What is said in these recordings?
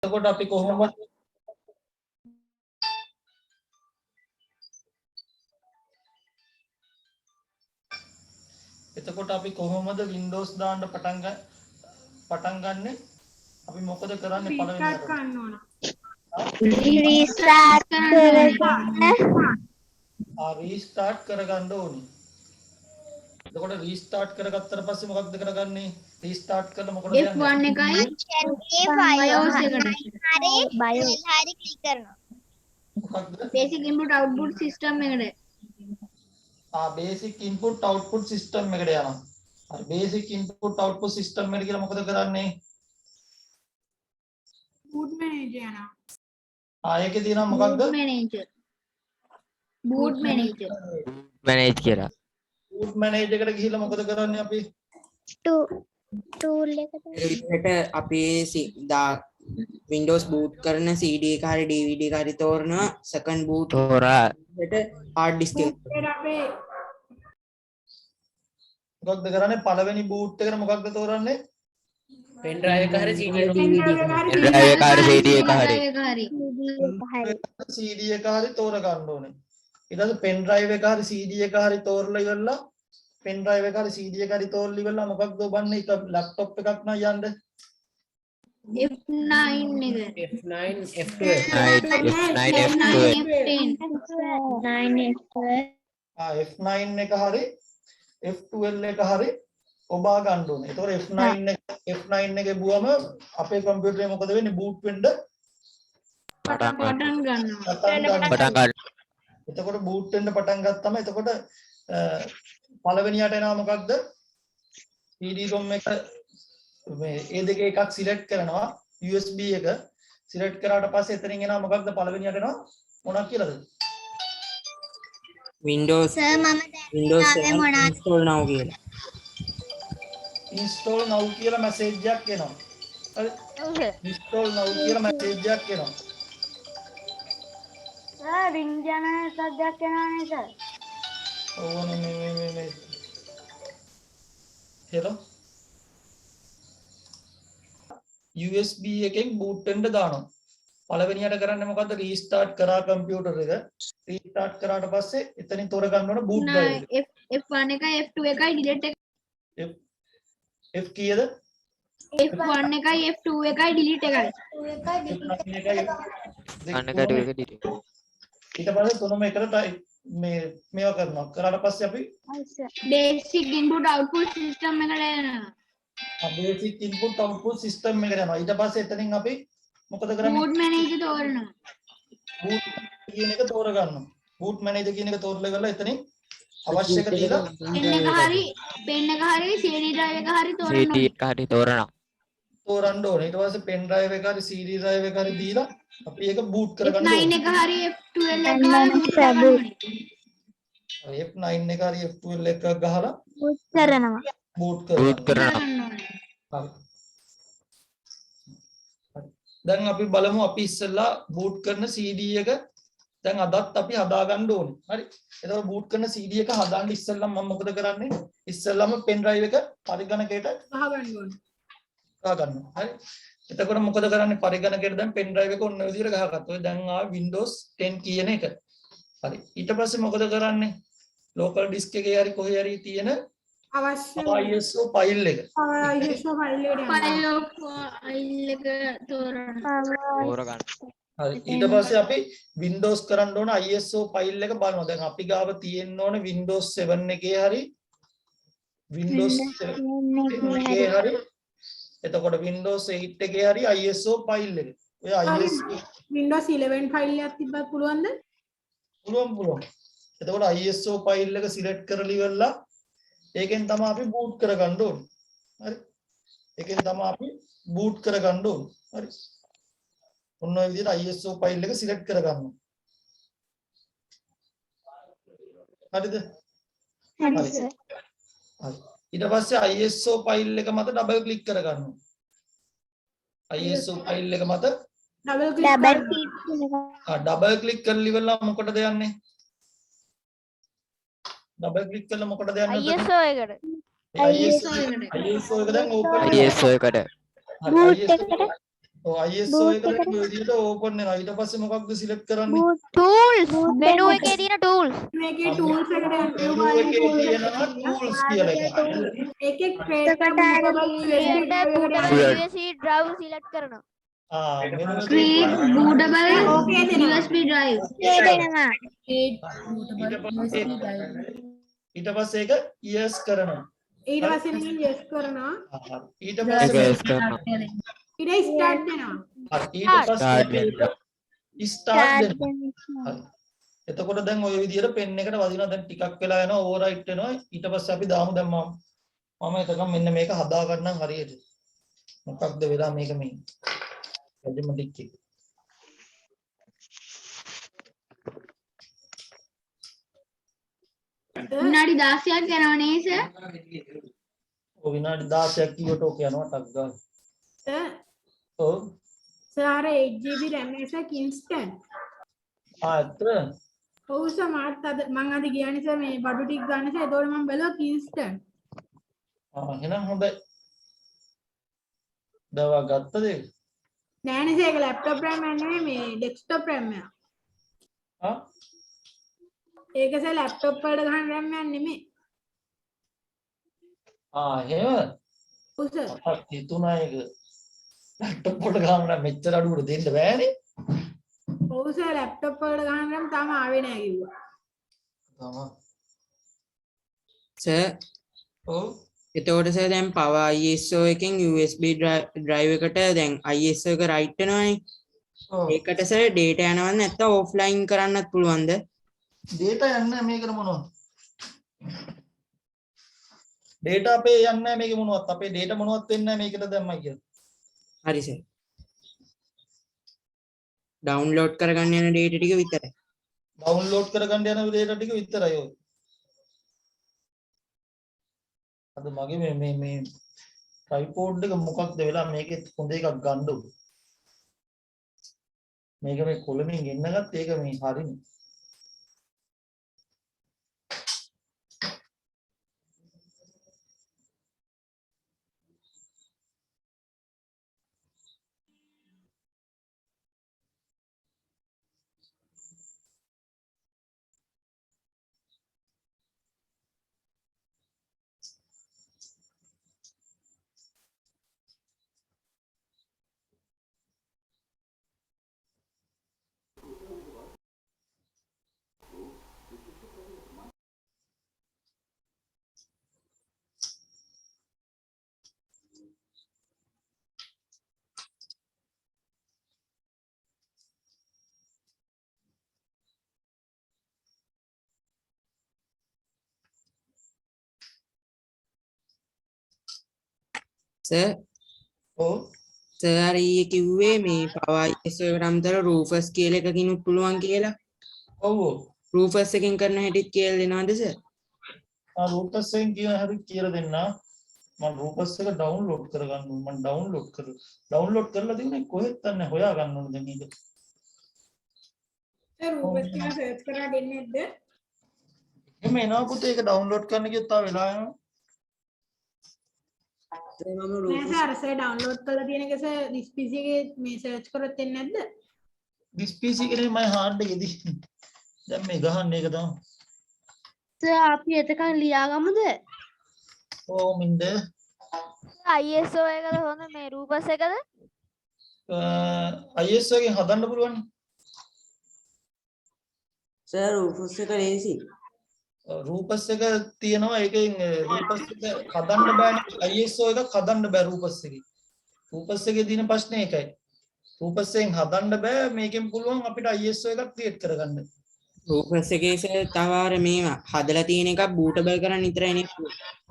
එතකොට අපි කොහොමද Windows දාන්න පටන් ගන්නෙ? අපි මොකද කරන්නේ පළවෙනියට? රීස්ටාර්ට් කරගන්න රීස්ටාර්ට් කරගන්න ඕනේ. එතකොට රීස්ටාර්ට් කරගත්තට පස්සේ මොකක්ද කරගන්නේ? රීස්ටාර්ට් කරලා මොකද F1 එකයි BIOS එකට හරි ක්ලික් කරනවා. මොකක්ද? basic input output system එකට basic input output system එකට යනවා. හරි basic input output system එකට කියලා මොකද කරන්නේ? boot manager යනවා. ඒකේ තියෙනවා මොකක්ද? boot manager manage කියලා. boot manager එකට ගිහිල්ලා මොකද කරන්නේ අපි? tool එකට විදිහට අපි Windows boot කරන CD එක හරි DVD එක හරි තෝරනවා second boot තෝරා hard disk එක. මොකක්ද කරන්නේ? පළවෙනි boot එකට මොකක්ද තෝරන්නේ? pen drive එක හරි CD එක drive එක හරි CD එක හරි CD එක හරි තෝර ගන්න ඕනේ. ඊට පස්සේ pen drive එක හරි CD එක හරි තෝරලා ඉවරලා pen drive එක හරි CD එක හරි තෝරලා ඉවරලා මොකක්ද ඔබන්නේ? එක laptop එකක් නම් යන්න. F9 එක F9 F12 F9 එක හරි F12 එක හරි ඔබා ගන්න ඕනේ. ඒතකොට F9 එකේ බුවම අපේ කම්පියුටරේ මොකද වෙන්නේ? boot වෙන්න පටන් ගන්නවා. පටන් ගන්න. එතකොට boot වෙන්න පටන් ගත්තම එතකොට පළවෙනියට එනවා මොකක්ද? CD-ROM එක මේ දෙකේ එකක් සිලෙක්ට් කරනවා USB එක සිලෙක්ට් කරාට පස්සේ එතනින් එනවා මොකක්ද? පළවෙනියට එනවා මොනක් කියලාද? Windows සර් මම Windows දැන් 7 මොනවද install now කියලා. install now කියලා මැසේජ් එකක් එනවා. හරි? install now කියලා මැසේජ් එකක් එනවා. සර් රින් යන සද්දයක් එනවනේ සර්. ඕනේ මේ hello USB එකෙන් boot වෙන්න දානවා. පළවෙනියට කරන්නේ මොකද්ද? restart කරා කම්පියුටර් එක. restart කරාට පස්සේ එතනින් තොර ගන්න ඕන boot drive එක. F1 එකයි F2 එකයි delete එක F කීයද? F1 එකයි F2 එකයි delete එකයි අන්නකට එක delete. ඊට පස්සේ තුනම එකට මේවා කරනවා. කරාට පස්සේ අපි basic input output system එකට යනවා. basic input output system එකට යනවා. ඊට පස්සේ එතනින් අපි මොකද කරන්නේ? boot manager තෝරනවා. boot කියන එක තෝර ගන්නවා. boot manager කියන එක තෝරලා ඉවරලා එතනින් අවශ්‍ය එක දීලා pen එක හරි CD drive එක හරි CD තෝරනවා. එක හරි තෝරනවා. තෝරන්න ඕනේ. ඊට පස්සේ pen drive එක හරි CD drive එක හරි දීලා අපි ඒක boot කරගන්න F9 ඕනේ. එක හරි F12 එක හරි boot කරගන්න ඕනේ. F9 එක හරි F12 එක ගහලා කරනවා boot boot කරනවා. කරනවා. හරි. දැන් අපි බලමු අපි ඉස්සෙල්ලා boot කරන CD එක දැන් අදත් අපි හදා ගන්න ඕනේ. හරි. එතකොට boot කරන CD එක හදාන්න ඉස්සෙල්ලා මම මොකද කරන්නේ? ඉස්සෙල්ලාම pen drive එක පරිගණකයට ගහගන්න ඕනේ. ගන්නවා. හරි. එතකොට මොකද කරන්නේ? පරිගණකයට දැන් pen drive එක ඔන්න ඔය විදිහට ගහගත්තා. ඔය දැන් ආව Windows 10 කියන එක. හරි. ඊට පස්සේ මොකද කරන්නේ? local disk එකේ හරි කොහේ හරි තියෙන අවශ්‍ය ISO file එක. ISO file එක තෝරනවා. තෝර ගන්න. හරි. ඊට පස්සේ අපි Windows කරන්න ඕන ISO file එක බලනවා. දැන් අපි ගාව තියෙන්න ඕන Windows 7 එකේ හරි Windows 7 එකේ හරි එතකොට Windows 8 එකේ හරි ISO file එක. ඔය ISO Windows 11 file එකක් තිබ්බත් පුළුවන්ද? පුළුවන්. එතකොට ISO file එක select කරලා ඉවරලා ඒකෙන් තමයි අපි boot කරගන්න ඕනේ. හරි. ඒකෙන් තමයි අපි boot කරගන්න ඕනේ. හරි. ඔන්න ඔය විදිහට ISO file එක select කරගන්නවා. හරිද? හරි සර් හරි. ඊට පස්සේ ISO file එක මත double click කරගන්නවා. ISO file එක මත ඩබල් double click කරලා ඉවරලා මොකටද යන්නේ? double click කරලා මොකටද යන්නේ? ISO එකට ISO එක දැන් open ISO එකට boot එකට ඔව් ISO එක දැන් ඔය විදිහට ඕපන් වෙනවා. ඊට පස්සේ මොකක්ද සිලෙක්ට් කරන්නේ? tools menu එකේ තියෙන tools මේකේ tools එකට menu එකේ තියෙනවා tools කියලා එකක්. ඒකේ create bootable USB USB drive select කරනවා menu එකේ create bootable okay USB drive ඒ දෙනවා ඊට පස්සේ ඒක yes කරනවා. ඊට පස්සේ නිකන් yes කරනවා ඊට ඒක පස්සේ yes කරනවා. ඊට start දෙනවා ඊට පස්සේ Start වෙනවා. start දෙනවා. හරි. එතකොට දැන් ওই විදිහට පෙන් එකට වදිනවා. දැන් ටිකක් වෙලා යනවා ඕවර්රයිට් වෙනවා. ඊට පස්සේ අපි දාමු දැන් මම එතකම් මෙන්න මේක හදා ගන්නම් හරියට. මොකක්ද වෙලා මේක මේ ඇඩිමටික් එක. විනාඩි 16ක් යනවා නේද සර් ඔය විනාඩි 16ක් කිව්වට ඔක යනවා ටක් ගාලා. සර් ඔව්. සර් 8GB RAM එකක් instant ඇත්ත? ඔව් සර් මාත් අද මං අද ගියානේ සර් මේ බඩු ටික ගන්න සර් ඒතකොට මම බැලුවා instant එහෙනම් හොඳයි. දවා ගත්තද ඒක? නෑනේ සර් ඒක laptop RAM එක නෙමෙයි මේ desktop RAM එක ආ ඒක සර් laptop වලට ගහන RAM එකක් නෙමෙයි එහෙම? ඔව් සර් මට හිතුණා ඒක ලැප්ටොප් වලට ගන්න මෙච්චර අඩුවට දෙන්න බෑනේ. ඔව් සර් laptop වලට ගහන RAM තාම ආවේ නෑ කිව්වා තමයි. සර් ඔව්. එතකොට සර් දැන් power ISO එකෙන් USB drive එකට දැන් ISO එක write වෙනවනේ. ඔව්. ඒකට සර් data යනවද නැත්නම් offline කරන්නත් පුළුවන්ද? data යන්නේ මේකට මොනවද? data අපේ යන්නේ නැහැ මේකේ මොනවත්. අපේ data මොනවත් වෙන්නේ නැහැ මේකට දැම්මයි කියලා. හරි සර්. download කරගන්න යන data ටික විතරයි. download කරගන්න යන data ටික විතරයි ඔය. අද මගේ මේ tripod එක මොකක්ද වෙලා මේකේ හොඳ එකක් ගන්න ඕන. මේක මේ කොළමින් ගෙන්නගත්ත ඒක මේ හරිනේ. සර් ඔව්. සර් අර ඊයේ කිව්වේ මේ power ISO එකට අමතරව Rufus කියලා එකකිනුත් පුළුවන් කියලා. ඔව්. Rufus එකෙන් කරන හැටිත් කියලා දෙනවද සර්? රූපස් එකෙන් කියන හැටි කියලා දෙන්න. මම රූපස් එක ඩවුන්ලෝඩ් කරගන්න ඕන. මම ඩවුන්ලෝඩ් කරලා තිබුණේ කොහෙත් නැහැ හොයා ගන්න ඕන දැන් මේක. සර් රූපස් කියලා සර්ච් කරලා දෙන්නේ නැද්ද එහෙම එනවා පුතේ ඒක ඩවුන්ලෝඩ් කරන්න ගියොත් තා වෙලා යනවා. සර් මම නෑ Rufus සර් සර් ඩවුන්ලෝඩ් කරලා තියෙන එක සර් this PC එකේ මේ සර්ච් කරොත් එන්නේ නැද්ද this PC එකේ මම හાર્ඩ් එකේදී දැන් මේ ගහන්නේ ඒක තමයි. සර් අපි එතකන් ලියාගමුද ඕ මින්ද ISO එකද හොඳ මේ රූපස් එකද ISO එකෙන් හදන්න පුළුවන්. සර් Rufus එක ලේසි. රූපස් එක තියෙනවා ඒකෙන් රූපස් එක හදන්න බෑනේ ISO එකක් හදන්න බෑ රූපස් එකේ. රූපස් එකේ තියෙන ප්‍රශ්නේ ඒකයි. රූපස් එකෙන් හදන්න බෑ මේකෙන් පුළුවන් අපිට ISO එකක් ක්‍රියේට් කරගන්න. Rufus එකේ සර් තව අර මේවා හදලා තියෙන එකක් bootable කරන්න විතරයි නේ.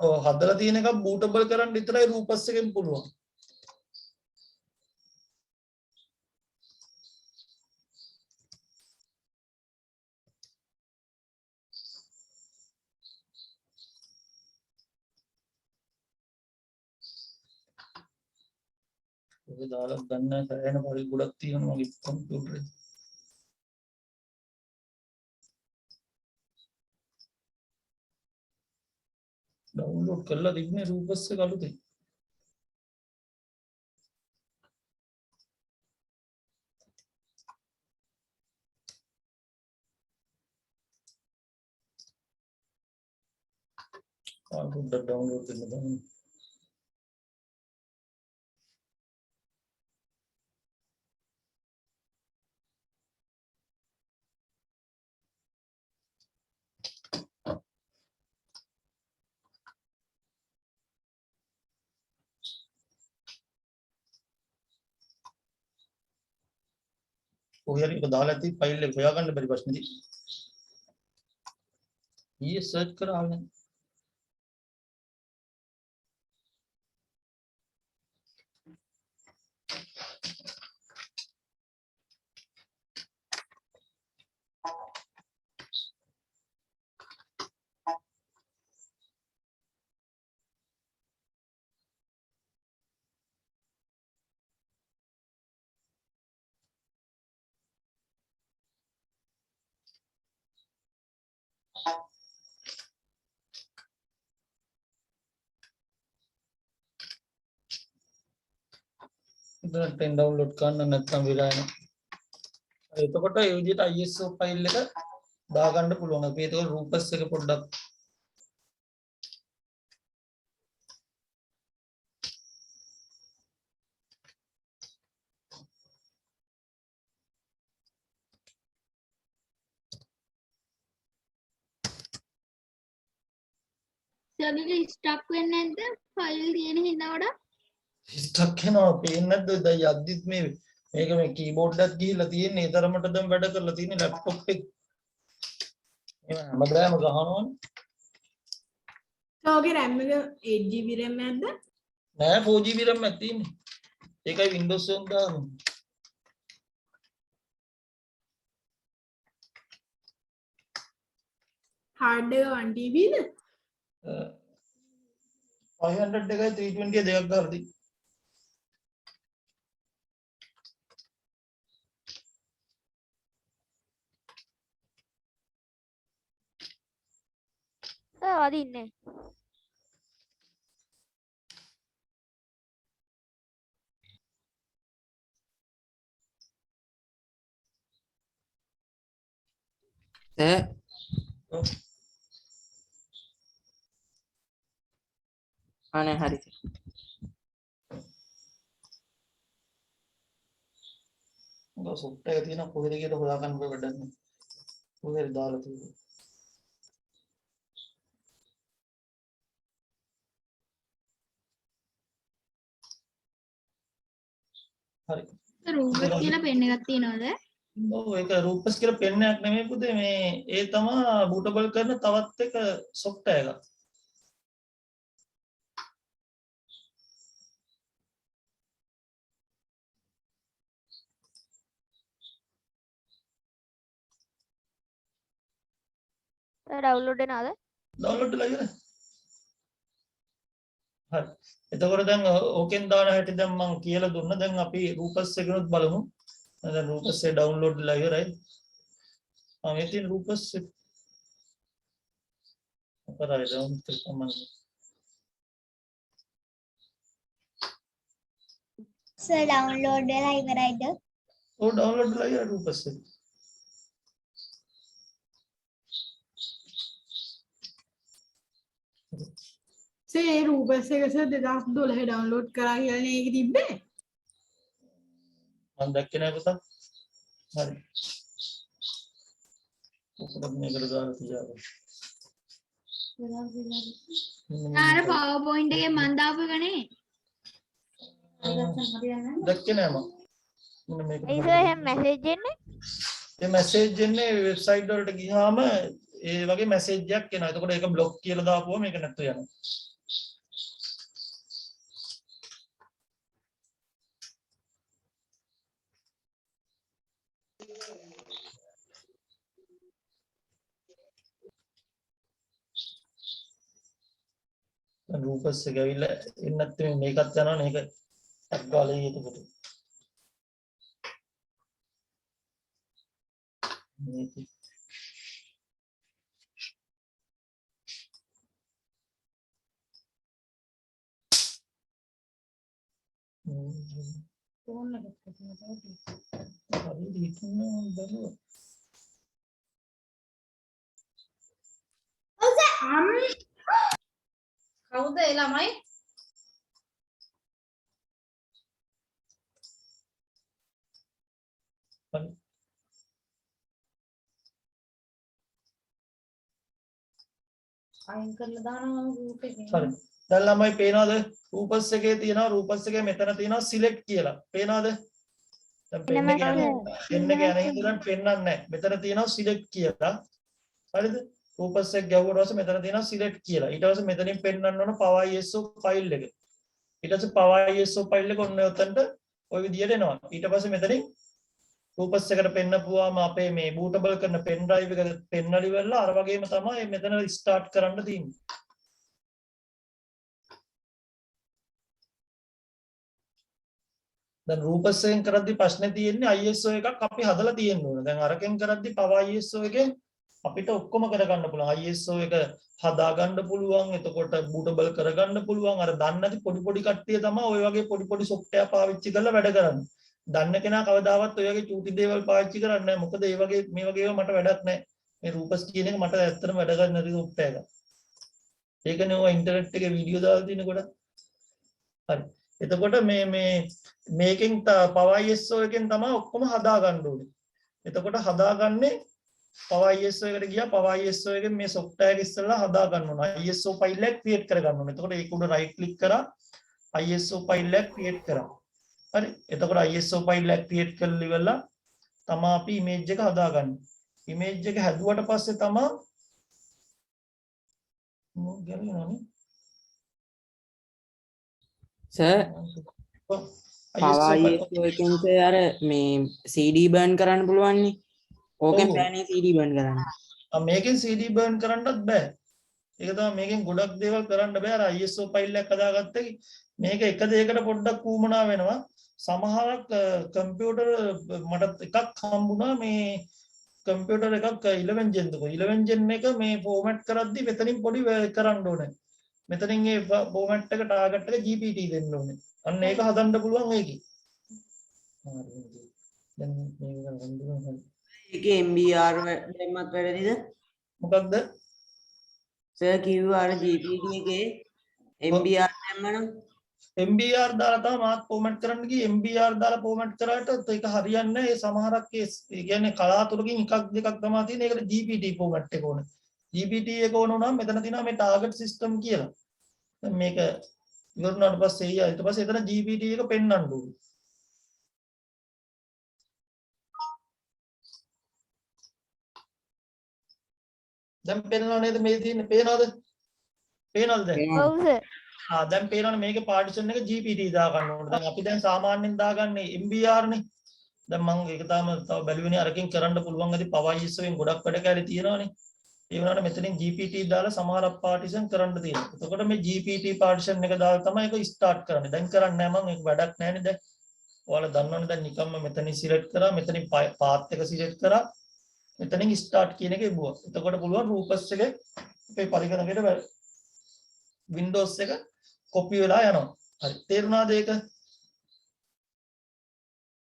ඔව් හදලා තියෙන එකක් බූටබල් කරන්න විතරයි රූපස් එකෙන් පුළුවන්. ඔය දාලා ගන්න සෑහෙන පරි ගොඩක් තියෙනවා මගේ කම්පියුටරේ. ඩවුන්ලෝඩ් කරලා තිබුණේ රූපස් එක අලුතෙන්. डाउनलोड करने दो वो यार ये दाल आती फाइल ले खोया करने बड़ी प्रश्न थी ये सर्च कर आपने ඉන්ටර්නෙට් ඩවුන්ලෝඩ් කරන්න නැත්නම් විරායන එතකොට ඒ විදිහට ISO ෆයිල් එක දාගන්න පුළුවන් අපි ඒක රූපස් එක පොඩ්ඩක් සර්වර් ස්ටක් වෙන්නේ නැද්ද ෆයිල් තියෙන හින්දා වඩා ස්ටක් වෙනවා පේන්නේ නැද්ද දැන් යද්දිත් මේ මේක මේ කීබෝඩ් එකත් ගිහිල්ලා තියෙන්නේ ඒ තරමට දැන් වැඩ කරලා තියෙන්නේ ලැප්ටොප් එක එහෙම හැමදාම ගහනවනේ ඔගේ RAM එක 8GB RAM එකක්ද? නෑ 4GB RAM එකක් තියෙන්නේ ඒකයි Windows 7 දාන්නේ hard එක 1TB ද? 500 එකයි 320 දෙකක් ගාලා තියෙන්නේ වදින්නේ සර් අනේ හරි උඹ සොෆ්ට් එක තියෙන කොහෙද කියලා හොයාගන්න බෑ වැඩක් නෑ කොහෙද දාලා තියෙන්නේ හරි රූපස් කියලා පෙන් එකක් තියෙනවද ඔව් ඒක රූපස් කියලා පෙන් එකක් නෙමෙයි පුතේ මේ ඒ තමයි බූටබල් කරන තවත් එක සොෆ්ට්වෙයාර් එකක් ඩවුන්ලෝඩ් වෙනවද? ඩවුන්ලෝඩ් වෙලා ඉවරයි හරි එතකොට දැන් ඕකෙන් දාන හැටි දැන් මම කියලා දුන්නා දැන් අපි රූපස් එකනොත් බලමු දැන් රූපස් එක ඩවුන්ලෝඩ් වෙලා ඉවරයි මේ තියෙන රූපස් එක අපරාය ඩවුන්ලෝඩ් කරන්න සර් ඩවුන්ලෝඩ් වෙලා ඉවරයිද ඔව් ඩවුන්ලෝඩ් වෙලා ඉවරයි රූපස් එක සේ රූපස් එක සර් 2012 ඩවුන්ලෝඩ් කරා කියලානේ ඒක තිබ්බේ. මම දැක්කේ නෑ පුතා හරි ඔකට මේකට දාලා තියාගන්න අර PowerPoint එකේ මන් දාපු එකනේ දැක්කේ නෑ මම මෙන්න මේක ඒ සර් එහෙම මැසේජ් එන්නේ ඒ මැසේජ් එන්නේ වෙබ්සයිට් වලට ගියාම ඒ වගේ මැසේජ් එකක් එනවා එතකොට ඒක බ්ලොක් කියලා දාපුවම මේක නැතු යනවා රූපස් එක ඇවිල්ලා එන්නත් මේකත් යනවනේ මේක ටැග් ගාලා එතකොට මේක ෆෝන් එකක් තියෙනවා හරි හිතන්නේ බැලුවා ඒ ළමයි? අයින් කරලා දානවා ගෲප් එකේ. හරි. දැන් ළමයි පේනවද? රූපස් එකේ තියෙනවා රූපස් එකේ මෙතන තියෙනවා සිලෙක්ට් කියලා. පේනවද? දැන් පෙන්න කියන්නේ පෙන්න කියන හින්දා පෙන්නන්නේ නැහැ. මෙතන තියෙනවා සිලෙක්ට් කියලා. හරිද? රූපස් එක ගැහුවට පස්සේ මෙතන තියෙනවා සිලෙක්ට් කියලා. ඊට පස්සේ මෙතනින් පෙන්නන්න ඕන power ISO ෆයිල් එක. ඊට පස්සේ power ISO ෆයිල් එක ඔන්න ඔතනට ওই විදියට එනවා. ඊට පස්සේ මෙතනින් රූපස් එකට පෙන්නපුවාම අපේ මේ bootable කරන pen drive එක පෙන්නලි වෙලා අර වගේම තමයි මෙතන ස්ටාර්ට් කරන්න තියෙන්නේ. දැන් රූපස් එකෙන් කරද්දි ප්‍රශ්නේ තියෙන්නේ ISO එකක් අපි හදලා තියෙන්න ඕන. දැන් අරකින් කරද්දි power ISO එකෙන් අපිට ඔක්කොම කරගන්න පුළුවන්. ISO එක හදාගන්න පුළුවන්. එතකොට bootable කරගන්න පුළුවන්. අර දන්නේ නැති පොඩි කට්ටිය තමයි ওই වගේ පොඩි software පාවිච්චි කරලා වැඩ කරන්නේ. දන්න කෙනා කවදාවත් ඔය වගේ චූටි දේවල් පාවිච්චි කරන්නේ නැහැ. මොකද මේ වගේ ඒවා මට වැඩක් නැහැ. මේ රූපස් කියන එක මට ඇත්තටම වැඩ ගන්න නැති software එකක්. ඒකනේ ඔය ඉන්ටර්නෙට් එකේ වීඩියෝ දාලා තියෙන කොට. හරි. එතකොට මේකෙන් power ISO එකෙන් තමයි ඔක්කොම හදා ගන්න ඕනේ. එතකොට හදාගන්නේ power ISO එකට ගියා power ISO එකෙන් මේ software එක ඉස්සෙල්ලා හදා ගන්න ඕන. ISO ෆයිල් එක ක්‍රියේට් කර ගන්න ඕනේ. එතකොට ඒක උඩ right click කරා ISO ෆයිල් එක ක්‍රියේට් කරා. හරි. එතකොට ISO ෆයිල් එක ක්‍රියේට් කරලා ඉවරලා තමයි අපි image එක හදාගන්නේ. image එක හැදුවට පස්සේ තමයි ගන්නේ සර් power ISO එකෙන් සර් අර මේ CD burn කරන්න පුළුවන් නේ. ඕකෙන් බෑනේ CD burn කරන්න. මේකෙන් CD burn කරන්නත් බෑ. ඒක තමයි මේකෙන් ගොඩක් දේවල් කරන්න බෑ. අර ISO ෆයිල් එක හදාගත්ත මේක එක දෙයකට පොඩ්ඩක් කුමනා වෙනවා. සමහරක් කම්පියුටර් මට එකක් හම්බුණා මේ කම්පියුටර් එකක් 11 gen දුක 11 gen එක මේ ෆෝමැට් කරද්දි මෙතනින් පොඩි කරන්න ඕනේ. මෙතනින් මේ ෆෝමැට් එක ටාගට් එක GPT දෙන්න ඕනේ. අන්න ඒක හදන්න පුළුවන් ඒකේ. දැන් මේක හම්බුණා. ඒකේ MBR දෙන්නත් වැඩිද? මොකක්ද? සර් කිව්වා අර GPT එකේ MBR දැම්මනම් MBR දාලා තමයි මාත් ෆෝමැට් කරන්න ගියේ. MBR දාලා ෆෝමැට් කරාට ඒක හරියන්නේ නැහැ. ඒ සමහරක් ඒ කියන්නේ කලාතුරකින් එකක් දෙකක් තමයි තියෙන්නේ. ඒකට GPT ෆෝමැට් එක ඕනේ. GPT එක ඕන නම් මෙතන තියෙනවා මේ ටාගට් සිස්ටම් කියලා. දැන් මේක ඉවරුනාට පස්සේ ඊට පස්සේ එතන GPT එක පෙන්වන්න ඕනේ. දැන් පෙන්වනවා නේද මේ තියෙන්නේ පේනවද? පේනවද දැන්? ඔව් සර්. දැන් පේනවනේ මේකේ පාටිෂන් එක GPT දා ගන්න ඕනේ. දැන් අපි දැන් සාමාන්‍යයෙන් දාගන්නේ MBR නේ. දැන් මම ඒක තව බැලුවනේ අරකින් කරන්න පුළුවන් ඇති power ISO එකෙන් ගොඩක් වැඩ කැලේ තියෙනවානේ. ඒ වුණාට මෙතනින් GPT දාලා සමහරක් පාටිෂන් කරන්න තියෙනවා. එතකොට මේ GPT පාටිෂන් එක දාලා තමයි ඒක ස්ටාර්ට් කරන්නේ. දැන් කරන්නේ නැහැ මම ඒක වැඩක් නැහැ නේ දැන්. ඔයාලා දන්නවනේ දැන් නිකම්ම මෙතනින් සිලෙක්ට් කරා මෙතනින් පාත් එක සිලෙක්ට් කරා මෙතනින් ස්ටාර්ට් කියන එක එබුවා. එතකොට පුළුවන් රූපස් එකේ අපේ පරිගණකයට Windows එක කොපි වෙලා යනවා. හරි. තේරුණාද ඒක?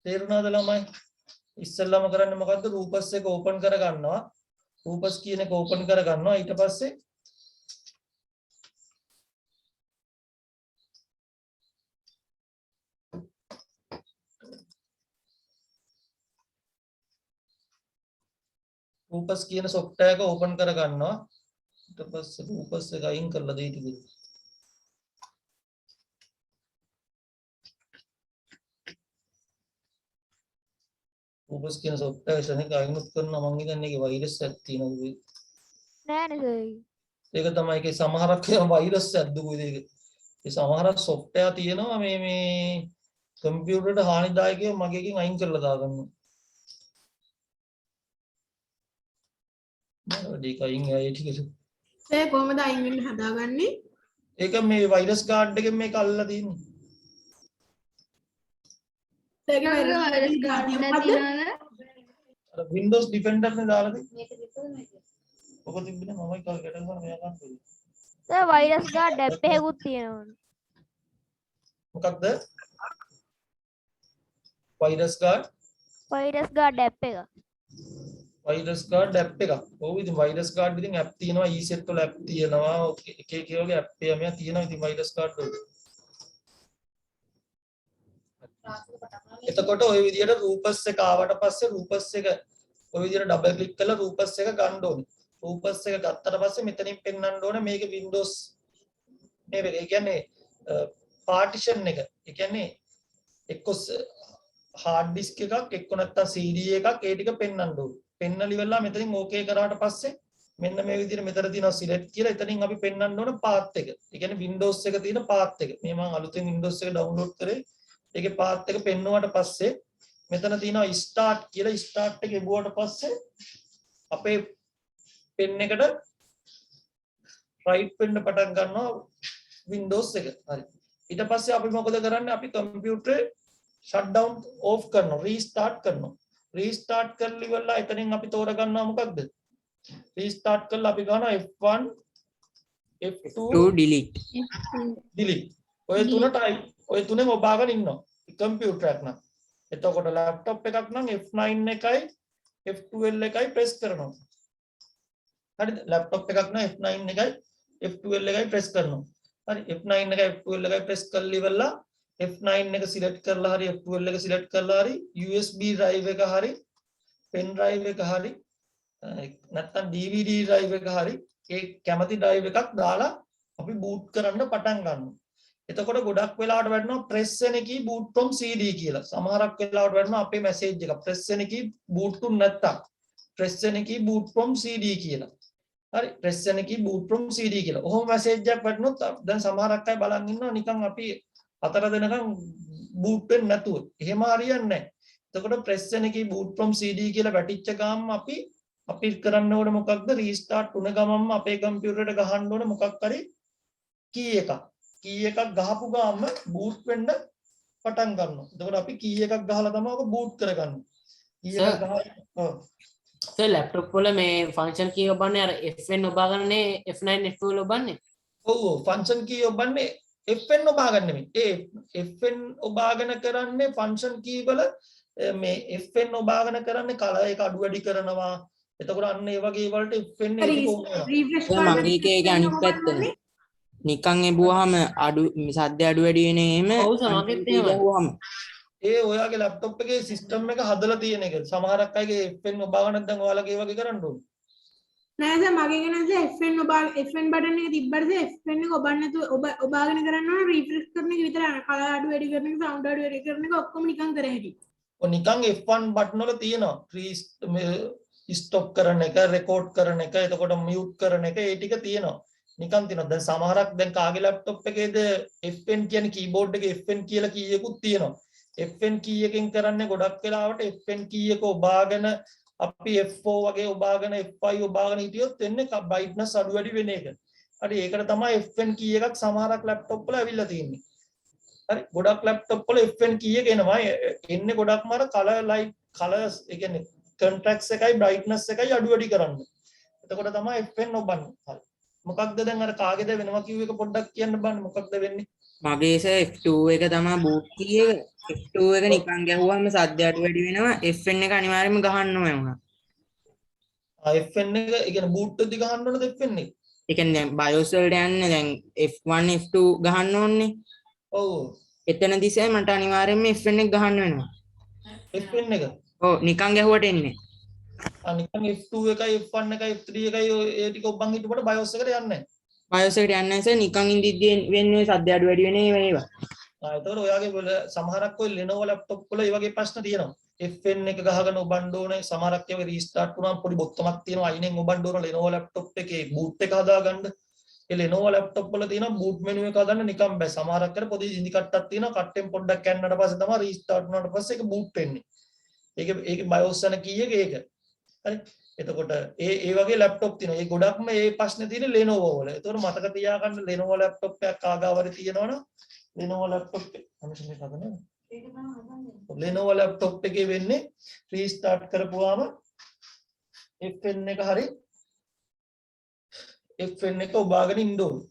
තේරුණාද ළමයි? ඉස්සෙල්ලාම කරන්නේ මොකද්ද? රූපස් එක ඕපන් කර ගන්නවා. රූපස් කියන එක ඕපන් කර ගන්නවා. ඊට පස්සේ රූපස් කියන software එක ඕපන් කර ගන්නවා. ඊට පස්සේ රූපස් එක අයින් කරලා දෙයි ටික. රූපස් කියන software එක අයින් කරනවා මම හිතන්නේ ඒකේ වෛරස් එකක් තියෙනවා. නෑනේ සර්. ඒක තමයි ඒකේ සමහරක් වෛරස් එකක් දුකුයි ඒක. ඒ සමහරක් software තියෙනවා මේ කම්පියුටරට හානිදායකව මගේකින් අයින් කරලා දාගන්නවා. ඒක අයින් ආයේ ටික. ඒ කොහමද අයින් වෙන්න හදාගන්නේ? ඒක මේ වෛරස් ගාඩ් එකෙන් මේක අල්ලලා තියෙන්නේ. ඒක වෛරස් ගාඩ් නැතිනවද? අර Windows Defender නේ දාලා තියෙන්නේ. ඔක තිබ්බනේ මමයි කල් ගැට ගන්න මෙයා ගන්න. සර් වෛරස් ගාඩ් ඇප් එකකුත් තියෙනවනේ. මොකක්ද? Virus guard virus guard app එක. වයිරස් ගාඩ් ඇප් එකක්. ඔව් ඉතින් වයිරස් ගාඩ් ඉතින් ඇප් තියෙනවා ඊසෙට් වල ඇප් තියෙනවා. එක එක වගේ ඇප් එකක් තියෙනවා ඉතින් වයිරස් ගාඩ් වල. එතකොට ওই විදියට රූපස් එක ආවට පස්සේ රූපස් එක ওই විදියට ඩබල් ක්ලික් කරලා රූපස් එක ගන්න ඕනේ. රූපස් එක ගත්තට පස්සේ මෙතනින් පෙන්වන්න ඕනේ මේක Windows මේ ඒ කියන්නේ පාටිෂන් එක. ඒ කියන්නේ එක්ක hard disk එකක් එක්ක නැත්තම් CD එකක් ඒ ටික පෙන්වන්න ඕනේ. පෙන්වලි වෙලා මෙතනින් ඕකේ කරාට පස්සේ මෙන්න මේ විදිහට මෙතන තියෙනවා select කියලා. එතනින් අපි පෙන්වන්න ඕන path එක. ඒ කියන්නේ Windows එක තියෙන path එක. මේ මම අලුතෙන් Windows එක download කරේ. ඒකේ path එක පෙන්වුවාට පස්සේ මෙතන තියෙනවා start කියලා. start එක එබුවාට පස්සේ අපේ pen එකට right වෙන්න පටන් ගන්නවා Windows එක. හරි. ඊට පස්සේ අපි මොකද කරන්නේ? අපි කම්පියුටරේ shut down off කරනවා, restart කරනවා. restart කරලි වෙලා එතනින් අපි තෝරගන්නවා මොකක්ද? restart කරලා අපි ගන්නවා F1 F2 delete. ඔය තුනටයි ඔය තුනෙන් ඔබාගෙන ඉන්නවා කම්පියුටර් එක නම්. එතකොට ලැප්ටොප් එකක් නම් F9 එකයි F12 එකයි ප්‍රෙස් කරනවා. හරිද? ලැප්ටොප් එකක් නම් F9 එකයි F12 එකයි ප්‍රෙස් කරනවා. හරි F9 එකයි F12 එකයි ප්‍රෙස් කරලා ඉවරලා F9 එක සිලෙක්ට් කරලා හරි F12 එක සිලෙක්ට් කරලා හරි USB drive එක හරි pen drive එක හරි නැත්නම් DVD drive එක හරි ඒ කැමති drive එකක් දාලා අපි boot කරන්න පටන් ගන්නවා. එතකොට ගොඩක් වෙලාවට වැටෙනවා press any key boot from CD කියලා. සමහරක් වෙලාවට වැටෙනවා අපේ message එක press any key boot to නැත්තම් press any key boot from CD කියලා. හරි press any key boot from CD කියලා. ඔහොම message එකක් වැටුනොත් දැන් සමහරක් අය බලන් ඉන්නවා නිකන් අපි හතර දෙනකම් boot වෙන්නේ නැතුව. එහෙම හරියන්නේ නැහැ. එතකොට press any key boot from CD කියලා වැටිච්ච ගාම අපි කරන්න ඕනේ මොකක්ද? restart වුණ ගමන්ම අපේ කම්පියුටරේට ගහන්න ඕනේ මොකක් හරි key එකක්. key එකක් ගහපු ගාම boot වෙන්න පටන් ගන්නවා. එතකොට අපි key එකක් ගහලා තමයි ඔක boot කරගන්නේ. key එකක් ගහලා සර් ලැප්ටොප් වල මේ ෆන්ක්ෂන් කී ඔබන්නේ අර F1 ඔබාගන්නේ F9 F2 වල ඔබන්නේ? ඔව් ෆන්ක්ෂන් කී ඔබන්නේ F1 ඔබාගන්න නෙමෙයි. ඒ F1 ඔබාගෙන කරන්නේ ෆන්ක්ෂන් කී වල මේ F1 ඔබාගෙන කරන්නේ කලර් එක අඩු වැඩි කරනවා. එතකොට අන්න ඒ වගේ වලට F1 එක කොහොමද? රිෆ්‍රෙෂ් මගේ එක අනිත් පැත්තනේ. නිකන් එබුවාම අඩු සද්ද අඩු වැඩි වෙන එහෙම ඔව් සමගිත් එහෙමයි. ඒ ඔයාගේ ලැප්ටොප් එකේ සිස්ටම් එක හදලා තියෙන එක. සමහරක් අයගේ F1 ඔබාගෙන නැත්නම් ඔයාලගේ ඒ වගේ කරන්න ඕනේ. නෑ සර් මගේ කෙනාට F1 F1 බටන් එක තිබ්බට F1 එක ඔබන්න නැතුව ඔබාගෙන කරන්න ඕන රිෆ්‍රෙෂ් කරන එක විතරයි. කලර් අඩු වැඩි කරන එක සවුන්ඩ් අඩු වැඩි කරන එක ඔක්කොම නිකන් කර හැකියි. ඔය නිකන් F1 බටන් වල තියෙනවා. ස්ටොප් කරන එක, රෙකෝඩ් කරන එක, එතකොට මියුට් කරන එක ඒ ටික තියෙනවා. නිකන් තියෙනවා. දැන් සමහරක් දැන් කාගේ ලැප්ටොප් එකේද F1 කියන්නේ කීබෝඩ් එකේ F1 කියලා කී එකකුත් තියෙනවා. F1 කී එකෙන් කරන්නේ ගොඩක් වෙලාවට F1 කී එක ඔබාගෙන අපි F4 වගේ ඔබාගෙන F5 ඔබාගෙන හිටියොත් එන්නේ බ්‍රයිට්නස් අඩු වැඩි වෙන එක. හරි ඒකට තමයි F1 කී එකක් සමහරක් ලැප්ටොප් වල ඇවිල්ලා තියෙන්නේ. හරි ගොඩක් ලැප්ටොප් වල F1 කී එක එනවා. එන්නේ ගොඩක්ම අර කලර් ලයිට් කලර්ස් ඒ කියන්නේ කොන්ට්‍රැස්ට් එකයි බ්‍රයිට්නස් එකයි අඩු වැඩි කරන්න. එතකොට තමයි F1 ඔබන්නේ. හරි. මොකක්ද දැන් අර කාගේද වෙනවා කිව්ව එක පොඩ්ඩක් කියන්න බලන්න මොකක්ද වෙන්නේ? මගේ F2 එක තමයි boot key එක. F2 එක නිකන් ගැහුවාම සද්ද අඩු වැඩි වෙනවා. F1 එක අනිවාර්යයෙන්ම ගහන්න ඕනේ වුණා. F1 එක ඒ කියන්නේ boot වෙද්දි ගහන්න ඕනද F1 එක? ඒ කියන්නේ දැන් BIOS වලට යන්නේ දැන් F1 F2 ගහන්න ඕනේ. ඔව්. එතන දිසේ මට අනිවාර්යයෙන්ම F1 එක ගහන්න වෙනවා. F1 එක. ඔව් නිකන් ගැහුවට එන්නේ. නිකන් F2 එකයි F1 එකයි F3 එකයි ඒ ටික ඔබන් හිටුවට BIOS එකට යන්නේ නැහැ. BIOS එකට යන්නේ නැහැ නිකන් ඉඳිද්දී වෙන්නේ සද්ද අඩු වැඩි වෙන ඒවා. එතකොට ඔයාගේ සමහරක් ඔය Lenovo laptop වල මේ වගේ ප්‍රශ්න තියෙනවා. F1 එක ගහගෙන ඔබන්න ඕනේ. සමහරක් ඒවා රීස්ටාර්ට් වුණාම පොඩි බොත්තමක් තියෙනවා. අයිනෙන් ඔබන්න ඕන Lenovo laptop එකේ boot එක හදාගන්න. ඒ Lenovo laptop වල තියෙනවා boot menu එක හදන්න නිකන් බෑ. සමහරක් කර පොඩි ඉඳි කට්ටක් තියෙනවා. කට්ටෙන් පොඩ්ඩක් කැන්නට පස්සේ තමයි රීස්ටාර්ට් වුණාට පස්සේ ඒක boot වෙන්නේ. ඒකේ BIOS යන කී එක ඒක. හරි. එතකොට ඒ වගේ ලැප්ටොප් තියෙනවා. ඒ ගොඩක්ම ඒ ප්‍රශ්නේ තියෙන්නේ Lenovo වල. ඒතකොට මතක තියාගන්න Lenovo laptop එකක් ආගාවරේ තියෙනවනම් Lenovo laptop එක අනිත් එක හදන්නේ. Lenovo laptop එකේ වෙන්නේ restart කරපුවාම F1 එක හරි F1 එක ඔබාගෙන ඉන්න ඕනේ.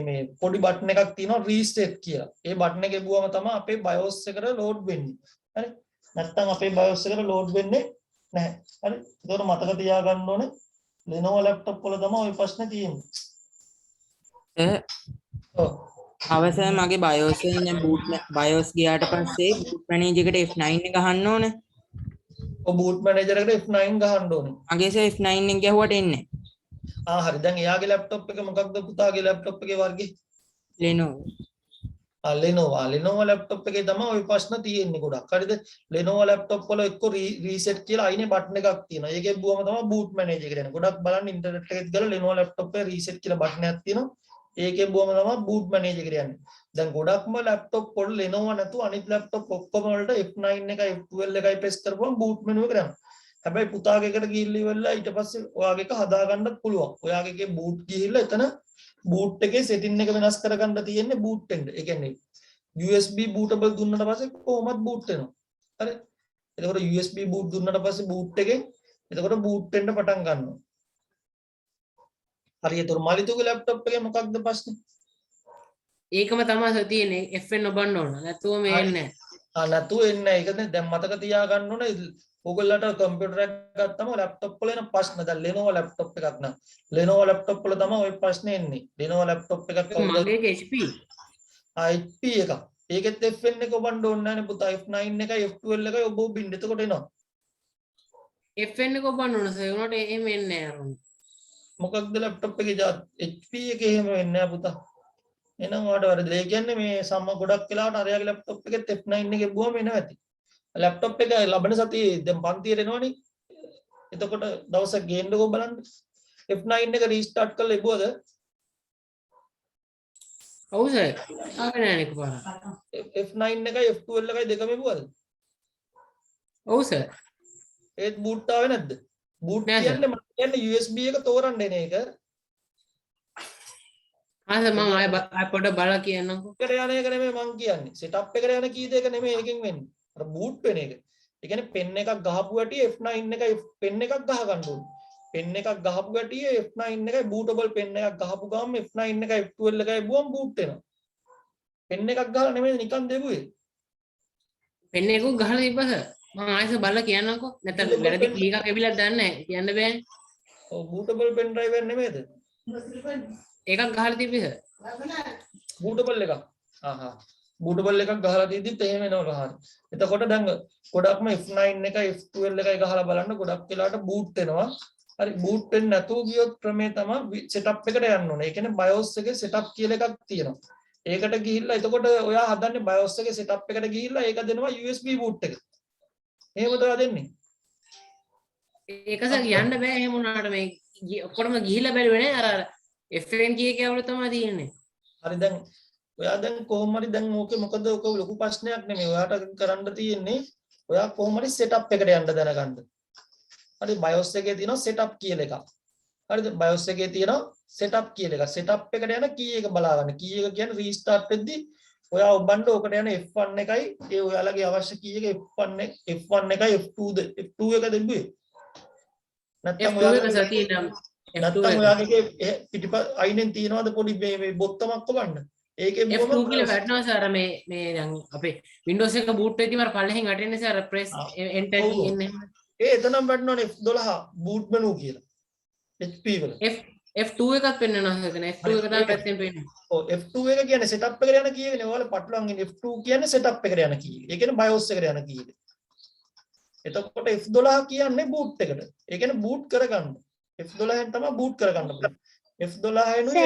මේ පොඩි බටන් එකක් තියෙනවා reset කියලා. ඒ බටන් එක එබුවම තමයි අපේ BIOS එකට load වෙන්නේ. හරි. නැත්නම් අපේ BIOS එකට load වෙන්නේ නැහැ. හරි. ඒතකොට මතක තියාගන්න ඕනේ Lenovo laptop වල තමයි ওই ප්‍රශ්නේ තියෙන්නේ. ඔව්. අවසර මගේ BIOS එකෙන් දැන් BIOS ගියාට පස්සේ boot manager එකට F9 එක ගහන්න ඕනේ. ඔය boot manager එකට F9 ගහන්න ඕනේ. මගේ F9 එක ගැහුවට එන්නේ හරි. දැන් එයාගේ laptop එක මොකක්ද පුතාගේ laptop එකේ වර්ගේ? Lenovo. Lenovo laptop එකේ තමයි ওই ප්‍රශ්න තියෙන්නේ ගොඩක්. හරිද? Lenovo laptop වල එක්ක reset කියලා අයිනේ බටන් එකක් තියෙනවා. ඒකේ බුවම තමයි boot manager එක දෙන්නේ. ගොඩක් බලන්න ඉන්ටර්නෙට් එකෙත් ගාලා Lenovo laptop එකේ reset කියලා බටන් එකක් තියෙනවා. ඒකේ බුවම තමයි boot manager එක යන්නේ. දැන් ගොඩක්ම laptop වල Lenovo නැතුව අනිත් laptop ඔක්කොම වලට F9 එකයි F12 එකයි press කරපුවම boot menu එක යනවා. හැබැයි පුතාගේ එකට ගිහිල්ලා ඉවරලා ඊට පස්සේ ඔයාගේ එක හදා ගන්නත් පුළුවන්. ඔයාගේ එකේ boot ගිහිල්ලා එතන boot එකේ setting එක වෙනස් කරගන්න තියෙන්නේ boot වෙන්න. ඒ කියන්නේ USB bootable දුන්නට පස්සේ කොහොමද boot වෙනවා. හරි. එතකොට USB boot දුන්නට පස්සේ boot එකෙන් එතකොට boot වෙන්න පටන් ගන්නවා. හරි. ඒතර මලිතුගේ laptop එකේ මොකක්ද ප්‍රශ්නේ? ඒකම තමයි තියෙන්නේ FN ඔබන්න ඕන. නැතුව මේ එන්නේ නැහැ. නැතුව එන්නේ නැහැ. ඒකනේ දැන් මතක තියාගන්න ඕනේ. ඔයගොල්ලන්ට කම්පියුටර් එකක් ගත්තම ලැප්ටොප් වල එන ප්‍රශ්න දැන් Lenovo ලැප්ටොප් එකක් නම් Lenovo ලැප්ටොප් වල තමයි ওই ප්‍රශ්නේ එන්නේ. Lenovo ලැප්ටොප් එකක් මගේ HP HP එකක්. ඒකෙත් FN එක ඔබන්න ඕනේ නැහැ නේ පුතා. F9 එකයි F12 එකයි ඔබ බින්ද එතකොට එනවා. FN එක ඔබන්න ඕන සර්. උනට එහෙම එන්නේ නැහැ අරුන්. මොකක්ද ලැප්ටොප් එකේ HP එකේ එහෙම වෙන්නේ නැහැ පුතා. එහෙනම් ඔයාලට වැරදිලා. ඒ කියන්නේ මේ සම්ම ගොඩක් වෙලාවට අරයාගේ ලැප්ටොප් එකෙත් F9 එකේ බුවම එනවා ඇති. ලැප්ටොප් එක ලබන සතියේ දැන් පන්තියට එනවනේ. එතකොට දවසක් ගේන්නකෝ බලන්න. F9 එක රීස්ටාර්ට් කරලා ඉබුවද? ඔව් සර්. ආවේ නැහැ නේ පාර. F9 එකයි F12 එකයි දෙකම ඉබුවද? ඔව් සර්. ඒත් බූට් ආවේ නැද්ද? බූට් නෑ කියන්නේ මම කියන්නේ USB එක තෝරන්න එන එක. ආස මම ආය පොඩ බලලා කියන්නම්කෝ. එකට යන එක නෙමෙයි මං කියන්නේ. සෙටප් එකට යන කී දෙක නෙමෙයි එකෙන් වෙන්නේ. අර බූට් වෙන එක. ඒ කියන්නේ පෙන් එකක් ගහපු ඇටි F9 එකයි පෙන් එකක් ගහ ගන්න ඕනේ. පෙන් එකක් ගහපු ඇටි F9 එකයි බූටබල් පෙන් එකක් ගහපු ගාම F9 එකයි F12 එකයි බුවම් බූට් වෙනවා. පෙන් එකක් ගහලා නෙමෙයි නිකන් දෙවුවේ. පෙන් එකක් ගහලා තිබ්බස මම ආයෙත් බලලා කියන්නම්කෝ. නැත්නම් වැරදි කී එකක් එවිලා දන්නේ නැහැ. කියන්න බෑනේ. ඔව් බූටබල් පෙන් ඩ්‍රයිව් එක නෙමෙයිද? එකක් ගහලා තිබ්බේ සර්. බූටබල් එකක්. බූටබල් එකක් ගහලා දීද්දිත් එහෙම වෙනවා හරිය. එතකොට දැන් ගොඩක්ම F9 එකයි F12 එකයි ගහලා බලන්න ගොඩක් වෙලාවට බූට් වෙනවා. හරි බූට් වෙන්නේ නැතුව ගියොත් ක්‍රමේ තමයි සෙටප් එකට යන්න ඕනේ. ඒ කියන්නේ BIOS එකේ සෙටප් කියලා එකක් තියෙනවා. ඒකට ගිහිල්ලා එතකොට ඔයා හදන්නේ BIOS එකේ සෙටප් එකට ගිහිල්ලා ඒක දෙනවා USB boot එක. එහෙමද ඔයා දෙන්නේ? ඒක සර් කියන්න බෑ එහෙම වුණාට මේ ඔක්කොම ගිහිල්ලා බැලුවේ නේ අර FN කී කවල තමයි තියෙන්නේ. හරි දැන් ඔයා දැන් කොහොම හරි දැන් ඕකේ මොකද ඔක ලොකු ප්‍රශ්නයක් නෙමෙයි. ඔයාට කරන්න තියෙන්නේ ඔයා කොහොම හරි සෙටප් එකට යන්න දැනගන්න. හරි BIOS එකේ තියෙනවා සෙටප් කියලා එකක්. හරිද? BIOS එකේ තියෙනවා සෙටප් කියලා එකක්. සෙටප් එකට යන කී එක බලා ගන්න. කී එක කියන්නේ රීස්ටාර්ට් වෙද්දී ඔයා ඔබන්න ඕකට යන F1 එකයි ඒ ඔයාලගේ අවශ්‍ය කී එක F1 එකයි F2 එක දෙන්නේ. නැත්නම් ඔයාගේ පිටිපස්ස අයිනෙන් තියනවාද පොඩි මේ බොත්තමක් ඔබන්න. ඒකේ F2 කියලා වැටෙනවා සර් මේ දැන් අපේ Windows එක boot වෙද්දී මර පල්ලෙහින් වැටෙන්නේ සර් press enter key එන්නේ. එතනම් වැටෙනවනේ F12 boot menu කියලා. HP වල. F2 එකක් පෙන්වනවා සර්. F2 එක තමයි පැත්තෙන් පෙන්වන්නේ. ඔව් F2 එක කියන්නේ setup එකට යන කී එකනේ. ඔයාලා පටලවන් ඉන්නේ F2 කියන්නේ setup එකට යන කී එක. ඒ කියන්නේ BIOS එකට යන කී එක. එතකොට F12 කියන්නේ boot එකට. ඒ කියන්නේ boot කරගන්න. F12 ෙන් තමයි boot කරගන්න පුළුවන්. F12 එනුයි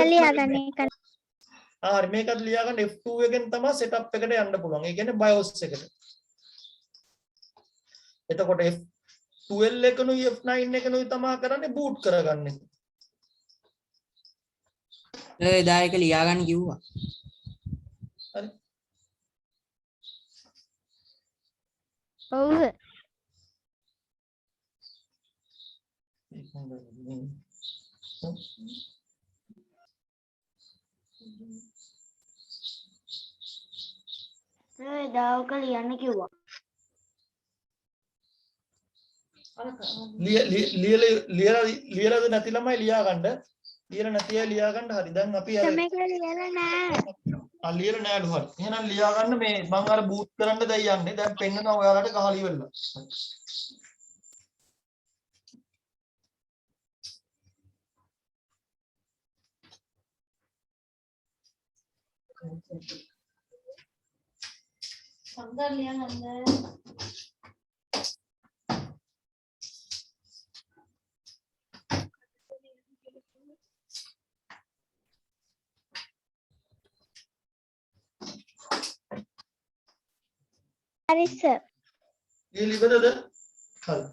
හරි මේකත් ලියා ගන්න F2 එකෙන් තමයි setup එකට යන්න පුළුවන්. ඒ කියන්නේ BIOS එකට. එතකොට F12 එකනුයි F9 එකනුයි තමයි කරන්නේ boot කරගන්නේ. එදා එක ලියා ගන්න කිව්වා. හරි. ඔව් සර්. දාවක ලියන්න කිව්වා. ලියලාද නැති ළමයි ලියා ගන්න. ලියලා නැති අය ලියා ගන්න. හරි දැන් අපි අර මේක ලියලා නෑ. ලියලා නෑලු හරි. එහෙනම් ලියා ගන්න මේ මම අර බූට් කරන්න දැන් යන්නේ. දැන් පෙන්නනවා ඔයාලට ගහලා ඉවරලා. හරි සර්. ලියලා ඉවරද? හරි.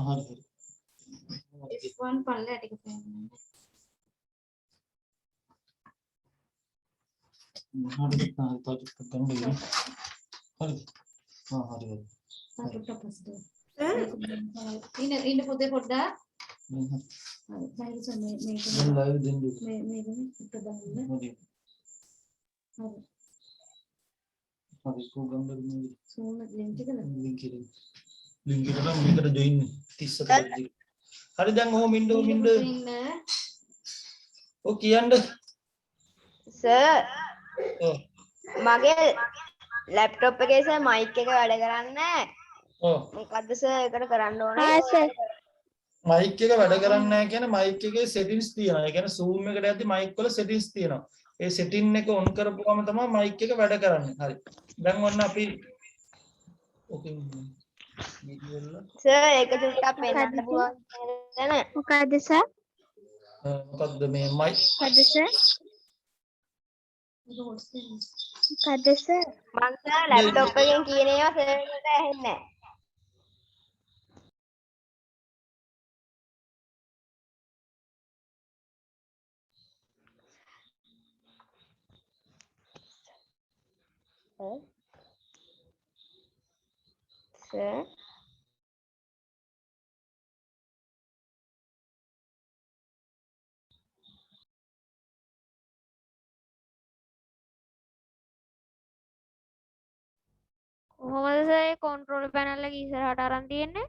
හරි. F1 පල්ලයට ටික පේන්න. හරි තාජිත් ගන්න දෙන්න. හරි. හරි. ඉන්න පොතේ පොඩ්ඩක්. හරි. හරි. බයිල් සමේ මේක දැන් ලයිව් දෙන්න. මේක එක දාන්න. හරි. හරි. හරි කොගම් දෙන්න. සෝන ලින්ක් එකද? ලින්ක් එක. ලින්ක් එකට මේකට ජොයින් 30කට. හරි දැන් ඔහොම ඉන්න ඉන්න. ඔය කියන්න. සර් ඔව්. මගේ ලැප්ටොප් එකේ සර් මයික් එක වැඩ කරන්නේ නැහැ. ඔව්. මොකද්ද සර් ඒකට කරන්න හා ඕනේ? සර්. මයික් එක වැඩ කරන්නේ නැහැ කියන්නේ මයික් එකේ settings තියෙනවා. ඒ කියන්නේ zoom එකට යද්දි මයික් වල settings තියෙනවා. ඒ setting එක on කරපුවම තමයි මයික් එක වැඩ කරන්නේ. හරි. දැන් ඔන්න අපි ඕකේ වීඩියෝ වල සර් ඒක චුට්ටක් පෙන්නන්න පුළුවන් නේද? මොකද්ද සර්? මොකද්ද මේ මයික් මොකද්ද සර්? මොකද්ද සර්? මං සර් ලැප්ටොප් එකෙන් කියන ඒවා සර් එකට ඇහෙන්නේ නැහැ. සර් කොහොමද සර් ඒ කන්ට්‍රෝල් පැනල් එක ඉස්සරහට අරන් තියෙන්නේ?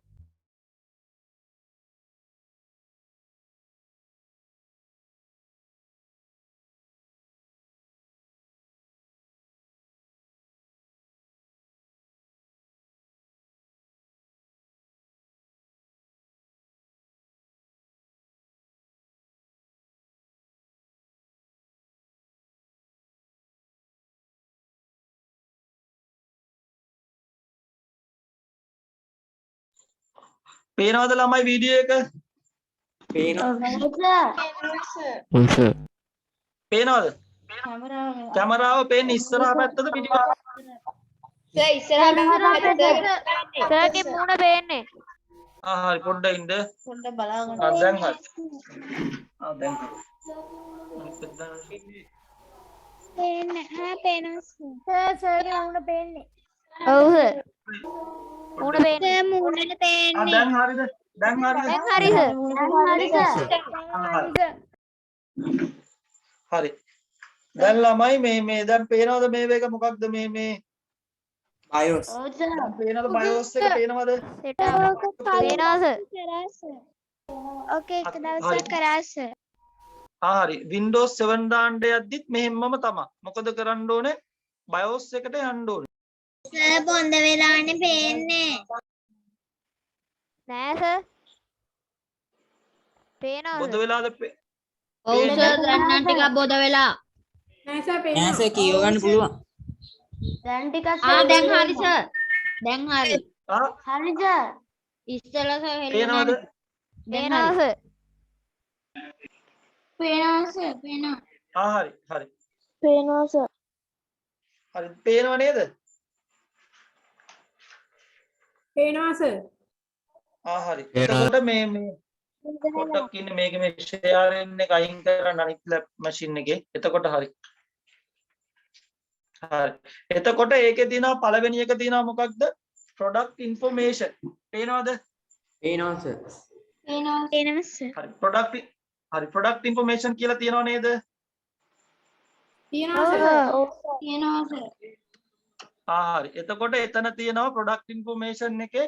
පේනවද ළමයි වීඩියෝ එක? පේනවා. ඔව් සර්. පේනවද? කැමරාව පේන්නේ ඉස්සරහා පැත්තද පිටිපස්ස? සර් ඉස්සරහට සර්ගේ මූණ පේන්නේ. හරි පොඩ්ඩක් ඉන්න. පොඩ්ඩක් බලාගන්න. දැන් හරි. දැන් හරි. පේන්නේ. පේනවා සර්. සර්ගේ මූණ පේන්නේ. ඔව් සර්. මූණ පේන්නේ. මූණට පේන්නේ. දැන් හරිද? දැන් හරිද? දැන් හරි සර්. හරි සර්. හරි. දැන් ළමයි මේ දැන් පේනවද මේ එක මොකක්ද මේ BIOS. දැන් පේනවද BIOS එක පේනවද? පේනවා සර්. ඕකේ එක දවසක් කරා සර්. හරි Windows 7 දාන්න යද්දිත් මෙහෙමම තමයි. මොකද කරන්න ඕනේ? BIOS එකට යන්න ඕනේ. සර් බොඳ වෙලානේ පේන්නේ. නෑ සර්. පේනවා බොද සර්. වෙලාද ඔව් සර් දැන් නම් ටිකක් බොද වෙලා. නෑ සර් පේනවා. නෑ සර් කියව ගන්න පුළුවන්. දැන් ටිකක් දැන් හරි සර්. දැන් හරි. හරි සර්. ඉස්සෙල්ලා සර් පේනවද? පේනවා සර්. පේනවා සර් පේනවා. හරි හරි. පේනවා සර්. හරි පේනව නේද? පේනවා සර්. හරි. එතකොට මේ පොඩ්ඩක් ඉන්න මේක මේ sharing එක අයින් කරන්න අනිත් lab machine එකේ. එතකොට හරි. හරි. එතකොට ඒකේ තියෙනවා පළවෙනි එක තියෙනවා මොකක්ද? product information. පේනවද? පේනවා සර්. පේනවා සර්. හරි. product information කියලා තියෙනව නේද? තියෙනවා සර්. තියෙනවා සර්. හරි. එතකොට එතන තියෙනවා product information එකේ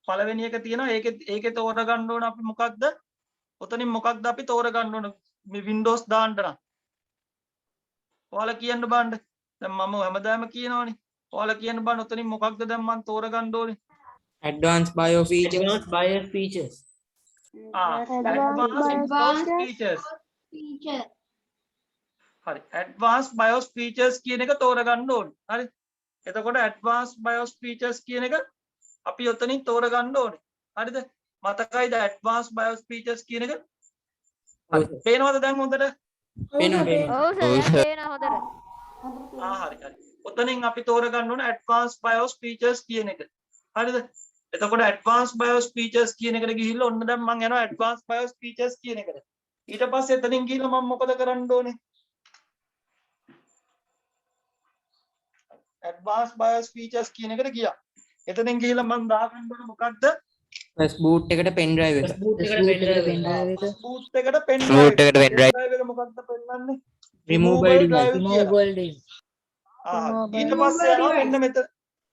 පළවෙනි එක තියෙනවා ඒකේ තෝරගන්න ඕන අපි මොකක්ද? ඔතනින් මොකක්ද අපි තෝරගන්න ඕන මේ Windows දාන්න නම්. ඔයාලා කියන්න බලන්න. දැන් මම හැමදාම කියනවනේ. ඔයාලා කියන්න බලන්න ඔතනින් මොකක්ද දැන් මම තෝරගන්න ඕනේ? advanced bio features. advanced bio features. advanced BIOS features. Feature. හරි. advanced BIOS features කියන එක තෝරගන්න ඕනේ. හරි. එතකොට advanced BIOS features කියන එක අපි ඔතනින් තෝරගන්න ඕනේ. හරිද? මතකයිද advanced BIOS features කියන එක? හරි. පේනවද දැන් හොඳට? පේනවා. ඔව් සර් එන හොඳට. හරි හරි. ඔතනින් අපි තෝරගන්න ඕන advanced BIOS features කියන එක. හරිද? එතකොට advanced BIOS features කියන එකට ගිහිල්ලා ඔන්න දැන් මම යනවා advanced BIOS features කියන එකට. ඊට පස්සේ එතනින් ගිහිල්ලා මම මොකද කරන්න ඕනේ? advanced BIOS features කියන එකට ගියා. එතනින් ගිහිල්ලා මම දාගන්න ඕන මොකක්ද? first boot එකට pen drive එක. boot එකට pen drive එක. boot එකට pen drive එක මොකක්ද පෙන්නන්නේ? removable drive device. කියලා. removable device. ඊට පස්සේ යනවා මෙන්න මෙතන.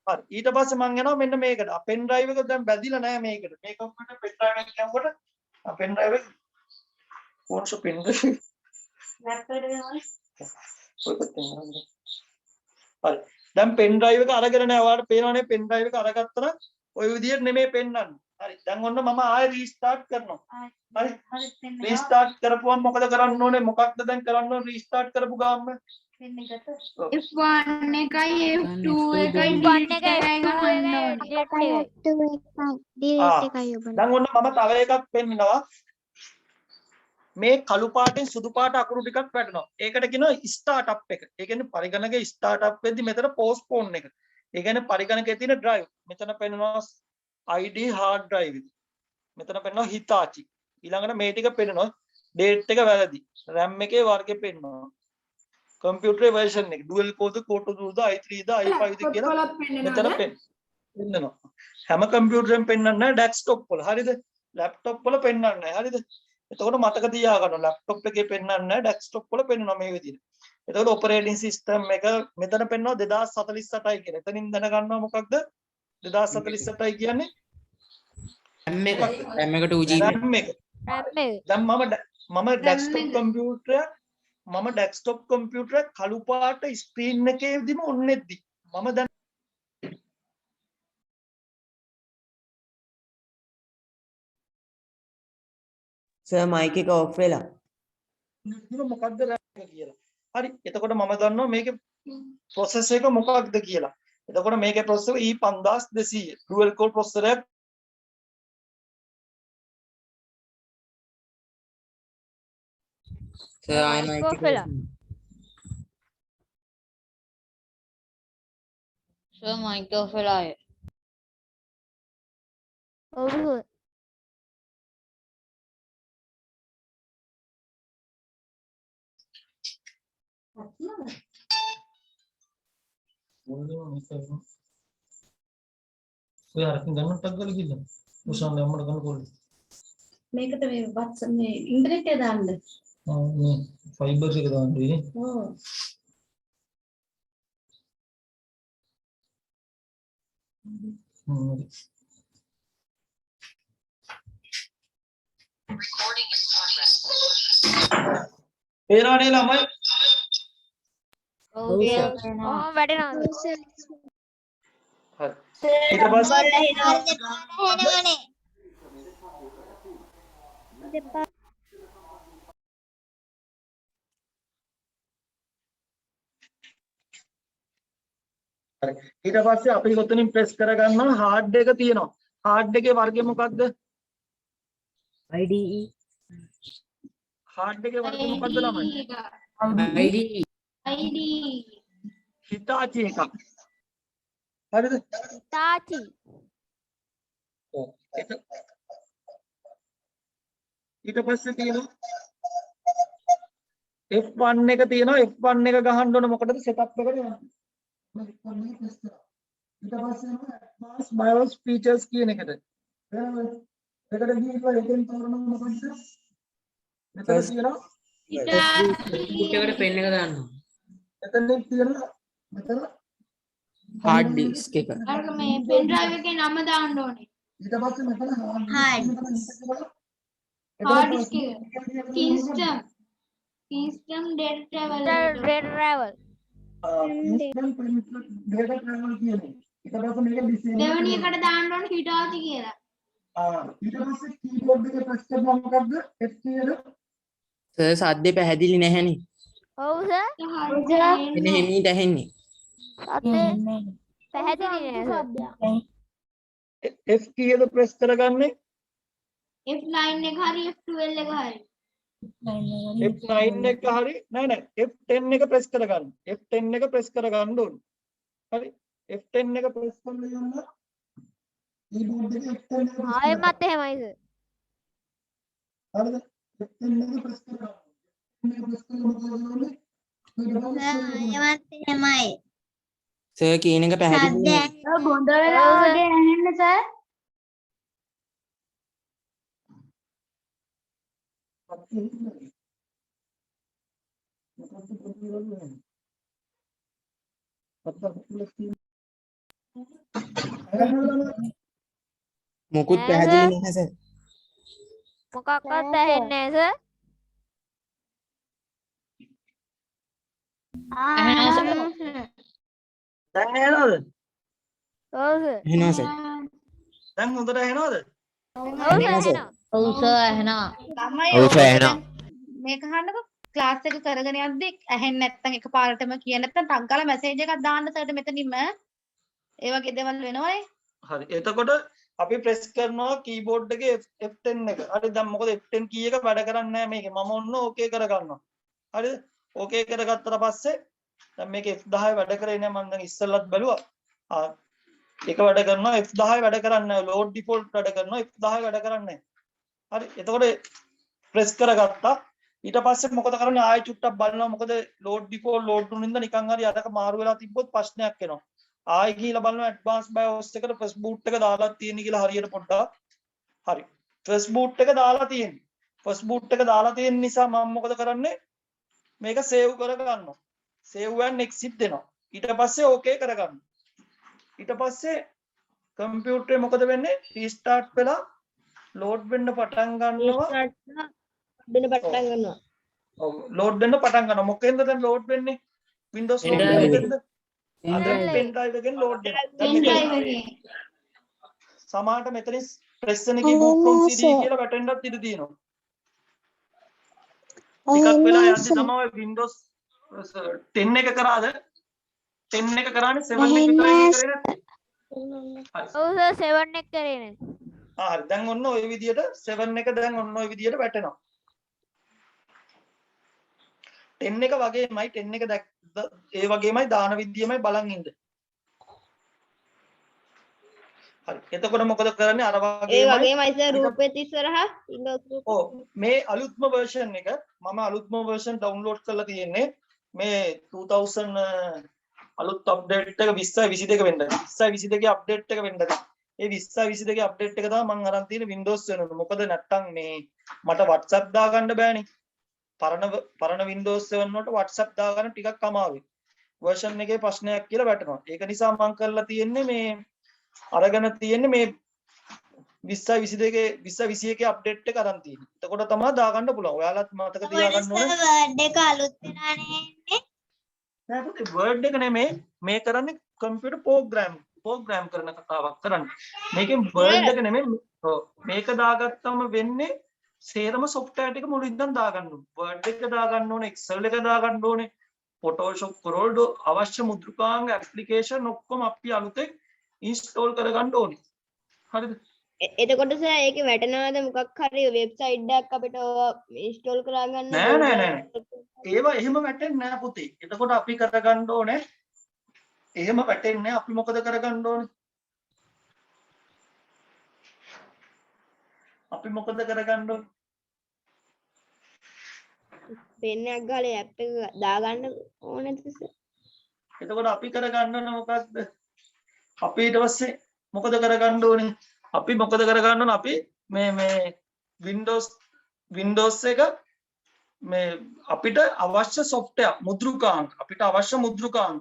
හරි. ඊට පස්සේ මම යනවා මෙන්න මේකට. pen drive එක දැන් බැඳිලා නැහැ මේකට. මේ කම්පියුටර් pen drive එක කියනකොට pen drive එක කොහොමද pen drive? Laptop එක ගමු. හරි. දැන් pen drive එක අරගෙන නැහැ. ඔයාලට පේනවනේ pen drive එක අරගත්තා නම් ওই විදියට නෙමෙයි පෙන්නන්නේ. හරි. දැන් ඔන්න මම ආයෙ රීස්ටාර්ට් කරනවා. හරි. රීස්ටාර්ට් කරපුවම මොකද කරන්න ඕනේ? මොකක්ද දැන් කරන්න ඕනේ රීස්ටාර්ට් කරපු ගාම? F1 එකයි F2 එකයි F1 delete එකයි ගන්න ඕනේ. දැන් ඔන්න මම තව එකක් පෙන්නනවා. මේ කළු පාටින් සුදු පාට අකුරු ටිකක් වැටෙනවා. ඒකට කියනවා ස්ටාර්ට් අප් එක. ඒ කියන්නේ පරිගණක ස්ටාර්ට් අප් වෙද්දි මෙතන පෝස්ට්පෝන් එක. ඒ කියන්නේ පරිගණකයේ තියෙන drive. මෙතන පෙන්නනවා ID hard drive එක. මෙතන පෙන්නනවා Hitachi. ඊළඟට මේ ටික පෙන්නනවා date එක වැරදි. RAM එකේ වර්ගය පෙන්නනවා. computer version එක dual core core 2 ද i3 ද i5 ද කියලා මෙතන පෙන්නනවා. හැම කම්පියුටරෙම පෙන්නන්නේ නැහැ desktop වල. හරිද? laptop වල පෙන්නන්නේ නැහැ. හරිද? එතකොට මතක තියාගන්න laptop එකේ පෙන්නන්නේ නැහැ desktop වල පෙන්නනවා මේ විදිහට. එතකොට operating system එක මෙතන පෙන්නනවා 2048යි කියලා. එතනින් දැනගන්නවා මොකක්ද? 2048යි කියන්නේ RAM එක 2GB. RAM එක. දැන් මම desktop computer කළු පාට screen එකේදීම ඔන්නෙද්දි මම දැන් සර් mic එක off වෙලා. මොකක්ද RAM එක කියලා. හරි. එතකොට මම දන්නවා මේකේ process එක මොකක්ද කියලා. එතකොට මේකේ processor E5200 dual core processor එකක්. සර් ආයි mic එක off වෙලා. සර් මයික් ඔෆ් වෙලා ආයේ. ඔව් සර්. ඔය අරකින් ගන්නටක් ගාලා කිව්ද? උසන් අම්මට ගන්න කොල්ල. මේකට මේ WhatsApp මේ ඉන්ටර්නෙට් එක දාන්න. මේ ෆයිබර් එක දාන්න ඉන්නේ. ඔව්. පේනවනේ ළමයි. ඔව් වැටෙනවා. හරි. ඊට පස්සේ ඊට පස්සේ අපි ඔතනින් ප්‍රෙස් කරගන්නවා හાર્ඩ් එක තියෙනවා. හાર્ඩ් එකේ වර්ගය මොකක්ද? IDE. හાર્ඩ් එකේ වර්ගය මොකක්ද ළමයි? IDE. Hitachi එකක්. හරිද? Hitachi. ඔව්. ඊට පස්සේ තියෙනවා F1 එක තියෙනවා. F1 එක ගහන්න ඕන මොකටද? setup එකට යන්න. ඊට පස්සේ advanced BIOS features කියන එකට. එකට ගිහිල්ලා එකෙන් තෝරන මොකක්ද? මෙතන තියෙනවා boot එකට pen එක දාන්න. එතන තියෙනවා මෙතන hard disk එක. අර මේ pen drive එකේ නම දාන්න ඕනේ. ඊට පස්සේ මෙතන hard Hard. Hard disk එක. Keystone data travel එකට. data travel data travel කියන්නේ. ඊට පස්සේ මේක design දෙවෙනි එකට දාන්න ඕන Hitachi කියලා. ඊට පස්සේ keyboard එක press කරනවා මොකද්ද? F key එක. සර් සද්දේ පැහැදිලි නැහැනේ. ඔව් සර් එන හිමීට ඇහෙන්නේ. අතේ පැහැදිලි නෑ සර් F key එක press කරගන්නේ F9 එක හරි F12 එක හරි. F9 එක හරි නෑ F10 එක press කරගන්න. F10 එක press කරගන්න ඕනේ. හරි. F10 එක press කරලා යන්න. keyboard එකේ F10 එක press ආයෙමත් එහෙමයි සර් හරිද? F10 එක press කරගන්න. F10 එක press කරලා මොකද කරන්නේ? ඒවත් එහෙමයි. සර් කියන එක පැහැදිලි නෑ. බොඳ වෙලා වගේ ඇහෙන්න සර්. මොකුත් පැහැදිලි නැහැ සර්. මොකක්වත් ඇහෙන්නේ නෑ සර් දැන් ඇහෙනවද? ඔව් සර් එහෙනම් සර්. දැන් හොඳට ඇහෙනවද? ඔව් සර් ඇහෙනවා ඔව් සර් ඇහෙනවා. ඔව් සර් ඇහෙනවා. මේක අහන්නකො ක්ලාස් එක කරගෙන යද්දි ඇහෙන්නේ නැත්නම් එකපාරටම කිය නැත්නම් ටක් ගාලා මැසේජ් එකක් දාන්න සර්ට මෙතනින්ම ඒ වගේ දේවල් වෙනවනේ. හරි. එතකොට අපි press කරනවා keyboard එකේ F10 එක. හරි. දැන් මොකද F10 key එක වැඩ කරන්නේ නැහැ මේකේ. මම ඔන්න okay කරගන්නවා. හරිද? okay කරගත්තට පස්සේ දැන් මේකේ F10 වැඩ කරේ නැහැ මම දැන් ඉස්සෙල්ලත් බැලුවා. ඒක වැඩ කරනවා F10 වැඩ කරන්නේ නැහැ. load default වැඩ කරනවා F10 වැඩ කරන්නේ නැහැ. හරි. එතකොට press කරගත්තා. ඊට පස්සේ මොකද කරන්නේ ආයෙ චුට්ටක් බලනවා මොකද load default load වුණින්ද නිකන් හරි අරක මාරු වෙලා තිබ්බොත් ප්‍රශ්නයක් එනවා. ආයෙ ගිහලා බලනවා advanced BIOS එකට first boot එක දාලා තියෙන කියලා හරියට පොඩ්ඩක්. හරි. first boot එක දාලා තියෙන්නේ. first boot එක දාලා තියෙන නිසා මම මොකද කරන්නේ මේක save කරගන්නවා. save and exit දෙනවා. ඊට පස්සේ okay කරගන්නවා. ඊට පස්සේ කම්පියුටරේ මොකද වෙන්නේ restart වෙලා load වෙන්න පටන් ගන්නවා. දෙන්න පටන් ගන්නවා. ඔව් load වෙන්න පටන් ගන්නවා. මොකෙන්ද දැන් load වෙන්නේ? Windows load වෙන්නේ. අද pen drive එකෙන් load වෙනවා. Pen drive එකේ. සමහරට මෙතනින් press එකේ boot from CD කියලා වැටෙන්නත් ඉඩ තියෙනවා. ටිකක් වෙලා යද්දි තමයි Windows 10 එක කරාද 10 එක කරානේ 7 එක විතරයි කරේ නැත්තේ. ඔව් සර් 7 එක කරේ නෑ හරි දැන් ඔන්න ওই විදියට 7 එක දැන් ඔන්න ওই විදියට වැටෙනවා. 10 එක වගේමයි 10 එක ඒ වගේමයි දාන විදියමයි බලන් ඉන්න. හරි එතකොට මොකද කරන්නේ අර ඒ වගේමයි වගේමයි සර් රූපෙත් ඉස්සරහා Windows group. ඔව් මේ අලුත්ම version එක මම අලුත්ම version download කරලා තියෙන්නේ මේ 2000 අලුත් update එක 2022 වෙන්න. 2022 update එක වෙන්න. ඒ 2022 update එක තමයි මම අරන් තියෙන Windows වෙනුවට. මොකද නැත්තම් මේ මට WhatsApp දාගන්න බෑනේ. පරණ Windows 7 වලට WhatsApp දාගන්න ටිකක් අමාරුයි. version එකේ ප්‍රශ්නයක් කියලා වැටෙනවා. ඒක නිසා මම කරලා තියෙන්නේ මේ අරගෙන තියෙන්නේ මේ 2022 2021 update එක අරන් තියෙන්නේ. එතකොට තමයි දාගන්න පුළුවන්. ඔයාලත් මතක තියාගන්න ඕනේ. වර්ඩ් එක අලුත් වෙලා නේ. නෑ පුතේ word එක නෙමෙයි මේ කරන්නේ computer program කරන කතාවක් කරන්නේ. මේකෙන් word එක නෙමෙයි ඔව් මේක දාගත්තම වෙන්නේ සේරම software ටික මුලින්ම දාගන්න ඕනේ. word එක දාගන්න ඕනේ, excel එක දාගන්න ඕනේ, photoshop corel අවශ්‍ය මුද්‍රකාංග application ඔක්කොම අපි අලුතෙන් install කරගන්න ඕනේ. හරිද? එතකොට සර් ඒකේ වැටෙනවද මොකක් හරි වෙබ්සයිට් එකක් අපිට ඉන්ස්ටෝල් කරගන්න නෑ. ඒවා එහෙම වැටෙන්නේ නෑ පුතේ. එතකොට අපි කරගන්න ඕනේ එහෙම වැටෙන්නේ නෑ. අපි මොකද කරගන්න ඕනේ? අපි මොකද කරගන්න ඕනේ? පෙන් එකක් ගාලා ඇප් එක දාගන්න ඕනේද සර්? එතකොට අපි කරගන්න ඕනේ මොකක්ද? අපි ඊට පස්සේ මොකද කරගන්න ඕනේ? අපි මොකද කරගන්න ඕනේ? අපි මේ Windows එක මේ අපිට අවශ්‍ය software මුද්‍රකාංග අපිට අවශ්‍ය මුද්‍රකාංග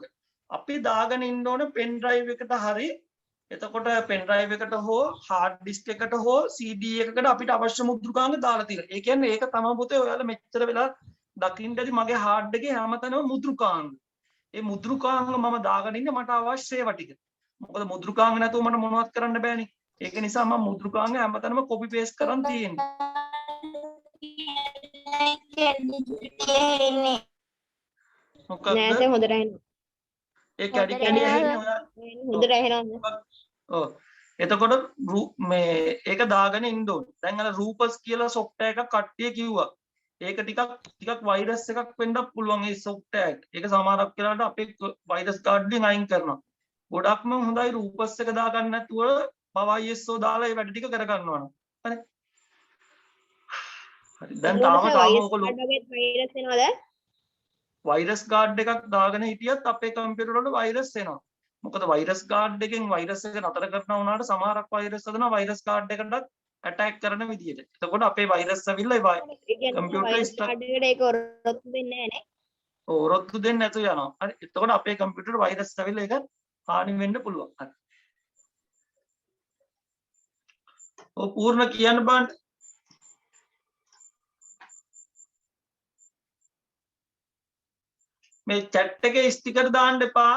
අපි දාගෙන ඉන්න ඕනේ pen drive එකට හරි එතකොට පෙන් ඩ්‍රයිව් එකට හෝ හાર્ඩ් ඩිස්ක් එකට හෝ CD එකකට අපිට අවශ්‍ය මුද්‍රකාංග දාලා තියෙනවා. ඒ කියන්නේ ඒක තමයි පුතේ ඔයාලා මෙච්චර වෙලා දකින්න ඇති මගේ හાર્ඩ් එකේ හැමතැනම මුද්‍රකාංග. ඒ මුද්‍රකාංග මම දාගෙන ඉන්නේ මට අවශ්‍ය ඒවා ටික. මොකද මුද්‍රකාංග නැතුව මට මොනවත් කරන්න බෑනේ. ඒක නිසා මම මුද්‍රකාංග හැමතැනම කොපි පේස්ට් කරන් තියෙන්නේ. මොකක්ද? නෑ සර් හොඳට ඇහෙනවා. ඒ කැඩි කැඩි ඇහෙන්නේ ඔයා. හොඳට ඇහෙනවා. ඔව්. එතකොට මේ ඒක දාගෙන ඉන්න ඕනේ. දැන් අර රූපස් කියලා software එකක් කට්ටිය කිව්වා. ඒක ටිකක් වෛරස් එකක් වෙන්නත් පුළුවන් ඒ software එක. ඒක සමහරක් වෙලාවට අපේ වෛරස් කාඩ් වලින් අයින් කරනවා. ගොඩක්ම හොඳයි රූපස් එක දාගන්න නැතුව පව ISO දාලා ඒ වැඩ ටික කර ගන්නවා නම්. හරි. හරි. දැන් තාම වෛරස් වෙනවද? වෛරස් ගාඩ් එකක් දාගෙන හිටියත් අපේ කම්පියුටර් වල වෛරස් එනවා. මොකද වෛරස් ගාඩ් එකෙන් වෛරස් එක නතර කරනවා වුණාට සමහරක් වෛරස් හදනවා වෛරස් ගාඩ් එකකට ඇටැක් කරන විදියට. එතකොට අපේ වෛරස් ඇවිල්ලා කම්පියුටර් ස්ටක් ඒක ඔරොත්තු දෙන්නේ නැහැ නේ. ඔරොත්තු දෙන්නේ නැතුව යනවා. හරි. එතකොට අපේ කම්පියුටර් වෛරස් ඇවිල්ලා ඒක හානි වෙන්න පුළුවන්. හරි. ඔව් පූර්ණ කියන්න බෑ. මේ chat එකේ ස්ටිකර් දාන්න එපා.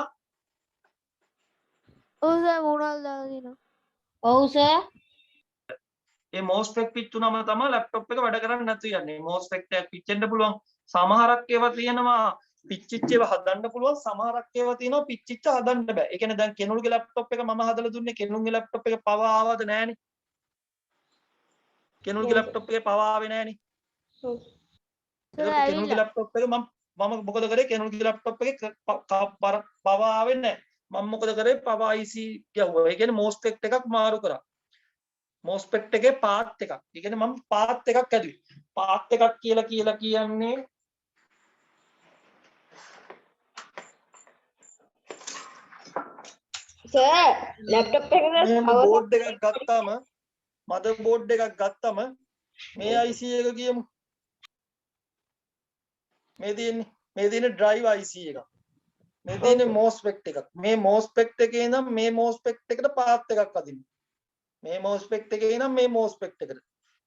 ඔව් සර් මොනවද දාලා තියෙනවා? ඔව් සර්. ඒ MOSFET පිච්චුනම තමයි ලැප්ටොප් එක වැඩ කරන්නේ නැතු යන්නේ. MOSFET එක පිච්චෙන්න පුළුවන්. සමහරක් ඒවා තියෙනවා පිච්චිච්ච ඒවා හදන්න පුළුවන්. සමහරක් ඒවා තියෙනවා පිච්චිච්ච හදන්න බෑ. ඒ කියන්නේ දැන් කෙනුල්ගේ ලැප්ටොප් එක මම හදලා දුන්නේ කෙනුල්ගේ ලැප්ටොප් එක පව ආවද නැහනේ. කෙනුල්ගේ ලැප්ටොප් එකේ පව ආවේ නැහනේ. ඔව්. කෙනුල්ගේ ලැප්ටොප් එක මම මොකද කරේ කෙනුල්ගේ ලැප්ටොප් එකේ පව ආවේ නැහැ. මම මොකද කරේ පව IC ගැව්වා. ඒ කියන්නේ MOSFET එකක් මාරු කරා. MOSFET එකේ පාත් එකක්. ඒ කියන්නේ මම පාත් එකක් ඇදුවේ. පාත් එකක් කියලා කියන්නේ සර් ලැප්ටොප් එකක බෝඩ් එකක් ගත්තාම මදර් බෝඩ් එකක් ගත්තම මේ IC එක කියමු. මේ තියෙන්නේ drive IC එකක්. මේ තියෙන්නේ MOSFET එකක්. මේ MOSFET එකේ ඉඳන් මේ MOSFET එකට පාත් එකක් අදින්න. මේ MOSFET එකේ ඉඳන් මේ MOSFET එකට.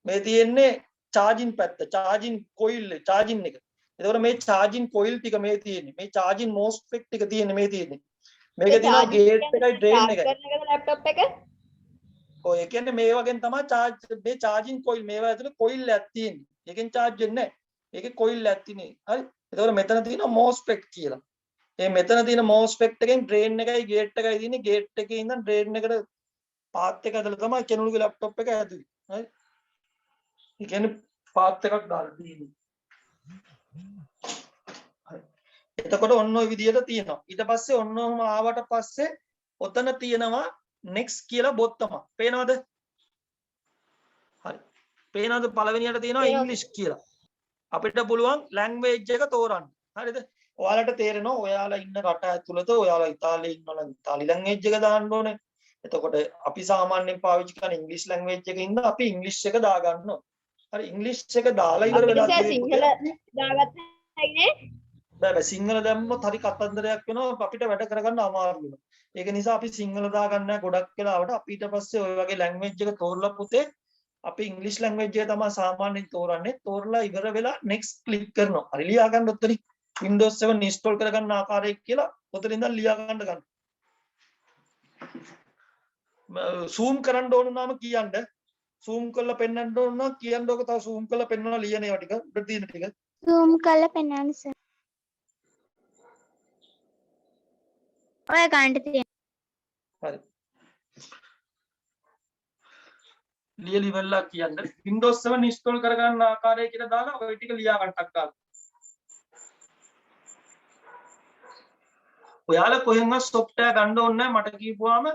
මේ තියෙන්නේ charging පැත්ත, charging coil, charging එක. එතකොට මේ charging coil ටික මේ තියෙන්නේ. මේ charging MOSFET ටික තියෙන්නේ මේ තියෙන්නේ. මේක තියෙනවා gate එකයි drain එකයි. ලැප්ටොප් එක ඔය ඒ කියන්නේ මේ වගේ තමයි charge මේ charging coil මේවා ඇතුලේ coil එකක් තියෙන්නේ. ඒකෙන් charge වෙන්නේ නැහැ. ඒකේ coil එකක් තියෙන්නේ. හරි. එතකොට මෙතන තියෙනවා MOSFET කියලා. මේ මෙතන තියෙන MOSFET එකෙන් drain එකයි gate එකයි තියෙන්නේ. gate එකේ ඉඳන් drain එකට path එක ඇදලා තමයි කෙනුල්ගේ laptop එක ඇදුවේ. හරි. ඒ කියන්නේ path එකක් දාලා තියෙන්නේ. හරි. එතකොට ඔන්න ඔය විදිහට තියෙනවා. ඊට පස්සේ ඔන්න ඔහම ආවට පස්සේ ඔතන තියෙනවා next කියලා බොත්තම. පේනවද? හරි. පේනවද පළවෙනියට තියෙනවා English කියලා. අපිට පුළුවන් language එක තෝරන්න. හරිද? ඔයාලට තේරෙනවා ඔයාලා ඉන්න රට ඇතුළත ඔයාලා ඉතාලියේ ඉන්නවා නම් ඉතාලි language එක දාන්න ඕනේ. එතකොට අපි සාමාන්‍යයෙන් පාවිච්චි කරන English language එකේ ඉඳන් අපි English එක දාගන්නවා. හරි English එක දාලා ඉවර වෙලා සිංහල දාගත්තයි නේ? බෑ සිංහල දැම්මොත් හරි කතන්දරයක් වෙනවා අපිට වැඩ කරගන්න අමාරු වෙනවා. ඒක නිසා අපි සිංහල දාගන්න නැහැ ගොඩක් වෙලාවට අපි ඊට පස්සේ ඔය වගේ language එක තෝරලා පුතේ අපි English language එක තමයි සාමාන්‍යයෙන් තෝරන්නේ. තෝරලා ඉවර වෙලා next click කරනවා. හරි ලියා ගන්න ඔතන Windows 7 install කරගන්න ආකාරය කියලා ඔතන ඉඳන් ලියා ගන්න. zoom කරන්න ඕන නම් කියන්න. zoom කරලා පෙන්වන්න ඕන නම් කියන්න ඕක තව zoom කරලා පෙන්වනවා ලියන ඒවා ටික උඩ තියෙන ටික. zoom කරලා පෙන්වන්න සර්. ඔය ගන්නට තියෙන. හරි. ලියලි ඉවරලා කියන්න. Windows 7 install කරගන්න ආකාරය කියලා දාලා ඔය ටික ලියා ගන්නක් ගන්න. ඔයාලා කොහෙන්වත් software ගන්න ඕනේ නැහැ මට කියපුවාම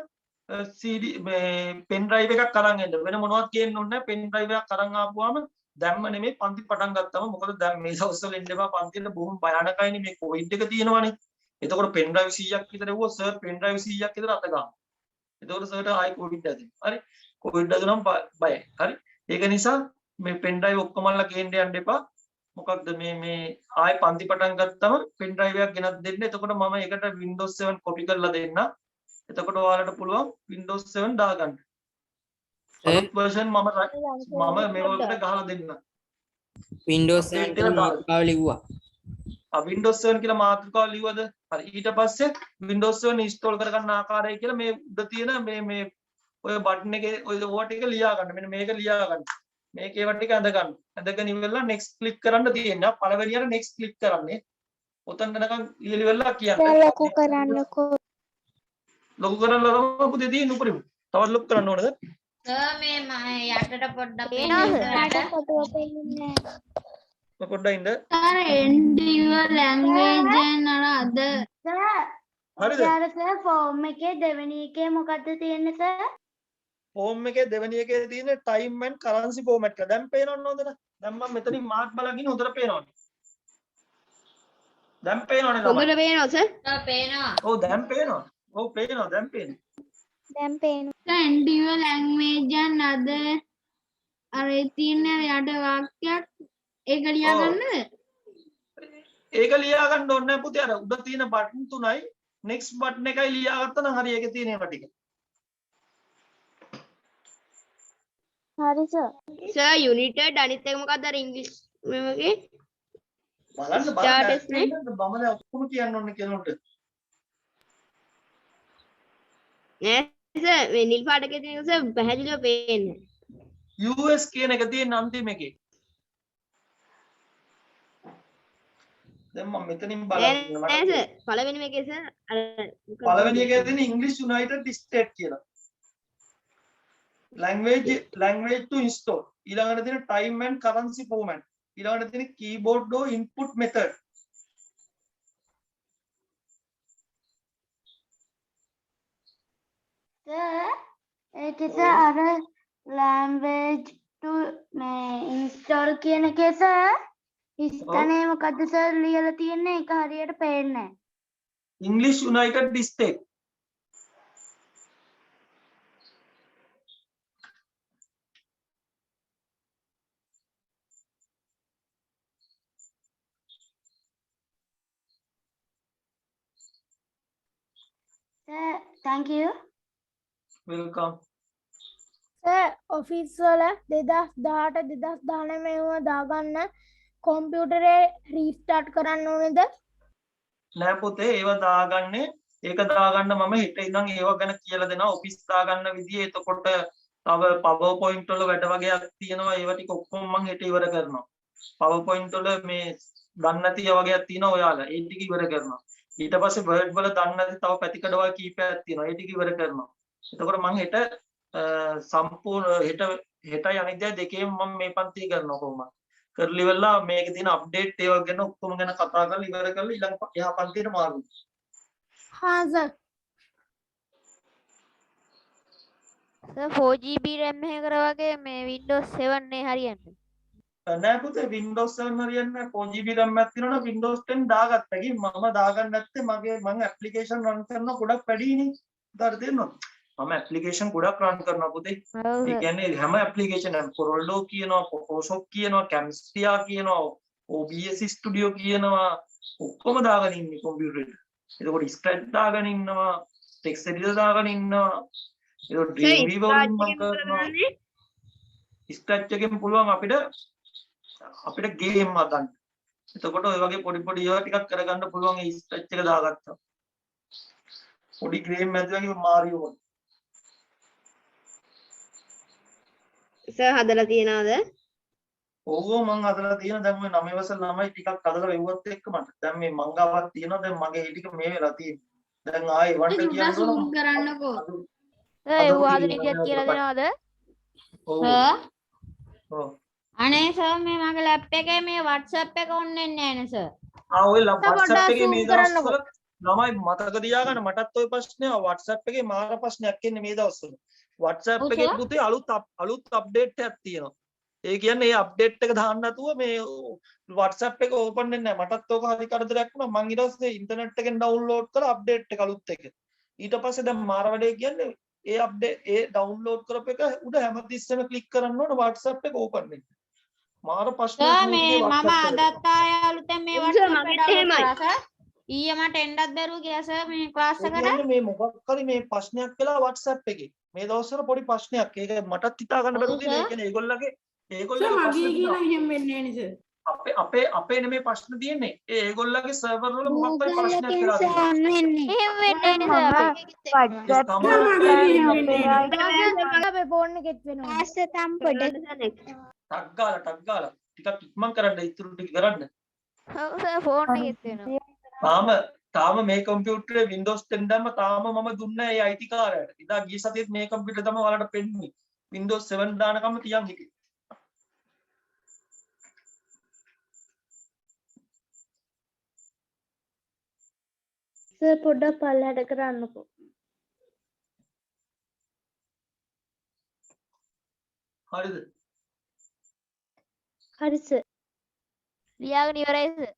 CD මේ pen drive එකක් අරන් එන්න වෙන මොනවත් කියන්න ඕනේ නැහැ pen drive එකක් අරන් ආපුවාම දැම්ම නෙමෙයි පන්ති පටන් ගත්තම මොකද දැන් මේ දවස්වල එන්න එපා පන්තියට බොහොම භයානකයිනේ මේ COVID එක තියෙනවනේ එතකොට pen drive 100ක් විතර එවුවා සර් pen drive 100ක් විතර අත ගන්න. එතකොට සර්ට ආයි COVID ඇදෙනවා. හරි COVID ඇදුනම බයයි. හරි ඒක නිසා මේ pen drive ඔක්කොමලා ගේන්න යන්න එපා. මොකක්ද මේ ආයි පන්ති පටන් ගත්තම pen drive එකක් ගෙනත් දෙන්න. එතකොට මම ඒකට Windows 7 copy කරලා දෙන්න. එතකොට ඔයාලට පුළුවන් Windows 7 දාගන්න. අලුත් version මම මේවලට ගහලා දෙන්න. Windows 7 Update කියලා එක දාන්න. මාතෘකාව ලිව්වා. Windows 7 කියලා මාතෘකාව ලියවද? හරි ඊට පස්සේ Windows 7 install කරගන්න ආකාරය කියලා මේ උඩ තියෙන මේ ඔය බටන් එකේ ඔය ඕවා ටික ලියා ගන්න. මෙන්න මේක ලියා ගන්න. මේක ඒවා ටික අඳ ගන්න. අඳගෙන ඉවරලා next click කරන්න තියෙනවා. පළවෙනියට next click කරන්නේ. ඔතන යනකම් ලියලිවලා කියන්න. ලොකු කරන්නකෝ. ලොකු කරලා තමයි පුතේ තියෙන උඩරින්. තවත් ලොකු කරන්න ඕනද? සර් මේ යටට පොඩ්ඩක් පොඩ්ඩක් ඉන්න. Sir, end your language and other. හරිද? sir, form එකේ දෙවෙනි එකේ මොකද්ද තියෙන්නේ sir? ෆෝම් එකේ දෙවෙනි එකේ තියෙන time and currency format එක. දැන් පේනවද හොඳට? දැන් මම මෙතනින් මාක් බලන් ඉන්න හොඳට පේනවනේ. දැන් පේනවනේ ළමයි. හොඳට පේනවා සර්. සර් පේනවා. ඔව් දැන් පේනවා. ඔව් පේනවා දැන් පේනවා. දැන් පේනවා. Sir, end your language and other. අර තියෙන යට වාක්‍යයක් ඒක ලියා ඔව්. ගන්නද? ඒක ලියා ගන්න ඕනේ නැහැ පුතේ. අර උඩ තියෙන බටන් තුනයි next button එකයි ලියා ගත්තා නම් හරි ඒකේ තියෙන ඒවා ටික. හරි සර්. සර් united අනිත් එක මොකක්ද අර ඉංග්‍රීසි මේකේ බලන්න Status නේ? බලන්න මම දැන් ඔක්කොම කියන්න ඕනේ කෙනෙකුට. නෑ සර් මේ නිල් පාට එකේ තියෙන සර් පැහැදිලිව පේන්නේ. US කියන එක තියෙන අන්තිම එකේ. දැන් මම මෙතනින් බලන්න නෑ සර් පළවෙනිම එකේ සර් අර පළවෙනි එකේ තියෙන English United States කියලා. language to install. ඊළඟට තියෙන time and currency format. ඊළඟට තියෙන keyboard or input method. sir, ඒකේ sir අර language to මේ install කියන එකේ sir ඉස්තනේ මොකද්ද sir ලියලා තියෙන්නේ ඒක හරියට පේන්නේ නැහැ. English United States. sir, thank you. Welcome. Sir office වල 2018 2019 දාගන්න කොම්පියුටරේ රීස්ටාර්ට් කරන්න ඕනේද? නෑ පුතේ ඒව දාගන්නේ ඒක දාගන්න මම හෙට ඉඳන් ඒව ගැන කියලා දෙනවා ඔෆිස් දාගන්න විදිය. එතකොට තව PowerPoint වල වැඩ වගේක් තියෙනවා. ඒව ටික ඔක්කොම මම හෙට ඉවර කරනවා. PowerPoint වල මේ දන්නේ නැති ඒවා වගේක් තියෙනවා ඔයාලා. ඒ ටික ඉවර කරනවා. ඊට පස්සේ Word වල දන්නේ නැති තව පැතිකඩවල් කීපයක් තියෙනවා. ඒ ටික ඉවර කරනවා. එතකොට මම හෙට සම්පූර්ණ හෙටයි අනිද්දා දෙකේම මම මේ පන්තිය කරනවා කොහොමද? කරලි වෙලා මේකේ තියෙන අප්ඩේට් ඒවා ගැන ඔක්කොම ගැන කතා කරලා ඉවර කරලා ඊළඟ එහා පන්තියට මාරු. හා සර්. සර් 4GB RAM එකකට වගේ මේ Windows 7 නේ හරියන්නේ. නෑ පුතේ Windows 7 හරියන්නේ නැහැ. 4GB RAM එකක් තියෙනවා නම් Windows 10 දාගත්තා. මම දාගන්න නැත්තේ මම ඇප්ලිකේෂන් රන් කරන ගොඩක් වැඩිනේ. උදාහරණ දෙන්නම්. මම ඇප්ලිකේෂන් ගොඩක් රන් කරනවා පුතේ. ඔව් ඒ කියන්නේ හැම ඇප්ලිකේෂන් එකක් Corello කියනවා, Photoshop කියනවා, Camtasia කියනවා, OBS Studio කියනවා ඔක්කොම දාගෙන ඉන්නේ කම්පියුටරේට. එතකොට Scratch දාගෙන ඉන්නවා, text editor දාගෙන ඉන්නවා. ඒක Dreamweaver වලින් මම කරනවා. Scratch එකෙන් පුළුවන් අපිට ගේම් හදන්න. එතකොට ඔය වගේ පොඩි පොඩි ඒවා ටිකක් කරගන්න පුළුවන් ඒ Scratch එක දාගත්තා. පොඩි ගේම් හැදුවා මාරියෝ වගේ. සර් හදලා තියනවද? ඔව් මං හදලා තියෙන දැන් මේ 9 වසර ළමයි ටිකක් හදලා වෙව්වත් එක්ක මට දැන් මේ මංගාවක් තියෙනවා දැන් මගේ ඒ ටික මේ වෙලා තියෙනවා දැන් ආයේ වන්න කියන්න zoom කරන්නකෝ. සර් ඒ වාදන ඉදිරියට කියලා දෙනවද? ඔව් සර් ඔව් අනේ සර් මේ මගේ ලැප් එකේ මේ WhatsApp එක ඔන් වෙන්නේ නැහැ නේ සර්. ඔය සර්, WhatsApp පොඩ්ඩක් එකේ මේ zoom කරන්නකෝ. දවස්වල ළමයි මතක තියාගන්න මටත් ওই ප්‍රශ්නේ WhatsApp එකේ මාර ප්‍රශ්නයක් එන්නේ මේ දවස්වල WhatsApp ඔව් එකේ සර්. පුතේ අලුත් අප්ඩේට් එකක් තියෙනවා ඒ කියන්නේ ඒ අප්ඩේට් එක දාන්න නැතුව මේ WhatsApp එක ඕපන් වෙන්නේ නැහැ මටත් ඕක හරි කරදරයක් වුණා මං ඊට පස්සේ ඉන්ටර්නෙට් එකෙන් ඩවුන්ලෝඩ් කරලා අප්ඩේට් එක අලුත් එක ඊට පස්සේ දැන් මාර වැඩේ කියන්නේ ඒ අප්ඩේට් ඒ ඩවුන්ලෝඩ් කරපු එක උඩ හැමතිස්සෙම ක්ලික් කරන්න ඕන WhatsApp එක ඕපන් වෙන්න මාර ප්‍රශ්නයක් සර් නේ මේ WhatsApp මම එකට. අදත් ආයේ අලුතෙන් මේ සර්, WhatsApp මගෙත් එක එහෙමයි. download කරා සර්. ඊයේ මට එන්නත් බැරුව ගියා සර් මේ ක්ලාස් ඒ එකට. කියන්නේ මේ මොකක් හරි මේ ප්‍රශ්නයක් කියලා WhatsApp එකේ. මේ දවස්වල පොඩි ප්‍රශ්නයක්. ඒක මටත් හිතා ගන්න බැරුව තියෙන. ඒ කියන්නේ ඒගොල්ලන්ගේ සර් ප්‍රශ්න මගේ තියෙනවා. කියලා එහෙම වෙන්නේ නැහැ නේ සර්. අපේ නෙමේ ප්‍රශ්න තියෙන්නේ. ඒගොල්ලන්ගේ සර්වර් වල මොකක් හරි ප්‍රශ්නයක් කියලා තියෙනවා. එහෙම වෙන්නේ නැහැ සර් අපි. ටක් ගාලා ටිකක් ඉක්මන් කරන්න ඉතුරු ටික කරන්න. ඔව් සර් ෆෝන් එකෙත් වෙනවා. තාම මේ කම්පියුටරේ Windows 10 දැම්ම තාම මම දුන්නේ ඒ IT කාර්යයට. ඉදා ගිය සතියේත් මේ කම්පියුටර් තමයි ඔයාලට පෙන්නුනේ. Windows 7 දානකම් තියන් හිටියේ. සර් පොඩ්ඩක් පල්ලහැට කරන්නකෝ. හරිද? හරි සර්. ලියාගෙන ඉවරයි සර්.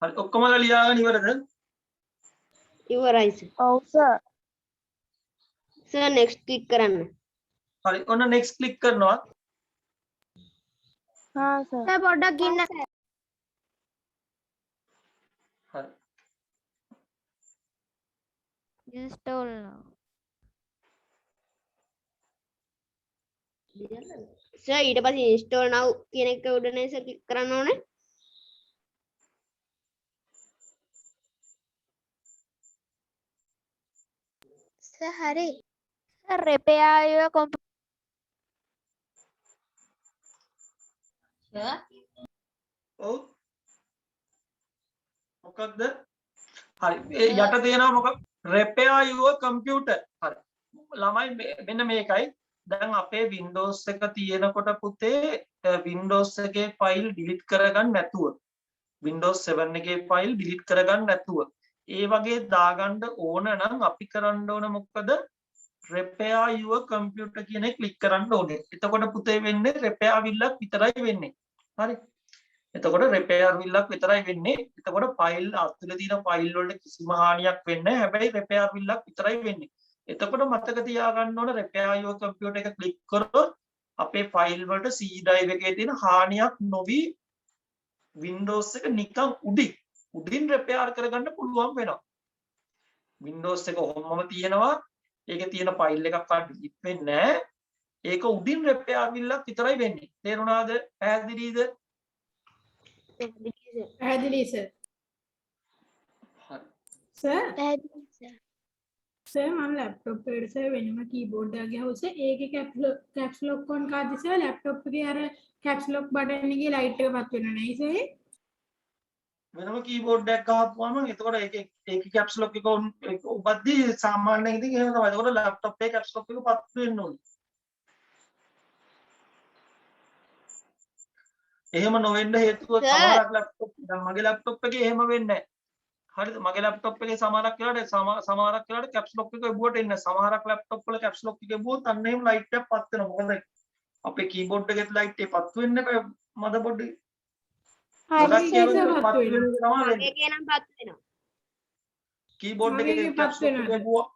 හරි ඔක්කොමලා ලියාගෙන ඉවරද? ඉවරයි සර්. ඔව් සර්. සර් next click කරන්න. හරි ඔන්න next click කරනවා. හා සර්. සර් පොඩ්ඩක් ඉන්න. හරි. install now. සර් ඊට පස්සේ install now කියන එක උඩනේ සර් click කරන්න ඕනේ. සර් හරි. Sir, repair your computer. Sir ඔව්. මොකක්ද? හරි. ඒ යට තියෙනවා මොකක්? repair your computer. හරි. ළමයි මෙන්න මේකයි. දැන් අපේ Windows එක තියෙනකොට පුතේ Windows එකේ ෆයිල් delete කරගන්න නැතුව Windows 7 එකේ ෆයිල් delete කරගන්න නැතුව ඒ වගේ දාගන්න ඕන නම් අපි කරන්න ඕන මොකද? repair your computer කියන එක ක්ලික් කරන්න ඕනේ. එතකොට පුතේ වෙන්නේ repair විල්ලක් විතරයි වෙන්නේ. හරි. එතකොට repair විල්ලක් විතරයි වෙන්නේ. එතකොට ෆයිල් අතුලේ තියෙන ෆයිල් වලට කිසිම හානියක් වෙන්නේ නැහැ. හැබැයි repair විල්ලක් විතරයි වෙන්නේ. එතකොට මතක තියාගන්න ඕන repair your computer එක ක්ලික් කරොත් අපේ ෆයිල් වලට C drive එකේ තියෙන හානියක් නොවි Windows එක නිකන් උඩින් repair කරගන්න පුළුවන් වෙනවා. Windows එක ඔහොමම තියෙනවා. ඒකේ තියෙන ෆයිල් එකක් delete වෙන්නේ නැහැ. ඒක උඩින් repair විල්ලක් විතරයි වෙන්නේ. තේරුණාද? පැහැදිලිද? පැහැදිලි සර්. හරි. සර් පැහැදිලි සර්. සර් මම ලැප්ටොප් එකට සර් වෙනම කීබෝඩ් එකක් ගහුවොත් සර් ඒකේ කැප්ස් ලොක් ඔන් කාද සර් ලැප්ටොප් එකේ අර කැප්ස් ලොක් බටන් එකේ ලයිට් එක පත් වෙනවා නේද සර්? වෙනම කීබෝඩ් එකක් ගහපුවම එතකොට ඒකේ කැප්ස් ලොක් එක උපද්දී සාමාන්‍යයෙන් ඉතින් එහෙම තමයි. එතකොට ලැප්ටොප් එකේ කැප්ස් ලොක් එක පත් වෙන්න ඕනේ. එහෙම නොවෙන්න හේතුව සමහරක් ලැප්ටොප් දැන් මගේ ලැප්ටොප් එකේ එහෙම වෙන්නේ නැහැ. හරිද? මගේ ලැප්ටොප් එකේ සමහරක් වෙලාවට කැප්ස් ලොක් එක එබුවට එන්නේ නැහැ. සමහරක් ලැප්ටොප් වල කැප්ස් ලොක් එක එබුවොත් අන්න එහෙම ලයිට් එකක් පත් වෙනවා. මොකද අපේ කීබෝඩ් එකේ ලයිට් එක පත් වෙන්නේ නැහැ මදබෝඩ් එකේ. හරි සර් පත් වෙනවා. මගේ කියනම් පත් වෙනවා. කීබෝඩ් එකේ කැප්ස් ලොක් එක එබුවා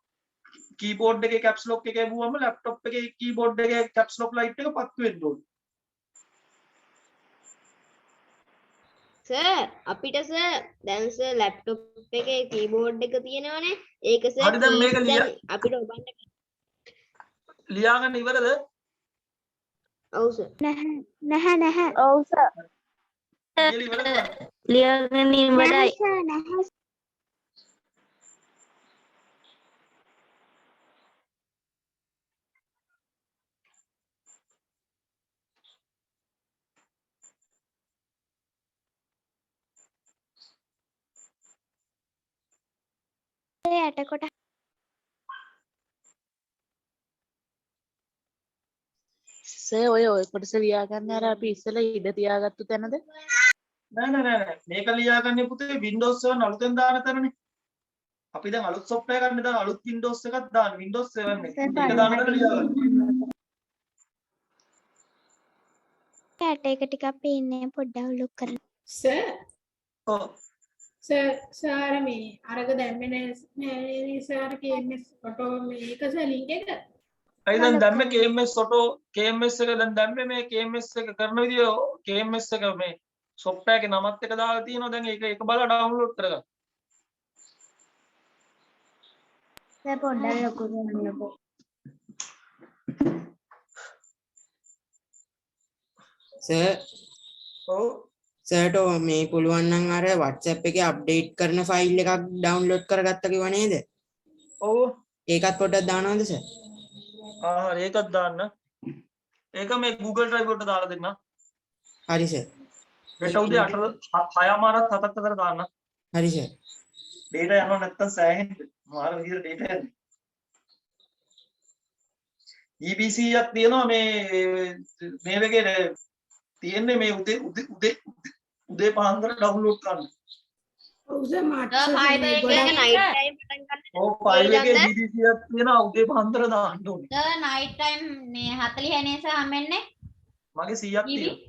කීබෝඩ් එකේ කැප්ස් ලොක් එක එබුවම ලැප්ටොප් එකේ කීබෝඩ් එකේ කැප්ස් ලොක් ලයිට් එක පත් වෙන්න ඕනේ. සර් අපිට සර් දැන් සර් ලැප්ටොප් එකේ කීබෝඩ් එක තියෙනවනේ. ඒක සර් හරි දැන් මේක අපිට ඔබන්න ලියාගන්න ඉවරද? ඔව් සර්. නැහැ. ඔව් සර්. ලියලා ඉවරද? ලියාගෙන ඉවරයි. නැහැ. යටකොට සර් ඔය කොටස ලියාගන්න අර අපි ඉස්සෙල්ලා ඉඳ තියාගත්තු තැනද? නෑ. මේක ලියාගන්නේ පුතේ Windows 7 අලුතෙන් දාන තැනනේ. අපි දැන් අලුත් software ගන්න දාන අලුත් Windows එකක් දාන්න Windows 7 එක. ඒක දාන තැන ලියාගන්න. යට එක ටිකක් පේන්නේ පොඩ්ඩක් ලොක් කරන්න. සර් ඔව්. සර් මේ අරක දැම්මේ නෑ සර් KMS ෆොටෝ මේක සර් ලින්ක් එක. අයි දැන් දැම්මේ KMS ෆොටෝ KMS එක දැන් දැම්මේ මේ KMS එක කරන විදිය KMS එක මේ software එකේ නමත් එක දාලා තියෙනවා. දැන් ඒක බලලා download කරගන්න. සර් පොඩ්ඩක් ලොකු කරන්නකෝ. සර් ඔව් සර්ට මේ පුළුවන් නම් අර WhatsApp එකේ අප්ඩේට් කරන ෆයිල් එකක් ඩවුන්ලෝඩ් කරගත්ත කිව්ව නේද? ඔව් ඒකත් පොඩ්ඩක් දානවද සර්? හරි ඒකත් දාන්න. ඒක මේ Google Drive වලට දාලා දෙන්න. හරි සර්. හෙට උදේ 6:00මාරත් 7ක් අතර දාන්න. හරි සර්. data යනවා නැත්තම් සෑහෙන්න මාර විදිහට data යන්නේ. EBC එකක් තියෙනවා මේ වගේ තියෙන්නේ මේ උදේ පාන්දර ඩවුන්ලෝඩ් කරන්න. ඔව් සර් මට සර් ෆයිල් එකේ ගොඩක් නයිට් ටයිම් පටන් ගන්න. ඔව් ෆයිල් එකේ EBC එකක් තියෙනවා උදේ පාන්දර දාන්න ඕනේ. සර් නයිට් ටයිම් මේ 40 නේ සර් හම්බෙන්නේ. මගේ 100ක් තියෙනවා.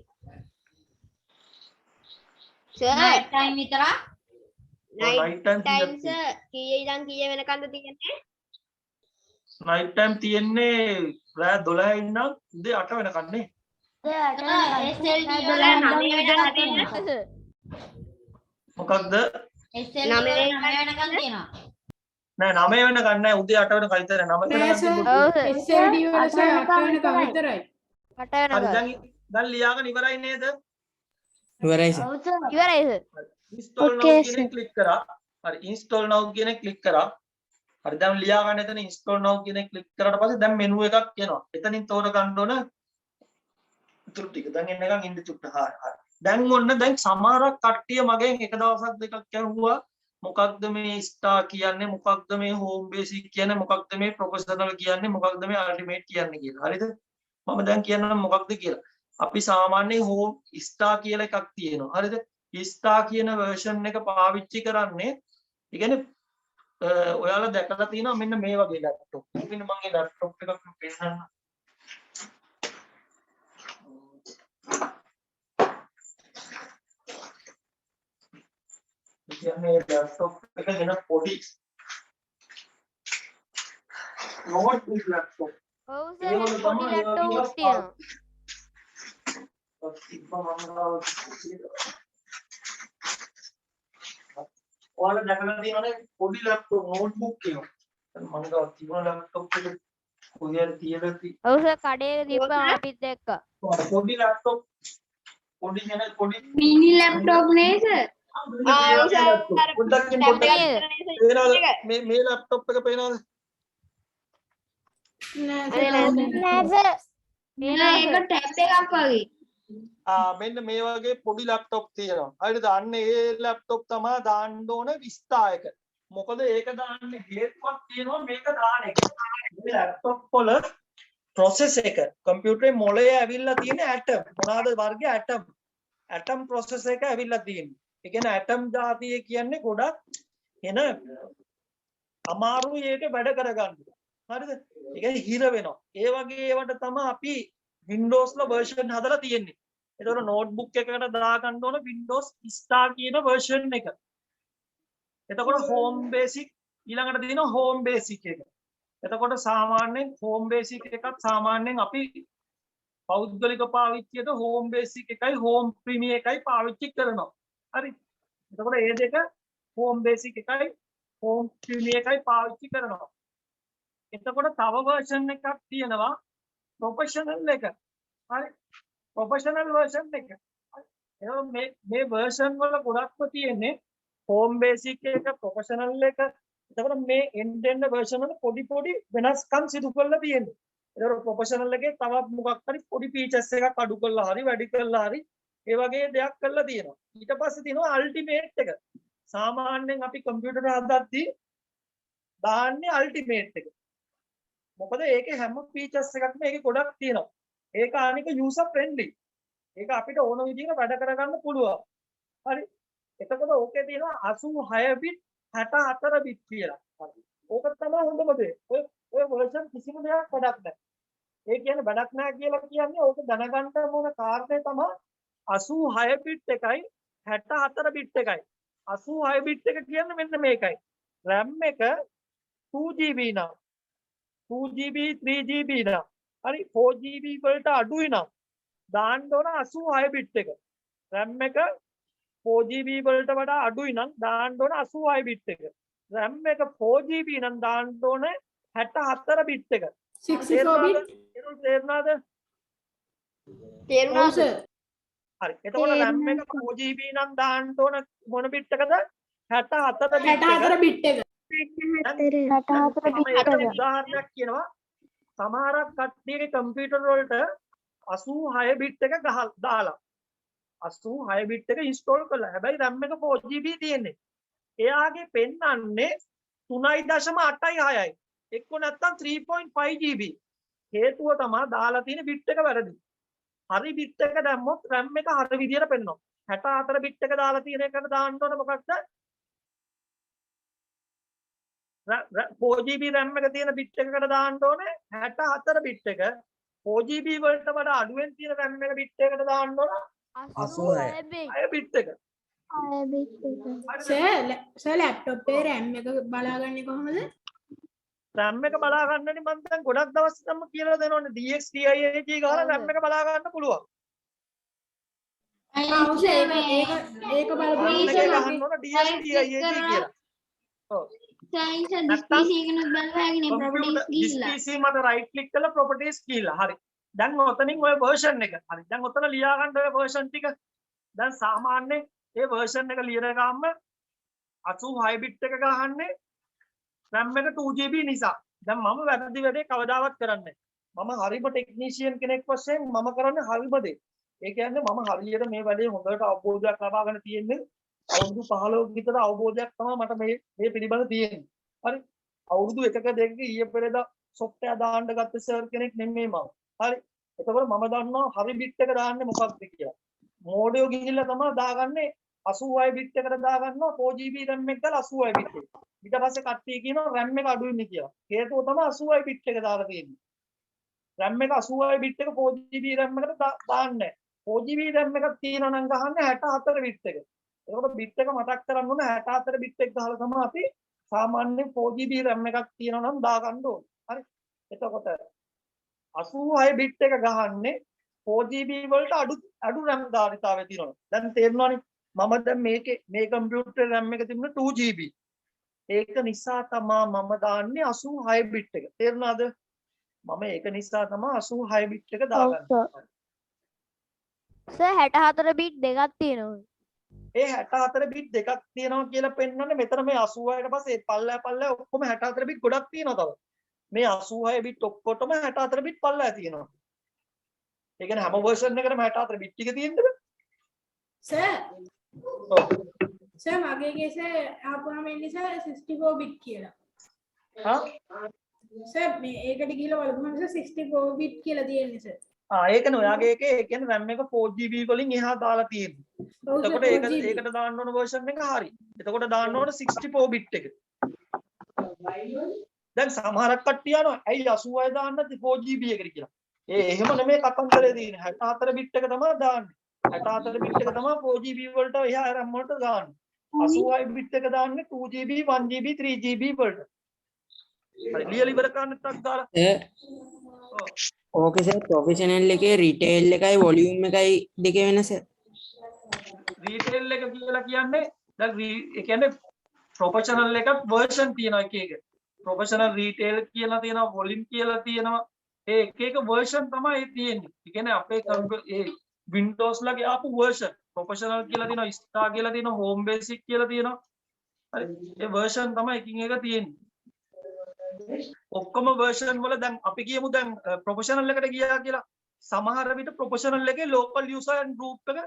සර් නයිට් ටයිම් විතරක්. night time ටයිම් සර් කීයේ ඉඳන් කීය වෙනකන්ද තියෙන්නේ? night time තියෙන්නේ රෑ 12 ඉඳන් උදේ 8 වෙනකන් නේ. SLD වල 9 වෙනකන් තියෙනවා. මොකක්ද? SLD වල 9 වෙනකන් තියෙනවා. නෑ 9 වෙනකන් නෑ උදේ 8 වෙනකන් විතරයි 9 නෑ වෙනකන් සර් තිබුණා. SLD වල සර් 8 වෙනකම් විතරයි. 8 හරි වෙනකම්. දැන් ලියාගෙන ඉවරයි නේද? ඉවරයි සර්. ඔව් සර්. ඉවරයි සර්. install now Okay, කියන sir. එක ක්ලික් කරා. හරි install now කියන එක ක්ලික් කරා. හරි දැන් ලියා ගන්න එතන install now කියන එක ක්ලික් කරාට පස්සේ දැන් මෙනු එකක් එනවා. එතනින් තෝර ගන්න ඕන ඉතුරු ටික. දැන් එන්න එකන් ඉන්න චුට්ට. හරි. දැන් ඔන්න දැන් සමහරක් කට්ටිය මගෙන් එක දවසක් දෙකක් ඇහුවා මොකක්ද මේ star කියන්නේ මොකක්ද මේ home basic කියන්නේ මොකක්ද මේ professional කියන්නේ මොකක්ද මේ ultimate කියන්නේ කියලා. හරිද? මම දැන් කියන්නම් මොකක්ද කියලා. අපි සාමාන්‍ය home star කියලා එකක් තියෙනවා. හරිද? star කියන version එක පාවිච්චි කරන්නේ ඒ කියන්නේ ඔයාලා දැකලා තියෙනවා මෙන්න මේ වගේ laptop. මෙන්න මගේ laptop එකක් පෙන්නන්න. කියන්නේ laptop එක වෙන පොඩි notebook laptop. ඔව් සර් පොඩි ලැප්ටොප් එකක් තියෙනවා. ඔයාලා දැකලා තියෙනවනේ පොඩි ලැප්ටොප් නෝට්බුක් එක. මම ගාව තිබුණ ලැප්ටොප් එක කොහේ හරි තියලා ඔව් සර් කඩේක තිබ්බා අපිත් දැක්කා. පොඩි ලැප්ටොප් පොඩි මිනි ලැප්ටොප් නේ සර්. පොඩ්ඩක් මේ ලැප්ටොප් එක පේනවද? නෑ අනේ සර්. නෑ සර්. ඒක ටැබ් එකක් වගේ. මෙන්න මේ වගේ පොඩි ලැප්ටොප් තියෙනවා. හරිද? අන්න ඒ ලැප්ටොප් තමයි දාන්න ඕන විස්තායක. මොකද ඒක දාන්න හේතුවක් තියෙනවා මේක දාන්න එක. මේ ලැප්ටොප් වල process එක කම්පියුටරේ මොළයේ ඇවිල්ලා තියෙන atom මොනවාද වර්ගය atom. atom process එක ඇවිල්ලා තියෙන්නේ. ඒ කියන්නේ atom જાතිය කියන්නේ ගොඩක් එන අමාරුයි ඒක වැඩ කරගන්න. හරිද? ඒ කියන්නේ හිර වෙනවා. ඒ වගේ ඒවට තමයි අපි Windows ල version හදලා තියෙන්නේ. ඒතකොට notebook එකකට දාගන්න ඕන Windows Star කියන version එක. එතකොට home basic ඊළඟට තියෙනවා home basic එක. එතකොට සාමාන්‍යයෙන් home basic එකත් සාමාන්‍යයෙන් අපි පෞද්ගලික පාවිච්චියට home basic එකයි home premium එකයි පාවිච්චි කරනවා. හරි. එතකොට මේ දෙක home basic එකයි home premium එකයි පාවිච්චි කරනවා. එතකොට තව version එකක් තියෙනවා professional එක. හරි. professional version එක. එතකොට මේ version වල ගොඩක්ම තියෙන්නේ home basic එක professional එක. එතකොට මේ end version වල පොඩි පොඩි වෙනස්කම් සිදු කරලා තියෙනවා. එතකොට professional එකේ තවත් මොකක් හරි පොඩි features එකක් අඩු කරලා හරි වැඩි කරලා හරි ඒ වගේ දෙයක් කරලා තියෙනවා. ඊට පස්සේ තියෙනවා ultimate එක. සාමාන්‍යයෙන් අපි කම්පියුටර් හදද්දී දාන්නේ ultimate එක. මොකද ඒකේ හැම features එකක්ම ඒකේ ගොඩක් තියෙනවා. ඒක අනික user friendly. ඒක අපිට ඕන විදිහට වැඩ කරගන්න පුළුවන්. හරි. එතකොට ඕකේ තියෙනවා 86 bit 64 bit කියලා. හරි. ඕක තමයි හොඳම දේ. ඔය version කිසිම දෙයක් වැඩක් නැහැ. ඒ කියන්නේ වැඩක් නැහැ කියලා කියන්නේ ඕක දැනගන්න ඕන කාරණේ තමයි 86 bit එකයි 64 bit එකයි. 86 bit එක කියන්නේ මෙන්න මේකයි. RAM එක 2GB නම් 2GB 3GB නම් හරි 4GB වලට අඩුයි නම් දාන්න ඕන 86 bit එක. RAM එක 4GB වලට වඩා අඩුයි නම් දාන්න ඕන 86 bit එක. RAM එක 4GB නම් දාන්න ඕනේ 64 bit එක. 64 bit. තේරුණාද? තේරුණා ඔව් sir. හරි. එතකොට RAM එක 4GB නම් දාන්න ඕන මොන bit එකද? 64 bit එක. 64 bit එක. 64 bit එක. උදාහරණයක් කියනවා. සමහරක් කට්ටියගේ කම්පියුටර් වලට 86 bit එක දාලා 86 bit එක ඉන්ස්ටෝල් කළා. හැබැයි RAM එක 4GB තියෙන්නේ. එයාගේ පෙන්වන්නේ 3.86යි. එක්ක නැත්තම් 3.5GB. හේතුව තමයි දාලා තියෙන bit එක වැරදි. හරි bit එක දැම්මොත් RAM එක හරි විදියට පෙන්වනවා. 64 bit එක දාලා තියෙන එකට දාන්න ඕන මොකක්ද? 4GB RAM එක තියෙන bit එකකට දාන්න ඕනේ 64 bit එක. 4GB වලට වඩා අඩුවෙන් තියෙන RAM එක bit එකකට දාන්න ඕන 86 bit එක. සර් ලැප්ටොප් එකේ RAM එක බලාගන්නේ කොහොමද? RAM එක බලා ගන්නනේ මම දැන් ගොඩක් දවස් ගන්න කියලා දෙනවනේ DXDIAG ගහලා RAM එක බලා ගන්න පුළුවන්. ඒක බලපුවා RAM එකේ ගහන්න ඕන DXDIAG කියලා. ඔව්. PC මත right click කරලා properties කියලා. හරි. දැන් ඔතනින් ඔය version එක. හරි. දැන් ඔතන ලියා ගන්න ඔය version ටික. දැන් සාමාන්‍ය ඒ version එක ලියන ගාම 86 bit එක ගහන්නේ RAM එක 2GB නිසා. දැන් මම වැරදි වැඩේ කවදාවත් කරන්නේ නැහැ. මම හරිම ටෙක්නීෂියන් කෙනෙක් වශයෙන් මම කරන්නේ හරිම දේ. ඒ කියන්නේ මම හරියට මේ වැඩේ හොඳට අවබෝධයක් ලබාගෙන තියෙන්නේ අවුරුදු 15ක විතර අවබෝධයක් තමයි මට මේ පිළිබඳ තියෙන්නේ. හරි. අවුරුදු 1ක 2ක ඊයේ පෙරේද software දාන්න ගත්ත සර් කෙනෙක් නෙමෙයි මම. හරි. එතකොට මම දන්නවා හරි bit එක දාන්නේ මොකක්ද කියලා. මෝඩයෝ ගිහිල්ලා තමයි දාගන්නේ 86 bit එකට දාගන්නවා 4GB RAM එක දාලා 86 bit එක. ඊට පස්සේ කට්ටිය කියනවා RAM එක අඩු වෙන්නේ කියලා. හේතුව තමයි 86 bit එක දාලා තියෙන්නේ. RAM එක 86 bit එක 4GB RAM එකට දාන්නේ. 4GB RAM එකක් තියෙනවා නම් ගහන්නේ 64 bit එක. එතකොට bit එක මතක් කරගන්න ඕනේ 64 bit එක ගහලා තමයි අපි සාමාන්‍යයෙන් 4GB RAM එකක් තියෙනවා නම් දාගන්න ඕනේ. හරි. එතකොට 86 bit එක ගහන්නේ 4GB වලට අඩු RAM ධාරිතාවය තියෙනවා. දැන් තේරෙනවනේ මම දැන් මේ කම්පියුටර් RAM එක තිබුණේ 2GB. ඒක නිසා තමයි මම දාන්නේ 86 bit එක. තේරුණාද? මම ඒක නිසා තමයි 86 bit එක දාගන්නේ. සර් 64 bit දෙකක් තියෙනවා. ඒ 64 bit දෙකක් තියෙනවා කියලා පෙන්වන්නේ මෙතන මේ 86ට පස්සේ පල්ලෑ ඔක්කොම 64 bit ගොඩක් තියෙනවා තව. මේ 86 bit ඔක්කොටම 64 bit පල්ලෑ තියෙනවා. ඒ කියන්නේ හැම version එකකටම 64 bit ටික තියෙන්නද? සර් මගේ කේස ආපුවාම එන්නේ සර් 64 bit කියලා. හා? සර් මේ ඒකට ගිහලා බලපුවම සර් 64 bit කියලා තියෙන්නේ සර්. ඒකනේ ඔයාගේ එකේ ඒ කියන්නේ RAM එක 4GB වලින් එහා දාලා තියෙන්නේ. එතකොට ඒකට දාන්න ඕන version එක හරි. එතකොට දාන්න ඕන 64 bit එක. දැන් සමහරක් කට්ටිය යනවා ඇයි 86 දාන්න 4GB එකට කියලා. එහෙම නෙමෙයි කතන්දරේ තියෙන්නේ. 64 bit එක තමයි දාන්නේ. 64 bit එක තමයි 4GB වලට එහා RAM වලට දාන්නේ. 86 bit එක දාන්නේ 2GB 1GB 3GB වලට. හරි ලියලා ඉවර කරන්න ටක් දාලා. ඕකේ සර් ප්‍රොෆෙෂනල් එකේ රිටේල් එකයි වොලියුම් එකයි දෙකේ වෙනස. රීටේල් එක කියලා කියන්නේ දැන් ඒ කියන්නේ ප්‍රොෆෙෂනල් එකක් version තියෙනවා එක එක. ප්‍රොෆෙෂනල් රීටේල් කියලා තියෙනවා වොලියුම් කියලා තියෙනවා. ඒ එක එක version තමයි තියෙන්නේ. ඒ කියන්නේ අපේ ඒ Windows ලගේ ආපු version ප්‍රොෆෙෂනල් කියලා තියෙනවා ස්ටාර් කියලා තියෙනවා හෝම් බේසික් කියලා තියෙනවා. හරි ඒ version තමයි එකින් එක තියෙන්නේ. ඔක්කොම version වල දැන් අපි කියමු දැන් ප්‍රොෆෙෂනල් එකට ගියා කියලා සමහර විට ප්‍රොෆෙෂනල් එකේ local user and group එක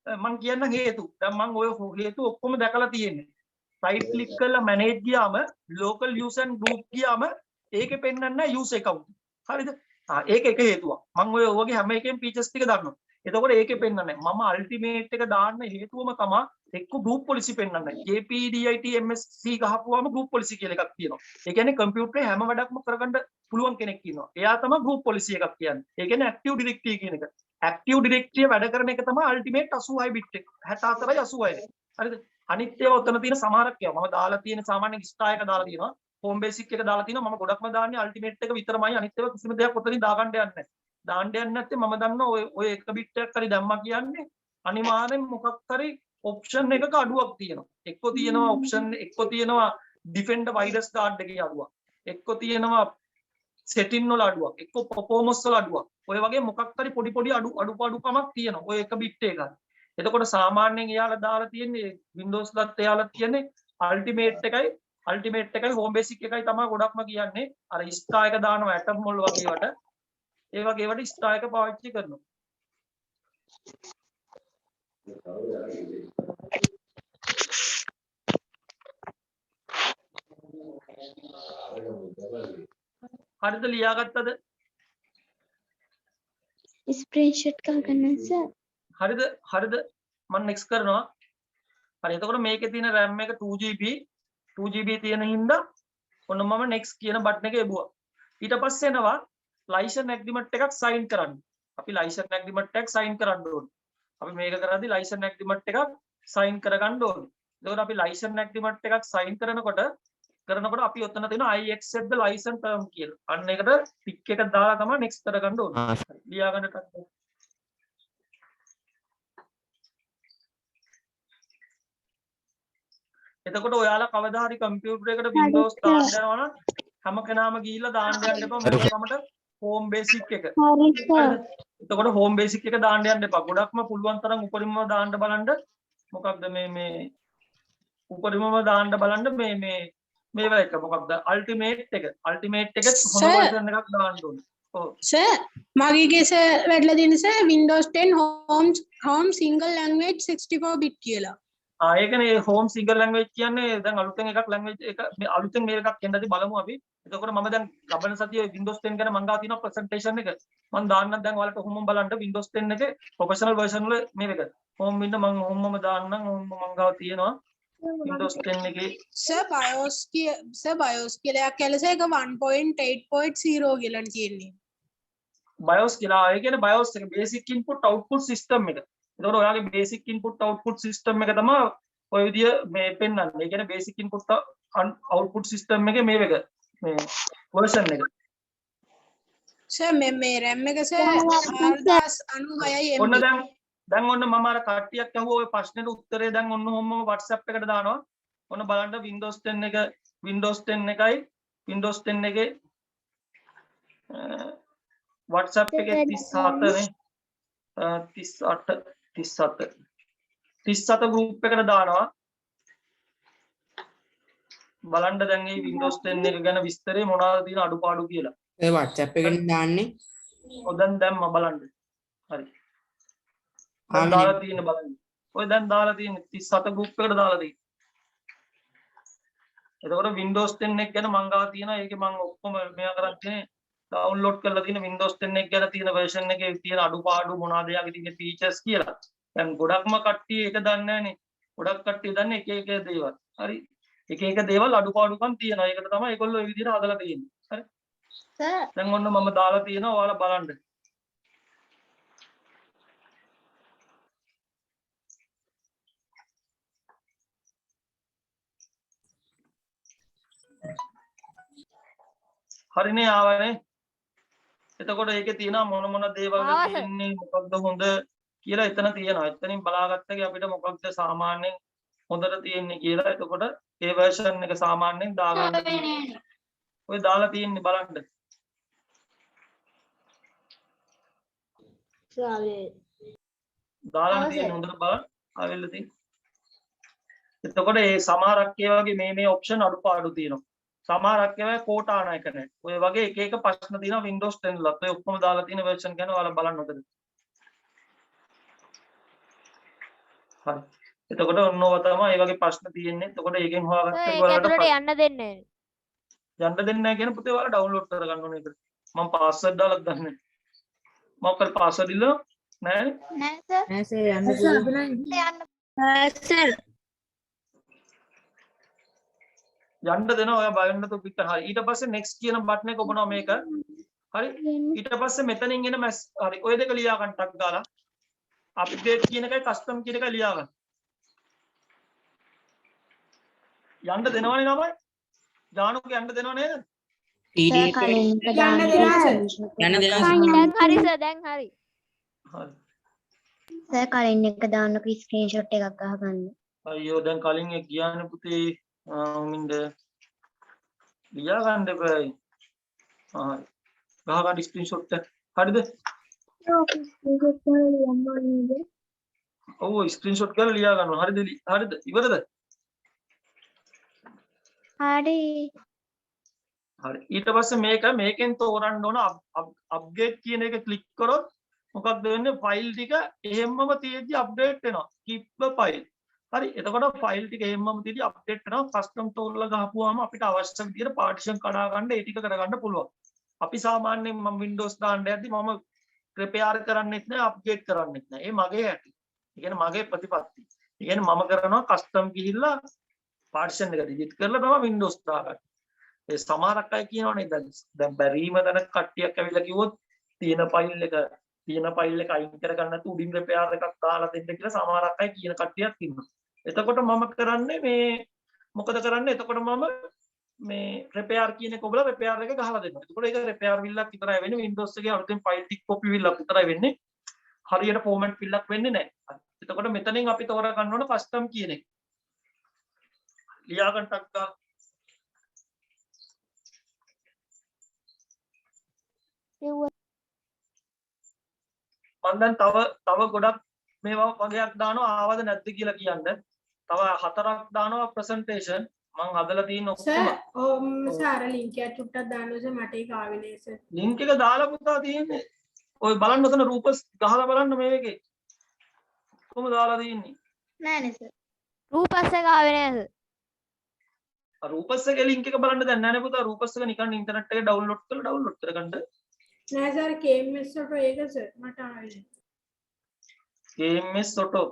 මම කියන්න හේතු. දැන් මම ඔය හේතු ඔක්කොම දැකලා තියෙන්නේ. right click කරලා manage ගියාම local user and group ගියාම ඒකේ පෙන්නන්නේ නැහැ user account. හරිද? ඒක එක හේතුවක්. මම ඔය වගේ හැම එකෙම features ටික දන්නවා. එතකොට ඒකේ පෙන්නන්නේ නැහැ. මම ultimate එක දාන්න හේතුවම තමයි එක්ක group policy පෙන්නන්නේ. JPDIT MSC ගහපුවාම group policy කියලා එකක් තියෙනවා. ඒ කියන්නේ කම්පියුටරේ හැම වැඩක්ම කරගන්න පුළුවන් කෙනෙක් ඉන්නවා. එයා තමයි group policy එකක් කියන්නේ. ඒ කියන්නේ active directory කියන එක. active directory වැඩ කරන එක තමයි ultimate 86 bit එක. 64යි 86යි. හරිද? අනිත් ඒවා උතන තියෙන සමහරක් ඒවා මම දාලා තියෙන සාමාන්‍ය star එක දාලා තියෙනවා. home basic එක දාලා තියෙනවා. මම ගොඩක්ම දාන්නේ ultimate එක විතරමයි. අනිත් ඒවා කිසිම දෙයක් උතනින් දාගන්න යන්නේ නැහැ. දාන්න යන්නේ නැත්නම් මම දන්නවා ඔය එක bit එකක් හරි දැම්මා කියන්නේ අනිවාර්යෙන් මොකක් හරි option එකක අඩුවක් තියෙනවා. එක්ක තියෙනවා option එක්ක තියෙනවා ඩිෆෙන්ඩර් වයිරස් ගාඩ් එකේ අඩුවක්. එක්ක තියෙනවා සෙටින් වල අඩුවක්. එක්ක පර්ෆෝමන්ස් වල අඩුවක්. ඔය වගේ මොකක් හරි පොඩි අඩුපාඩුකමක් තියෙනවා. ඔය එක බිට් එකයි. එතකොට සාමාන්‍යයෙන් එයාලා දාලා තියෙන්නේ Windows ලත් එයාලා තියෙන්නේ අල්ටිමේට් එකයි හෝම් බේසික් එකයි තමයි ගොඩක්ම කියන්නේ. අර ස්ටාර් එක දානවා ඇටම් වල වගේ වට. ඒ වගේ වට ස්ටාර් එක පාවිච්චි කරනවා. හරිද ලියාගත්තද? ස්ක්‍රීන්ෂොට් ගන්න සර්. හරිද මම නෙක්ස්ට් කරනවා. හරි එතකොට මේකේ තියෙන RAM එක 2GB තියෙන හින්දා ඔන්න මම නෙක්ස්ට් කියන බටන් එක එබුවා. ඊට පස්සේ එනවා ලයිසන් ඇග්‍රීමන්ට් එකක් සයින් කරන්න. අපි ලයිසන් ඇග්‍රීමන්ට් එකක් සයින් කරන්න ඕනේ. අපි මේක කරද්දී ලයිසන් ඇග්‍රීමන්ට් එකක් සයින් කරගන්න ඕනේ. එතකොට අපි ලයිසන් ඇග්‍රීමන්ට් එකක් සයින් කරනකොට අපි ඔතන තියෙන I accept the license term කියලා. අන්න ඒකට ටික් එක දාලා තමයි next කරගන්න ඕනේ. ලියා ගන්න ටක්. එතකොට ඔයාලා කවදා හරි කම්පියුටර් එකට Windows දාන්න යනවා නම් හැම කෙනාම ගිහිල්ලා දාන්න යන්න එපා මොකමට home basic එක. එතකොට home basic එක දාන්න යන්න එපා. ගොඩක්ම පුළුවන් තරම් උඩරින්ම දාන්න බලන්න. මොකක්ද මේ උඩරින්ම දාන්න බලන්න මේ වල එක මොකක්ද අල්ටිමේට් එක හොඳ version එකක් දාන්න ඕනේ. ඔව් සර් මගේගේ සර් වැඩිලා තියෙන sir Windows 10 home single language 64 bit කියලා. ඒකනේ home single language කියන්නේ දැන් අලුතෙන් එකක් language එක මේ අලුතෙන් මේ එකක් එන්නදී බලමු අපි. එතකොට මම දැන් ලබන සතියේ Windows 10 ගැන මම ගාව තියෙන presentation එක මම දාන්නම් දැන් ඔයාලට හොම්ම බලන්න Windows 10 එකේ professional version වල මේක. home ඉන්න මම හොම්මම දාන්නම් හොම්ම මම ගාව තියෙනවා. Windows 10 එකේ සර් BIOS කියලා කැලස එක 1.8.0 කියලා තියෙන්නේ. BIOS කියලා ඒ කියන්නේ BIOS එක basic input output system එක. එතකොට ඔයාගේ basic input output system එක තමයි ඔය විදිය මේ පෙන්වන්නේ. ඒ කියන්නේ basic input output system එකේ මේ version එක. සර් මේ RAM එක සර් 4096 MB. ඔන්න දැන් ඔන්න මම අර කට්ටියක් අහුව ඔය ප්‍රශ්නෙට උත්තරේ දැන් ඔන්න ඔහොම WhatsApp එකට දානවා. ඔන්න බලන්න Windows 10 එක Windows 10 එකයි Windows 10 එකේ WhatsApp එකේ 37 නේ 37 group එකට දානවා. බලන්න දැන් මේ Windows 10 එක ගැන විස්තරේ මොනවද තියෙන අඩුපාඩු කියලා. ඒ WhatsApp එකෙන් දාන්නේ. ඔය දැන් දැම්ම බලන්න. හරි. දැන් දාලා තියෙන බලන්න. ඔය දැන් දාලා තියෙන 37 group එකට දාලා තියෙන. එතකොට Windows 10 එක ගැන මං ගාව තියෙනවා. ඒකේ මං ඔක්කොම මෙයා කරන් තියෙන්නේ ඩවුන්ලෝඩ් කරලා තියෙන Windows 10 එක ගැන තියෙන version එකේ තියෙන අඩුපාඩු මොනවද යාගේ තියෙන features කියලා. දැන් ගොඩක්ම කට්ටිය ඒක දන්නේ නැහනේ. ගොඩක් කට්ටිය දන්නේ එක එක දේවල්. හරි. එක දේවල් අඩුපාඩුකම් තියෙනවා. ඒකට තමයි ඒගොල්ලෝ මේ විදිහට හදලා තියෙන්නේ. හරි. සර් දැන් ඔන්න මම දාලා තියෙනවා. ඔයාලා බලන්න. හරිනේ ආවනේ. එතකොට ඒකේ තියෙනවා මොන දේවල්ද තියෙන්නේ මොකක්ද හොඳ කියලා එතන තියෙනවා. එතනින් බලාගත්තගේ අපිට මොකක්ද සාමාන්‍යයෙන් හොඳට තියෙන්නේ කියලා. එතකොට ඒ version එක සාමාන්‍යයෙන් දාගන්න තියෙනවා. ඔය දාලා තියෙන්නේ බලන්න. දාලා තියෙන්නේ හොඳට බලන්න. ආවෙල්ල තියෙන්නේ. එතකොට ඒ සමහරක් ඒ වගේ මේ option අඩුපාඩු තියෙනවා. සමහරක් ඒවා කෝටාන එක නැහැ. ඔය වගේ එක ප්‍රශ්න තියෙනවා Windows 10 වලත්. ඔය ඔක්කොම දාලා තියෙන version ගැන ඔයාලා බලන්න ඕනේ. හරි. එතකොට ඔන්නෝව තමයි මේ වගේ ප්‍රශ්න තියෙන්නේ. එතකොට ඒකෙන් හොයාගත්ත ඔයාලට යන්න දෙන්නේ යන්න දෙන්නේ නැහැ කියන පුතේ ඔයාලා ඩවුන්ලෝඩ් කරගන්න ඕනේ ඒක. මම පාස්වර්ඩ් දාලා ගන්න. මම කල් පාස්වර්ඩ් ඉල්ල නෑ නෑ සර් යන්න යන්න දෙනවා ඔයා බය වෙන්න නැතුව පිට හරි ඊට පස්සේ next කියන බටන් එක ඔබනවා මේක හරි ඊට පස්සේ මෙතනින් එන හරි ඔය දෙක ලියා ගන්න ටක් ගාලා අප්ඩේට් කියන එකයි කස්ටම් කියන එකයි ලියා ගන්න යන්න දෙනවනේ ළමයි ජානුක යන්න දෙනව නේද යන්න දෙනවා හරි සර් දැන් හරි සර් කලින් එක දාන්නකෝ ස්ක්‍රීන්ෂොට් එකක් අහගන්න අයියෝ දැන් කලින් එක ගියානේ පුතේ මින්ද ලියා ගන්න එපායි. ගහ ගන්න ස්ක්‍රීන්ෂොට් එක. හරිද? ඔව් ස්ක්‍රීන්ෂොට් කරලා ලියා ගන්නවා. හරිද? හරිද? ඉවරද? හරි. හරි. ඊට පස්සේ මේකෙන් තෝරන්න ඕන අප්ඩේට් කියන එක ක්ලික් කරොත් මොකක්ද වෙන්නේ? ෆයිල් ටික එහෙම්මම තියෙද්දි අප්ඩේට් වෙනවා. keep the file. හරි. එතකොට ෆයිල් ටික එහෙම්මම තියෙද්දි අප්ඩේට් වෙනවා. කස්ටම් තෝරලා ගහපුවාම අපිට අවශ්‍ය විදිහට පාර්ටිෂන් කඩා ගන්න ඒ ටික කරගන්න පුළුවන්. අපි සාමාන්‍යයෙන් මම Windows දාන්න යද්දි මම ප්‍රෙපෙයාර් කරන්නෙත් නැහැ අප්ඩේට් කරන්නෙත් නැහැ. ඒ මගේ හැටි. ඒ කියන්නේ මගේ ප්‍රතිපත්ති. ඒ කියන්නේ මම කරනවා කස්ටම් ගිහිල්ලා පාර්ටිෂන් එක ඩිලීට් කරලා තමයි Windows දාගන්න. ඒ සමහරක් අය කියනවනේ දැන් බැරිම තැන කට්ටියක් ඇවිල්ලා කිව්වොත් තියෙන ෆයිල් එක අයින් කරගන්න නැතුව උඩින් ප්‍රෙපෙයාර් එකක් දාලා දෙන්න කියලා සමහරක් අය කියන කට්ටියක් ඉන්නවා. එතකොට මම කරන්නේ මොකද කරන්නේ? එතකොට මම මේ ප්‍රෙපෙයාර් කියන එක ඔබලා ප්‍රෙපෙයාර් එක ගහලා දෙනවා. එතකොට ඒක ප්‍රෙපෙයාර් විල්ලක් විතරයි වෙන්නේ. Windows එකේ අලුතෙන් ෆයිල් ටික කොපි විල්ලක් විතරයි වෙන්නේ. හරියට ෆෝමැට් විල්ලක් වෙන්නේ නැහැ. එතකොට මෙතනින් අපි තෝරා ගන්න ඕන කස්ටම් කියන එක. ලියා ගන්න ටක් ගන්න. මම දැන් තව ගොඩක් මේවා වගේක් දානවා ආවද නැද්ද කියලා කියන්න. තව 4ක් දානවා ප්‍රසන්ටේෂන්. මම හදලා තියෙන ඔක්කොම. සර් ලින්ක් එක චුට්ටක් දාන්න සර් මට ඒක ආවේ නෑ සර්. ලින්ක් එක දාලා පුතා තියෙන්නේ. ඔය බලන්න ඔතන රූපස් ගහලා බලන්න මේකේ. කොහොමද දාලා තියෙන්නේ? නෑනේ සර්. රූපස් එක ආවේ නෑ සර්. රූපස් එකේ ලින්ක් එක බලන්න දැන් නෑනේ පුතා. රූපස් එක නිකන් ඉන්ටර්නෙට් එකේ ඩවුන්ලෝඩ් කරගන්න. නෑ සර් KMS වලට ඒක සර් මට ආවේ නෑ. KMS Auto.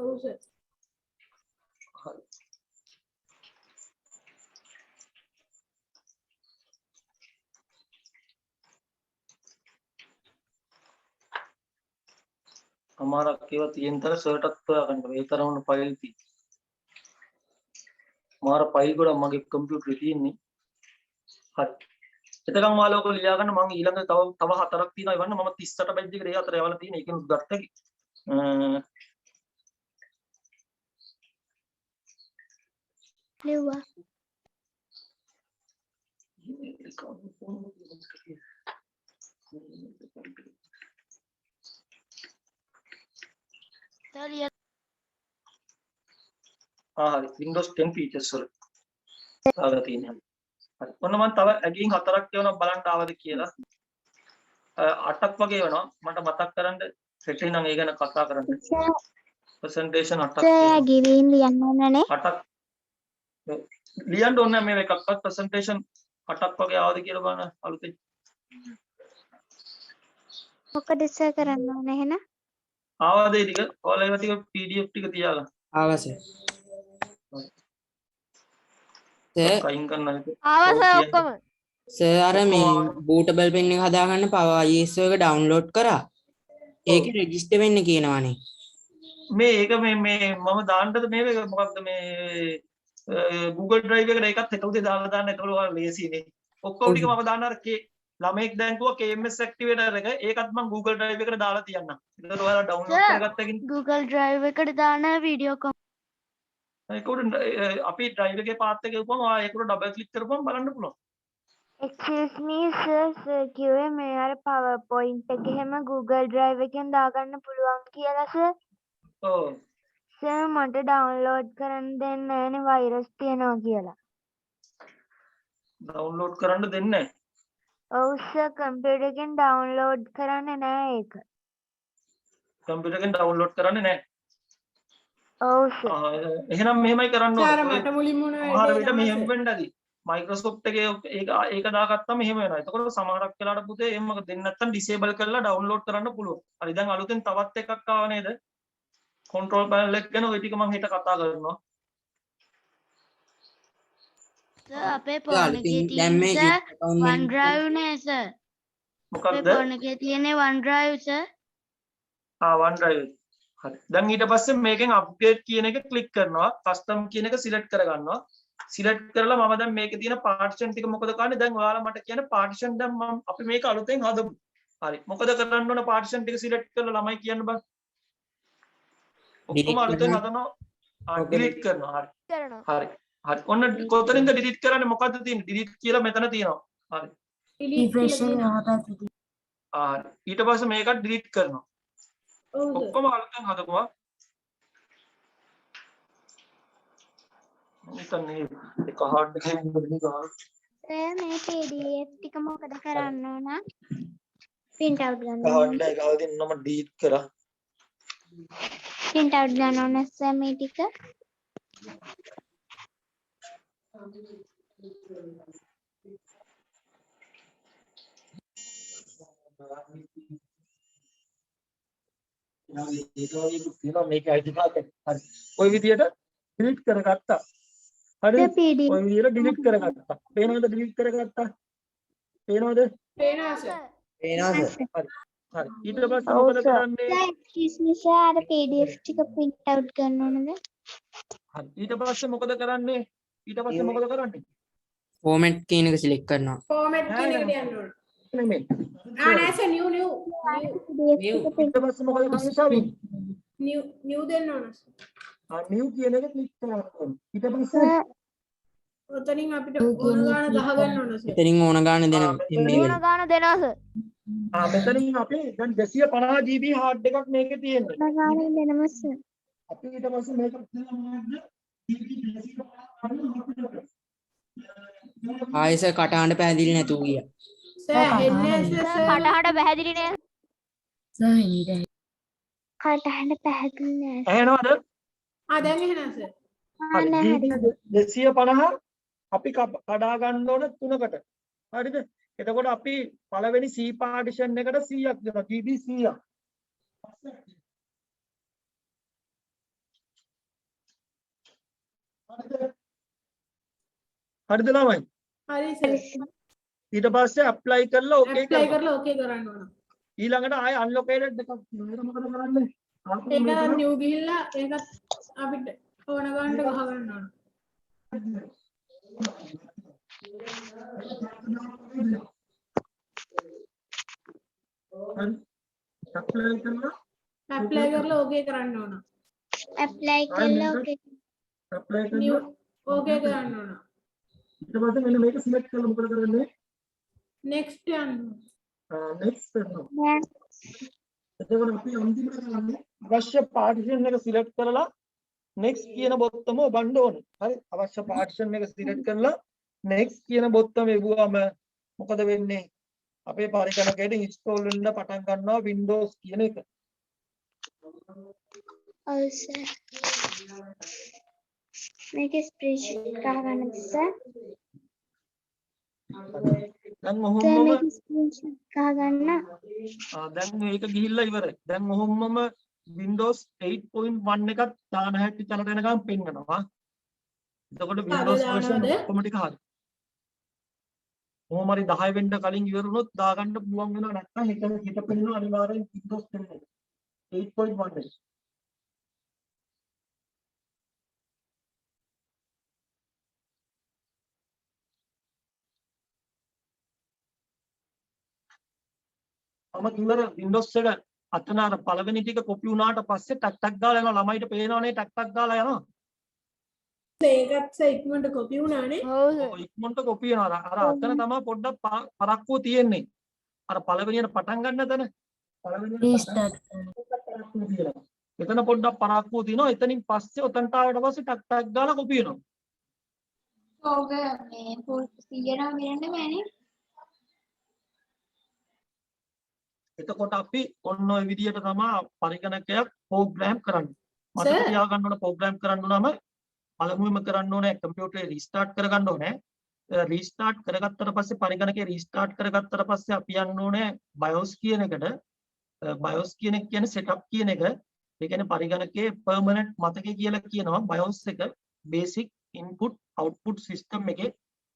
ඔව් සර්. හරි. අමාරක් ඒවා තියෙන තර සර්ටත් හොයාගන්න. මේ තරම්ම ෆයිල් තියෙනවා. මාර ෆයිල් ගොඩක් මගේ කම්පියුටරේ තියෙන්නේ. හරි. එතකන් ඔයාලා ඔක ලියා ගන්න. මම ඊළඟ තව 4ක් තියෙනවා. ඒවන්න මම 38 බෙජ් එකේ ඒ අතර යවලා තියෙන. ඒකෙන් ගත්තකි. ලිව්වා. හරි. Windows 10 features වල දාලා තියෙනවා. හරි. ඔන්න මම තව ඇගින් 4ක් කියවනවා බලන්න ආවද කියලා. 8ක් වගේ වෙනවා. මට මතක් කරන්න සෙටි නම් ඒ ගැන කතා කරන්න. ප්‍රසන්ටේෂන් 8ක් සර් ගිවින් ලියන්න ඕනනේ. 8ක් ලියන්න ඕනේ මේ එකක්වත් ප්‍රසන්ටේෂන් 8ක් වගේ ආවද කියලා බලන්න අලුතෙන්. මොකද සර් කරන්න ඕනේ එහෙනම්? ආවද ඒ ටික? ඔයාලා ඒවා ටික PDF ටික තියාගන්න. ආවා සර්. කයින් කරන්න ආවා සර් ඔක්කොම. සර් අර මේ bootable pen එක හදාගන්න Power ISO එක download කරා. ඒකේ register වෙන්න කියනවානේ. මේක මේ මම දාන්නද මේක මොකක්ද මේ Google Drive එකට ඒකත් එක උදේ දාලා දාන්න. ඒතකොට ඔයාලා ලේසියිනේ. ඔක්කොම ටික මම දාන්න අර ළමෙක් දැන් කිව්වා KMS activator එක. ඒකත් මම Google Drive එකට දාලා තියන්නම්. ඒතකොට ඔයාලා download කරගත්තකින් Google Drive එකට දාන වීඩියෝ කො ඒකට අපි drive එකේ path එක ගිහුවම ඔයා ඒකට double click කරපුවම බලන්න පුළුවන්. Excuse me sir කිව්වේ මේ අර PowerPoint එක එහෙම Google Drive එකෙන් දාගන්න පුළුවන් කියලා සර්. ඔව්. සර් මට ඩවුන්ලෝඩ් කරන්න දෙන්නේ නැහැනේ වෛරස් තියෙනවා කියලා. download කරන්න දෙන්නේ නැහැ. ඔව් සර් කම්පියුටර් එකෙන් ඩවුන්ලෝඩ් කරන්නේ නැහැ ඒක. කම්පියුටර් එකෙන් download කරන්නේ නැහැ. ඔව් සර්. එහෙනම් මෙහෙමයි කරන්න සර් ඕනේ. මට මුලින්ම මොන සමහර විට මෙහෙම වෙන්න ඇති. Microsoft එකේ ඒක දාගත්තම එහෙම වෙනවා. එතකොට සමහරක් වෙලාවට පුතේ එහෙම දෙන්නේ නැත්නම් disable කරලා download කරන්න පුළුවන්. හරි දැන් අලුතෙන් තවත් එකක් ආව නේද? control panel එක ගැන ওই ටික මම හෙට කතා කරනවා. සර් අපේ ෆෝන් එකේ තියෙන සර් OneDrive නේ සර්. මොකක්ද? අපේ ෆෝන් එකේ තියෙන OneDrive සර්. OneDrive. හරි. දැන් ඊට පස්සේ මේකෙන් update කියන එක click කරනවා. custom කියන එක select කරගන්නවා. select කරලා මම දැන් මේකේ තියෙන partition ටික මොකද කරන්නේ? දැන් ඔයාලා මට කියන partition දැන් මම අපි මේක අලුතෙන් හදමු. හරි. මොකද කරන්න ඕන partition ටික select කරලා ළමයි කියන්න බෑ. ඔක්කොම අලුතෙන් හදනවා. ඩිලීට් කරනවා. හරි. කරනවා. හරි. හරි. ඔන්න කොතනින්ද ඩිලීට් කරන්නේ? මොකද්ද තියෙන්නේ? ඩිලීට් කියලා මෙතන තියෙනවා. හරි. ඊට පස්සේ මේකත් ඩිලීට් කරනවා. ඔක්කොම අලුතෙන් හදපුවා. මෙතන එක හાર્ඩ් එකකින් මොකද ගහන්නේ? මේ PDF ටික මොකද කරන්න ඕන? print out ගන්න හાર્ඩ් එක ගාලා දෙන්නම ඩිලීට් කරා. print out ගන්න ඕන සර් මේ ටික. මේක අයිතිකාරකම්. හරි. ওই විදියට ඩිලීට් කරගත්තා. හරිද? ওই විදියට ඩිලීට් කරගත්තා. පේනවද ඩිලීට් කරගත්තා? පේනවද? පේනවා සර්. පේනවද? හරි. හරි. ඊට පස්සේ මොකද කරන්නේ? excuse me sir අර PDF ටික print out ගන්න ඕනද? හරි. ඊට පස්සේ මොකද කරන්නේ? ෆෝමැට් කියන එක සිලෙක්ට් කරනවා. ෆෝමැට් කියන එකට යන්න ඕන. නෙමෙයි. නෑ සර් new ඊට පස්සේ මොකද කරන්නේ ශාවින්? new දෙන්න ඕන. new කියන එක ක්ලික් කරන්න ඕනේ. ඊට පස්සේ ඔතනින් අපිට ඕන ගාන ගහ ගන්න ඕන සර්. එතනින් ඕන ගාන දෙනවා. MB ඕන ගාන දෙනවා සර්. මෙතනින් අපි දැන් 250 GB hard එකක් මේකේ තියෙන්නේ. ගානේ දෙනවද සර්? අපි ඊට පස්සේ මේක ආයෙස කටහඬ පැහැදිලි නැතුව ගියා. සර් එන්නේ සර් කටහඬ පැහැදිලි නෑ. කටහඬ පැහැදිලි නෑ. ඇහෙනවද? දැන් එහෙනම් සර්. හරි. GB 250 අපි කඩා ගන්න ඕන තුනකට. හරිද? එතකොට අපි පළවෙනි C partition එකට 100ක් දෙනවා. GB 100ක්. හරිද ළමයි? හරි සර්. ඊට පස්සේ apply කරලා okay apply කරලා okay කරන්න ඕන. ඊළඟට ආය unlocated එකක් තියෙනවා. ඒක මොකද කරන්නේ? ඒක new ගිහිල්ලා ඒකත් අපිට ඕන ගානට ගහ ගන්න ඕන. apply කරලා okay කරන්න ඕන. apply කරලා okay. new okay කරන්න ඕන. ඊට පස්සේ මෙන්න මේක select කරලා මොකද කරන්නේ? next යන්න. next කරනවා. එතකොට අපි අන්තිමට කරන්නේ අවශ්‍ය partition එක select කරලා next කියන බොත්තම ඔබන්න ඕනේ. හරි. අවශ්‍ය partition එක select කරලා next කියන බොත්තම එවුවම මොකද වෙන්නේ? අපේ පරිකරණයට install වෙන්න පටන් ගන්නවා Windows කියන එක. ඔව් සර්. මේක spreadsheet ගහ ගන්නද සර්? දැන් ඔහොමම දැන් මේක ගිහිල්ලා ඉවරයි. දැන් ඔහොමම Windows 8.1 එකත් දාන හැටි තලට එනකම් පෙන්නනවා. එතකොට Windows version ඔක්කොම ටික හරි. කොහොම හරි 10 වෙන්න කලින් ඉවර වුණොත් දාගන්න පුළුවන් වෙනවා. නැත්නම් හිත පෙන්නනවා අනිවාර්යෙන් Windows 10 එක. 8.1 එක. ඉවර Windows එක අතන අර පළවෙනි ටික කොපි වුණාට පස්සේ ටක් ගාලා යනවා ළමයිට පේනවනේ ටක් ගාලා යනවා ඒකත් ඉක්මනට කොපි වුණානේ ඔව් ඉක්මනට කොපි වෙනවා අර අතන තමයි පොඩ්ඩක් පරක්කුව තියෙන්නේ අර පළවෙනියට පටන් ගන්න තැන එතන පොඩ්ඩක් පරක්කුව තියෙනවා එතනින් පස්සේ ඔතනට ආවට පස්සේ ටක් ගාලා කොපි වෙනවා ඕක මේ ෆුල් 100 නම් වෙන්නේ නැහැ එතකොට අපි ඔන්න ඔය විදියට තමයි පරිගණකයක් ප්‍රෝග්‍රෑම් කරන්නේ. මතක තියාගන්න ඕන ප්‍රෝග්‍රෑම් කරන්න නම් පළමුවෙන්ම කරන්න ඕනේ කම්පියුටරේ රීස්ටාර්ට් කරගන්න ඕනේ. රීස්ටාර්ට් කරගත්තට පස්සේ පරිගණකේ රීස්ටාර්ට් කරගත්තට පස්සේ අපි යන්න ඕනේ BIOS කියන එකට. BIOS කියන එක කියන්නේ setup කියන එක. ඒ කියන්නේ පරිගණකේ permanent මතකය කියලා කියනවා BIOS එක basic input output system එකේ.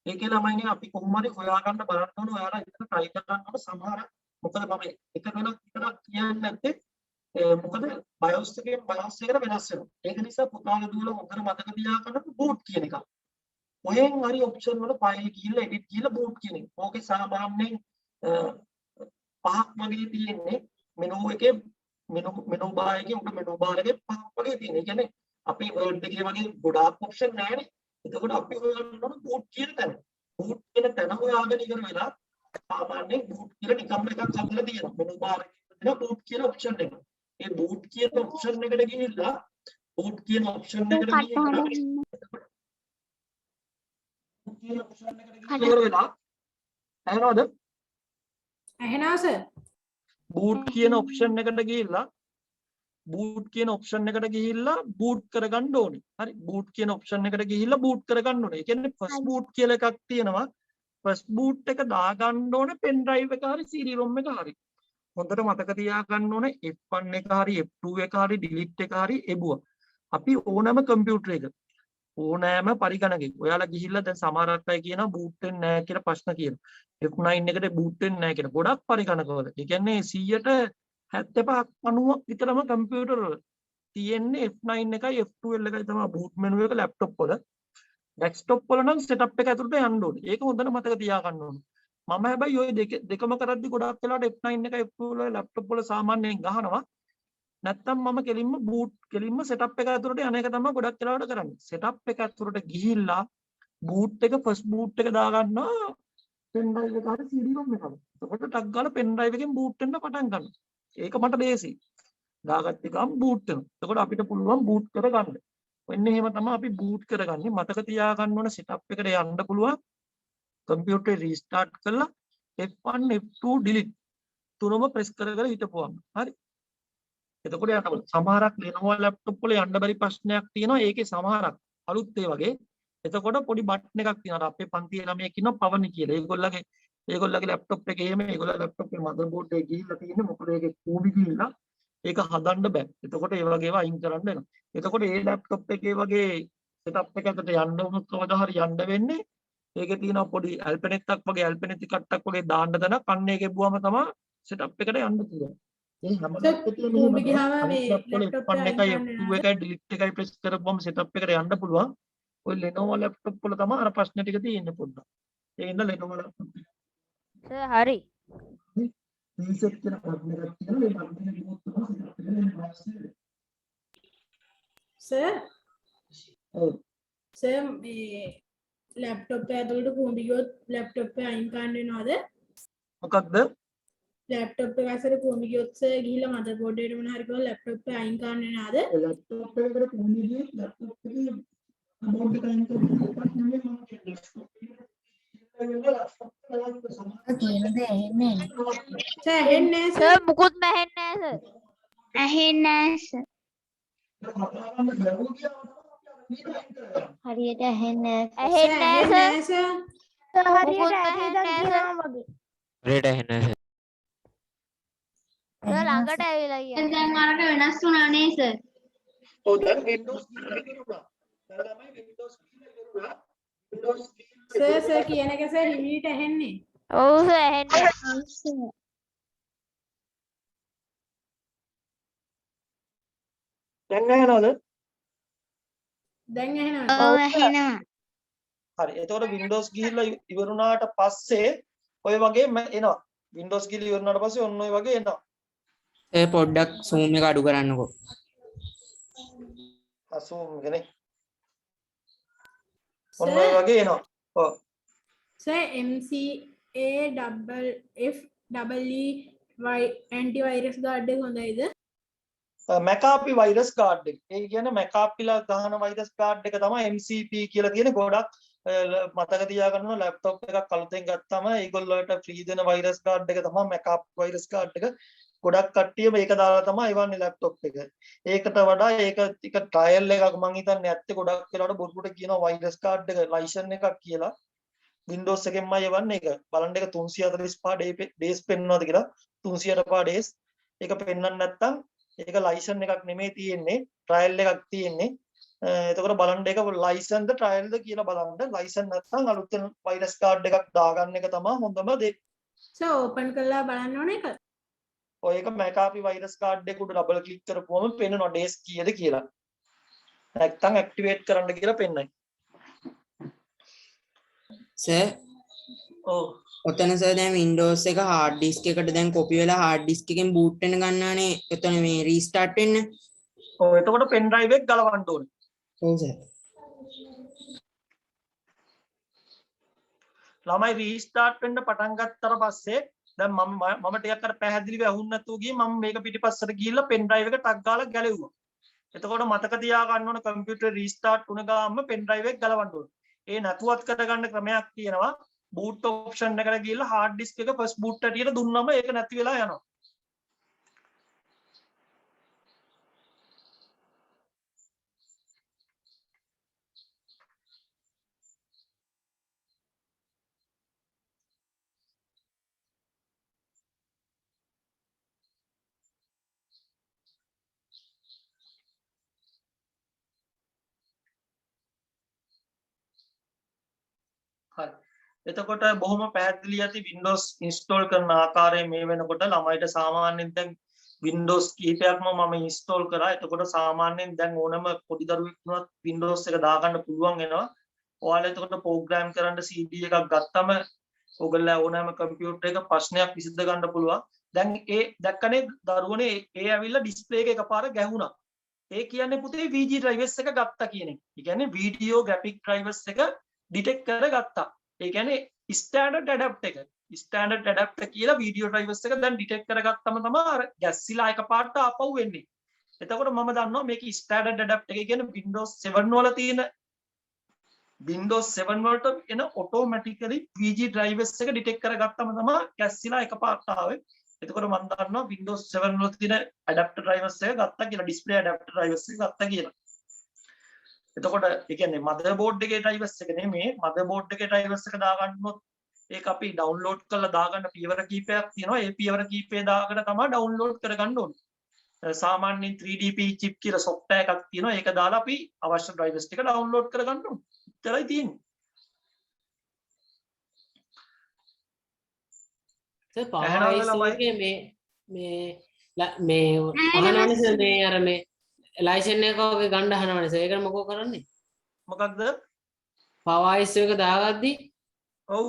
ඒකේ ළමයිනේ අපි කොහොම හරි හොයාගන්න බලන්න ඕනේ. ඔයාලා ඒක try කරන්න ඕන සමහර මොකද මම එක වෙනක් විතරක් කියන්නේ නැත්තේ මොකද BIOS එකෙන් BIOS එකට වෙනස් වෙනවා. ඒක නිසා පුතාලා දුවලා හොඳට මතක තියාගන්න boot කියන එක. ඔයෙන් හරි ඔප්ෂන් වල ෆයිල් ගිහිල්ලා edit ගිහිල්ලා boot කියන එක. ඕකේ සාමාන්‍යයෙන් පහක් වගේ තියෙන්නේ මෙනු එකේ මෙනු බාර් එකේ උඩ මෙනු බාර් එකේ පහක් වගේ තියෙනවා. ඒ කියන්නේ අපි වර්ඩ් එකේ වගේ ගොඩාක් ඔප්ෂන් නැහැනේ. එතකොට අපි හොයන්න ඕන boot කියන තැන. boot කියන තැන හොයාගෙන ඉවර වෙලා සාමාන්‍යයෙන් boot කියලා නිකම්ම එකක් හදලා තියෙනවා. මෙනු බාර් එකේ තියෙන boot කියන ඔප්ෂන් එක. ඒ boot කියන ඔප්ෂන් එකට ගිහිල්ලා boot කියන ඔප්ෂන් එකට ගිහිල්ලා ඉවර වෙලා ඇහෙනවද? ඇහෙනවා සර්. boot කියන ඔප්ෂන් එකට ගිහිල්ලා boot කියන ඔප්ෂන් එකට ගිහිල්ලා boot කරගන්න ඕනේ. හරි boot කියන ඔප්ෂන් එකට ගිහිල්ලා boot කරගන්න ඕනේ. ඒ කියන්නේ first boot කියලා එකක් තියෙනවා. first boot එක දාගන්න ඕනේ pen drive එක හරි CD ROM එක හරි. හොඳට මතක තියාගන්න ඕනේ F1 එක හරි F2 එක හරි delete එක හරි එබුවා. අපි ඕනෑම කම්පියුටර් එක ඕනෑම පරිගණකයක ඔයාලා ගිහිල්ලා දැන් සමහරක් අය කියනවා boot වෙන්නේ නැහැ කියලා ප්‍රශ්න කියනවා. F9 එකට boot වෙන්නේ නැහැ කියලා. ගොඩක් පරිගණකවල. ඒ කියන්නේ 100ට 75ක් 90ක් විතරම කම්පියුටර් වල තියෙන්නේ F9 එකයි F12 එකයි තමයි boot menu එක laptop වල. desktop වල නම් setup එක ඇතුළට යන්න ඕනේ. ඒක හොඳට මතක තියාගන්න ඕනේ. මම හැබැයි ওই දෙකම කරද්දි ගොඩාක් වෙලාවට F9 එකයි F12 වල laptop වල සාමාන්‍යයෙන් ගහනවා. නැත්තම් මම කෙලින්ම setup එක ඇතුළට යන එක තමයි ගොඩක් වෙලාවට කරන්නේ. setup එක ඇතුළට ගිහිල්ලා boot එක first boot එක දාගන්නවා pen drive එක හරි CD ROM එකම. එතකොට ටක් ගාලා pen drive එකෙන් boot වෙන්න පටන් ගන්නවා. ඒක මට ලේසි. දාගත්ත ගමන් boot වෙනවා. එතකොට අපිට පුළුවන් boot කරගන්න. වෙන්නේ එහෙම තමයි අපි boot කරගන්නේ. මතක තියාගන්න ඕන setup එකට යන්න පුළුවන්. කම්පියුටර් restart කරලා F1 F2 delete තුනම press කර හිටපුවම. හරි. එතකොට යන්න සමහරක් Lenovo laptop වල යන්න බැරි ප්‍රශ්නයක් තියෙනවා. ඒකේ සමහරක් අලුත් ඒ වගේ. එතකොට පොඩි බටන් එකක් තියෙනවා. අපේ පන්තියේ ළමයෙක් ඉන්නවා පවනි කියලා. ඒගොල්ලගේ laptop එකේ එහෙම ඒගොල්ලෝ laptop එකේ motherboard එක ගිහිල්ලා තියෙන්නේ මොකද ඒකේ කූඹි ගිහිල්ලා ඒක හදන්න බෑ. එතකොට ඒ වගේ ඒවා අයින් කරන්න වෙනවා. එතකොට ඒ laptop එකේ වගේ setup එකකට යන්න උනොත් කවදා හරි යන්න වෙන්නේ ඒකේ තියෙන පොඩි alpanet එකක් වගේ alpanet කට්ටක් වගේ දාන්න දන කන්න එකේ බුවම තමයි setup එකට යන්න පුළුවන්. ඒ හැම කූඹි ගියාම මේ laptop එකයි F2 එකයි delete එකයි press කරපුවම setup එකට යන්න පුළුවන්. ඔය Lenovo laptop වල තමයි අර ප්‍රශ්න ටික තියෙන්නේ පොඩ්ඩක්. ඒ ඉන්න Lenovo laptop සර් හරි. reset කරන බටන් එකක් තියෙනවා. ඒ බටන් එක ක්ලික් කරලා සර් ඔව් සර් මේ ලැප්ටොප් එක ඇතුළට කූඹි ගියොත් ලැප්ටොප් එක අයින් කරන්න වෙනවද? මොකක්ද? ලැප්ටොප් එක ඇසර කූඹි ගියොත් සර් ගිහිල්ලා මදර්බෝඩ් එකට මොන හරි කරලා ලැප්ටොප් එක අයින් කරන්න වෙනවද? ලැප්ටොප් එකකට කූඹි ගියොත් ලැප්ටොප් එකේ බෝඩ් එක අයින් කරලා එකක් නෙමෙයි මම කියන්නේ. සර් ඇහෙන්නේ නැහැ සර් මුකුත් ඇහෙන්නේ නැහැ සර්. ඇහෙන්නේ නැහැ සර්. හරියට ඇහෙන්නේ නැහැ. ඇහෙන්නේ නැහැ සර්. සර් මුකුත් හරියට ඇහෙන්නේ ඇහෙන්නේ නැහැ වගේ. රේට ඇහෙන්නේ නැහැ. සර් ළඟට ඇවිල්ලා ගියා. දැන් අරක වෙනස් වුණා නේ සර්. ඔව් දැන් Windows කරුණා. දැන් ළමයි Windows කරුණා. Windows සර් කියන එක සර් හිමීට ඇහෙන්නේ. ඔව් සර් ඇහෙන්නේ. දැන් ඇහෙනවද? දැන් ඇහෙනවා. ඔව් ඇහෙනවා. හරි. එතකොට Windows ගිහිල්ලා ඉවරුණාට පස්සේ ඔය වගේ එනවා. Windows ගිහිල්ලා ඉවරුණාට පස්සේ ඔන්න ඔය වගේ එනවා. ඒ පොඩ්ඩක් zoom එක අඩු කරන්නකෝ. zoom එකනේ. ඔන්න ඔය වගේ එනවා. ඔව්. සර් MCAFFEE antivirus guard එක හොඳයිද? McAfee virus guard එක. ඒ කියන්නේ McAfeeලා ගහන virus guard එක තමයි MCP කියලා කියන ගොඩක් මතක තියාගන්න ඕන laptop එකක් අලුතෙන් ගත්තාම ඒගොල්ලෝට free දෙන virus guard එක තමයි McAfee virus guard එක. ගොඩක් කට්ටිය මේක දාලා තමයි එවන්නේ laptop එක. ඒකට වඩා ඒක ටික trial එකක් මම හිතන්නේ ඇත්තේ ගොඩක් වෙලාවට බොරුට කියනවා virus guard එක license එකක් කියලා. Windows එකෙන්මයි එවන්නේ ඒක. බලන්න ඒක 345 days පෙන්වනවාද කියලා. 345 days. ඒක පෙන්වන්න නැත්නම් ඒක ලයිසන් එකක් නෙමෙයි තියෙන්නේ ට්‍රයල් එකක් තියෙන්නේ. එතකොට බලන්න ඒක ලයිසන්ද ට්‍රයල්ද කියලා බලන්න. ලයිසන් නැත්නම් අලුතෙන් වයිරස් කාඩ් එකක් දාගන්න එක තමයි හොඳම දේ. සර් ඕපන් කරලා බලන්න ඕනේ ඒක. ඔය එක McAfee වයිරස් කාඩ් එක උඩ ඩබල් ක්ලික් කරපුවම පෙන්නනවා ඩේස් කීයද කියලා. නැත්නම් ඇක්ටිවේට් කරන්න කියලා පෙන්නයි. සර් ඔව් ඔතන සර් දැන් Windows එක hard disk එකට දැන් copy වෙලා hard disk එකෙන් boot වෙන ගන්නානේ. එතන මේ restart වෙන්න. ඔව් එතකොට පෙන් ඩ්‍රයිව් එක ගලවන්න ඕනේ. ඔව් සර්. ළමයි රීස්ටාර්ට් වෙන්න පටන් ගත්තට පස්සේ දැන් මම ටිකක් අර පැහැදිලිව අහුන්නේ නැතුව ගියේ මම මේක පිටිපස්සට ගිහිල්ලා පෙන් ඩ්‍රයිව් එක ටක් ගාලා ගැලෙව්වා. එතකොට මතක තියාගන්න ඕන කම්පියුටර් රීස්ටාර්ට් වුණ ගාම පෙන් ඩ්‍රයිව් එක ගලවන්න ඕනේ. ඒ නැතුවත් කරගන්න ක්‍රමයක් තියෙනවා. බූට් ඔප්ෂන් එකට ගිහිල්ලා හાર્ඩ් ඩිස්ක් එක ෆස්ට් බූට් හැටියට දුන්නම ඒක නැති වෙලා යනවා. හරි. එතකොට බොහොම පැහැදිලි ඇති Windows install කරන ආකාරය මේ වෙනකොට ළමයිට සාමාන්‍යයෙන් දැන් Windows කීපයක්ම මම install කරා. එතකොට සාමාන්‍යයෙන් දැන් ඕනම පොඩි දරුවෙක් වුණත් Windows එක දාගන්න පුළුවන් වෙනවා. ඔයාලා එතකොට ප්‍රෝග්‍රෑම් කරන්න CD එකක් ගත්තම ඔයගොල්ලෝ ඕනෑම කම්පියුටර් එක ප්‍රශ්නයක් විසඳ ගන්න පුළුවන්. දැන් ඒ දැක්කනේ දරුවනේ ඒ ඇවිල්ලා ඩිස්ප්ලේ එක එකපාර ගැහුණා. ඒ කියන්නේ පුතේ VG drivers එක ගත්තා කියන එක. ඒ කියන්නේ video graphic drivers එක ඩිටෙක්ට් කරගත්තා. ඒ කියන්නේ ස්ටෑන්ඩඩ් ඇඩැප්ටර් එක. ස්ටෑන්ඩඩ් ඇඩැප්ටර් කියලා වීඩියෝ ඩ්‍රයිවර්ස් එක දැන් ඩිටෙක්ට් කරගත්තම තමයි අර ගැස්සිලා එකපාරට ආපහු වෙන්නේ. එතකොට මම දන්නවා මේක ස්ටෑන්ඩඩ් ඇඩැප්ටර් එක කියන්නේ Windows 7 වල තියෙන Windows 7 වලට එන ඔටෝමැටිකලි VG drivers එක ඩිටෙක්ට් කරගත්තම තමයි ගැස්සිලා එකපාරට ආවේ. එතකොට මම දන්නවා Windows 7 වල තියෙන ඇඩැප්ටර් drivers එක ගත්තා කියලා ඩිස්ප්ලේ ඇඩැප්ටර් drivers එක ගත්තා කියලා. එතකොට ඒ කියන්නේ මදර්බෝඩ් එකේ drivers එක නෙමෙයි මදර්බෝඩ් එකේ drivers එක දාගන්නොත් ඒක අපි ඩවුන්ලෝඩ් කරලා දාගන්න පියවර කීපයක් තියෙනවා. ඒ පියවර කීපය දාගෙන තමයි ඩවුන්ලෝඩ් කරගන්න ඕනේ. සාමාන්‍යයෙන් 3DP chip කියලා software එකක් තියෙනවා. ඒක දාලා අපි අවශ්‍ය drivers ටික ඩවුන්ලෝඩ් කරගන්න ඕනේ. ඉතරයි තියෙන්නේ. මේ අහනවනේ සර් මේ අර මේ ලයිසන් එක වගේ ගන්න අහනවනේ සර් ඒක මොකෝ කරන්නේ මොකක්ද පවයිස් එක දාගද්දි ඔව්